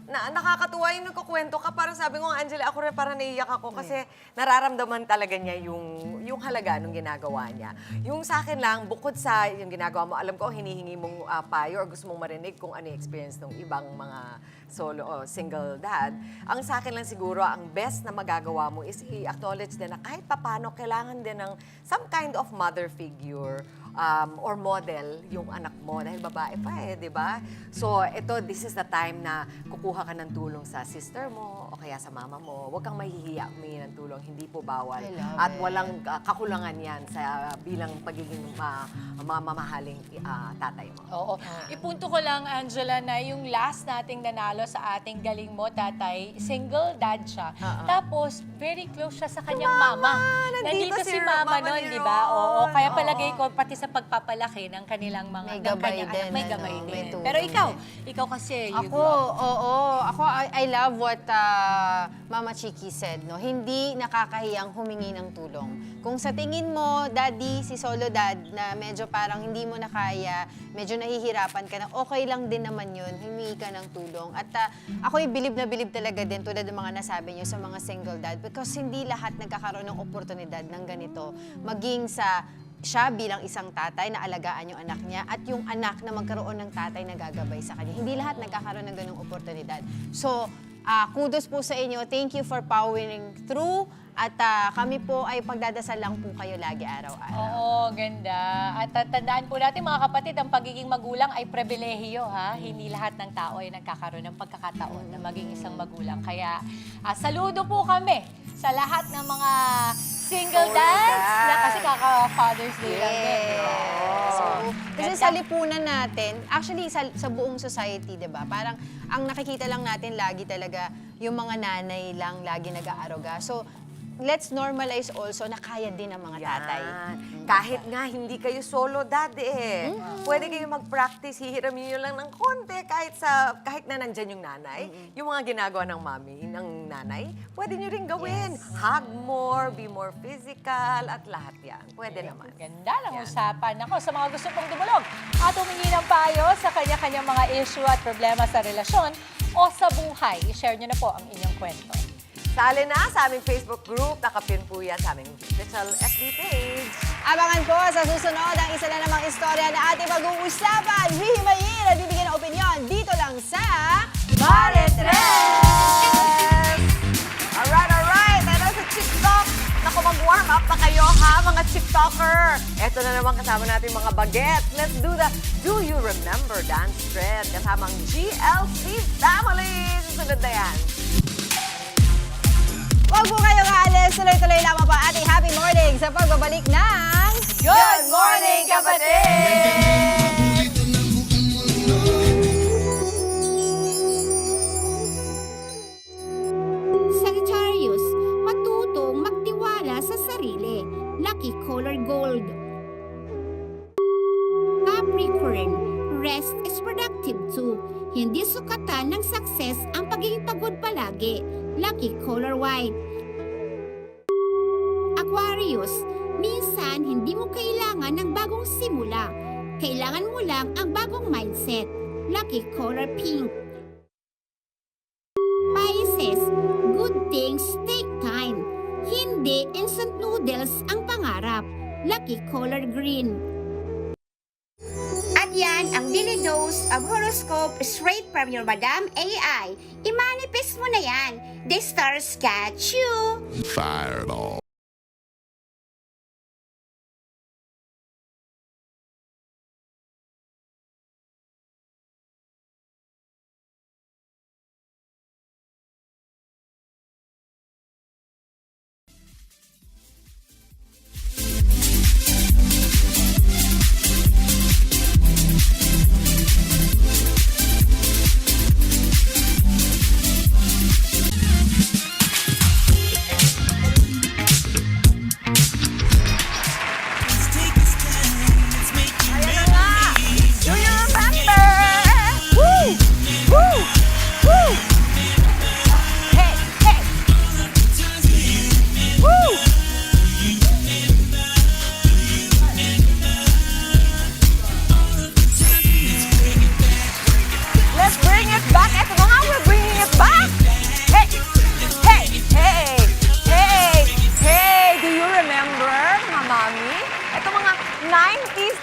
Nakakatuwa yung nagkukwento ka. Parang sabi ko, Angela, ako rin parang naiiyak ako kasi nararamdaman talaga niya yung halaga ng ginagawa niya. Yung sa akin lang, bukod sa yung ginagawa mo, alam ko, hinihingi mong payo or gusto mong marinig kung ano yung experience ng ibang mga solo o single dad. Ang sa akin lang siguro, ang best na magagawa mo is i-acknowledge din na kahit papano, kailangan din ng some kind of mother figure or model yung anak mo dahil babae pa di ba? So, this is the time na kukuha ka ng tulong sa sister mo o kaya sa mama mo. Huwag kang mahihiya humingi ng tulong, hindi po bawal. At walang kakulangan yan sa bilang pagiging mamahaling tatay mo. Oo. Ipunto ko lang, Angela, na yung last nating nanalo sa ating galing mo, tatay, single dad siya. Tapos, very close siya sa kanyang mama. Nandito si mama nun, di ba? Oo. Kaya palagay ko, pati sa pagpapalaki ng kanilang mga May ng gabay kanyang din, anak, may ano, gabay may din. tulong Pero ikaw kasi, you Ako, grew up. I love what Mama Chiki said, no? Hindi nakakahiyang humingi ng tulong. Kung sa tingin mo, daddy, si solo dad, na medyo parang hindi mo na kaya, medyo nahihirapan ka na, okay lang din naman yun, humingi ka ng tulong. At ako'y bilib na bilib talaga din, tulad ng mga nasabi nyo sa mga single dad, because hindi lahat nagkakaroon ng oportunidad ng ganito. Maging sa siya bilang isang tatay na alagaan yung anak niya at yung anak na magkaroon ng tatay na gagabay sa kanya. Hindi lahat nagkakaroon ng ganung oportunidad. So, kudos po sa inyo. Thank you for powering through. At kami po ay pagdadasal lang po kayo lagi araw-araw. Oo, ganda. At tandaan po natin mga kapatid, ang pagiging magulang ay pribilehiyo, ha? Hindi lahat ng tao ay nagkakaroon ng pagkakataon na maging isang magulang. Kaya saludo po kami sa lahat ng mga single dads na kasi kaka-Father's Day lang din. So, kasi sa lipunan natin, actually sa buong society, 'di ba? Parang ang nakikita lang natin lagi talaga yung mga nanay lang lagi nag-aaruga. So, let's normalize also na kaya din ng mga tatay. Kahit nga hindi kayo solo dad Pwede kayo mag-practice, hihiramin nyo lang ng konti kahit na nandyan yung nanay. Yung mga ginagawa ng mami, ng nanay, pwede nyo rin gawin. Hug more, be more physical, at lahat yan. Pwede naman. Ganda lang usapan. Ako, sa mga gusto pong dumulog at humingi ng payo sa kanya-kanyang mga issue at problema sa relasyon o sa buhay, i-share nyo na po ang inyong kwento. Sali na sa aming Facebook group. Nakapin po yan sa aming official FB page. Abangan po sa susunod ang isa na namang istorya na ating pag-uusapan. Hihimayin at bibigyan ng opinion dito lang sa Maritres! Alright. Ano sa TikTok? Naku, mag-warm up na kayo ha, mga TikToker. Ito na naman kasama natin mga bagets. Let's do the Do You Remember Dance Trend kasama ang GLC Family. Susunod na yan. Huwag po kayong aalis, tuloy-tuloy lamang pa ating happy morning sa pagbabalik ng Good Morning, Kapatid! Sagittarius, matutong magtiwala sa sarili. Lucky color gold. Capricorn, rest is productive too. Hindi sukatan ng success ang pagiging pagod palagi. Lucky color white. Aquarius, minsan hindi mo kailangan ng bagong simula. Kailangan mo lang ang bagong mindset. Lucky color pink. Pisces, good things take time. Hindi instant noodles ang pangarap. Lucky color green. At yan ang daily dose of horoscope straight from your Madam AI. I-manifest mo na yan. The stars catch you. Fireball.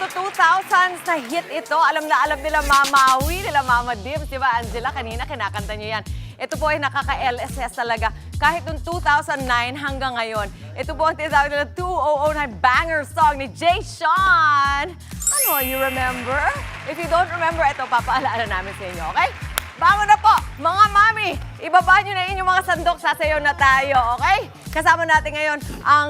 to 2000s na hit ito. Alam na alam nila Mama Maui, nila Mama Dims. Di ba, Angela? Kanina kinakanta niyo yan. Ito po ay nakaka-LSS talaga. Kahit noong 2009 hanggang ngayon. Ito po ang tinatawag nila 2009 banger song ni Jay Sean. Ano, you remember? If you don't remember, ito, papaalala namin sa inyo, okay? Bangon na po, mga mami! Ibaba nyo na inyong mga sandok, sasayaw na tayo, okay? Kasama natin ngayon ang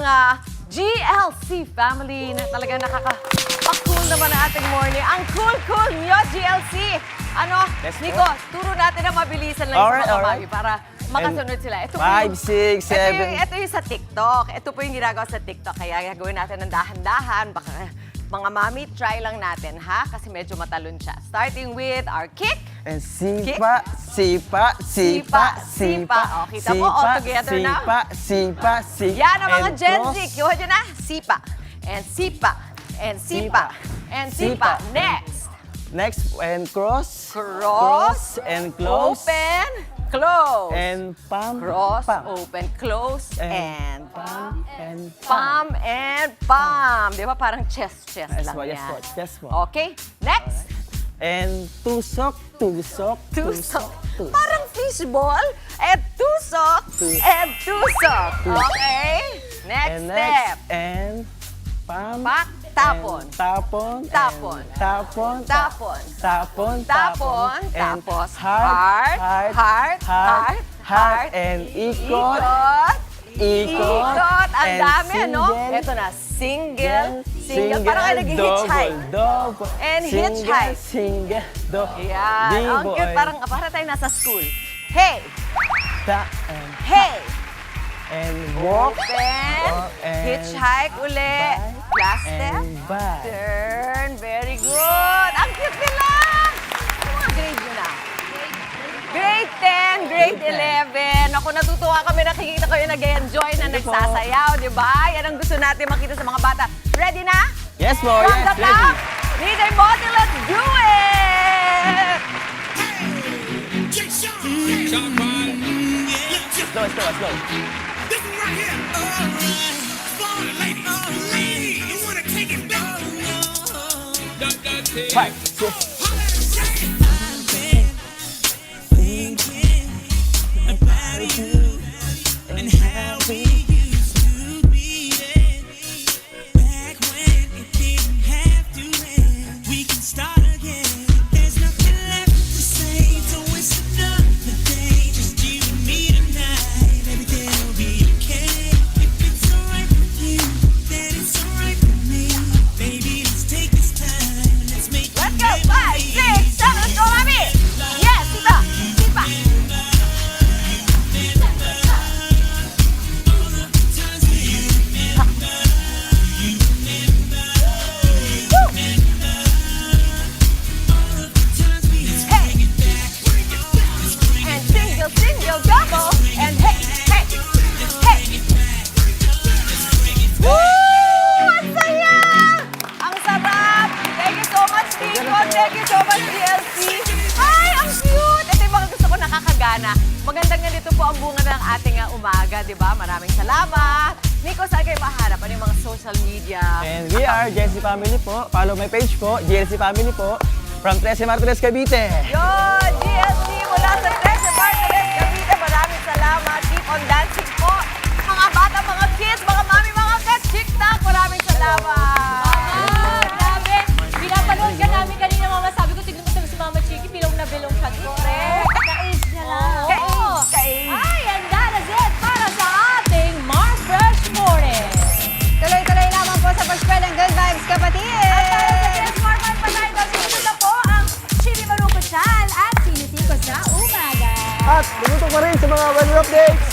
GLC family na talagang nakaka-cool naman ang ating morning. Ang cool nyo, GLC! Ano, Nico, turo natin na mabilisan lang sa mga mami para makasunod sila. Ito 5, 6, 7. Ito yung sa TikTok. Ito po yung ginagawa sa TikTok. Kaya gagawin natin ng dahan-dahan. Baka mga mami, try lang natin, ha? Kasi medyo matalon siya. Starting with our kick. And sipa, sipa, sipa, sipa. O, kita mo, all together na. Sipa. Yan ang mga And Gen Z. cross. Kiwa dyan na. Sipa. And sipa. And sipa. And sipa. Next. Next, and cross. Cross. And close. Open. Close. And palm. Cross, palm. open, close, and palm. And palm and palm. Di ba parang chest Yes lang po, yan. yes po. Okay, next. And tusok. Tusok. Parang fishball. And tusok. And tusok. Okay. Next And step. next, and palm. Tapon. Tapon. Tapon. Tapon. Tapon. Tapon. Tapon. And Tapos heart. Heart. And ikot. Ikot. Ang And dami, no? single. Ito na, single. Parang kayo nag-hitchhike. Double. And hitchhike. Single. Yan. Ang cute. Parang tayo nasa school. Hey! Hey! And walk. Open. And Hitchhike uli. Last step. And back. Turn. Very good. Ang cute nila! Ano mga grade nyo na? Grade 10, grade 11. Ako, natutuwa kami, nakikita ko yung nag-enjoy na nagsasayaw, di ba? Yan ang gusto natin makita sa mga bata. Ready na? Yes, po. From Yes, the top, ready. DJ Botti, let's do it! Slow. Five, six. And how we used to beat it back when it didn't have to end. We can start again. There's nothing left to say, so it's another day. Just you and me tonight. Everything will be okay. If it's alright with you, then it's alright with me. Baby, let's take this time. Let's make Let's go. 5, 6, 7, let's go, mami! Yes, sipa! Single, double, and hey! Woo! Ang saya! Ang sarap! Thank you so much, Nico. Thank you so much, GLC. Ay, ang cute! Ito yung mga gusto ko nakakagana. Magandang nga dito po ang bunga ng ating umaga, di ba? Maraming salamat. Nico, saan kayo mahanap? Ano yung mga social media? And we are GLC Family po. Follow my page po, GLC Family po. From 13 Martires, Cavite. Yun! GLC mula sa 13 Martires, Cavite. Maraming salamat. Keep on dancing po. Mga bata, mga kids, mga mami, mga ka-tiktak. Maraming salamat. Grabe! Pinapanood ka namin kanina, mama. Sabi ko, tignan mo si Mama Chiki, bilong na bilong siya. Correct! Ka-age niya lang. Ka-age. Ay, and that is it para sa ating Mar Fresh Morning. Tuloy-tuloy naman po sa pag-spread ng good vibes, kapatid! At para sa Kids Marman Panay, susunod na po ang Chili Maruko Chan at Sinitiko sa umaga. At dumuto pa rin sa mga weather updates.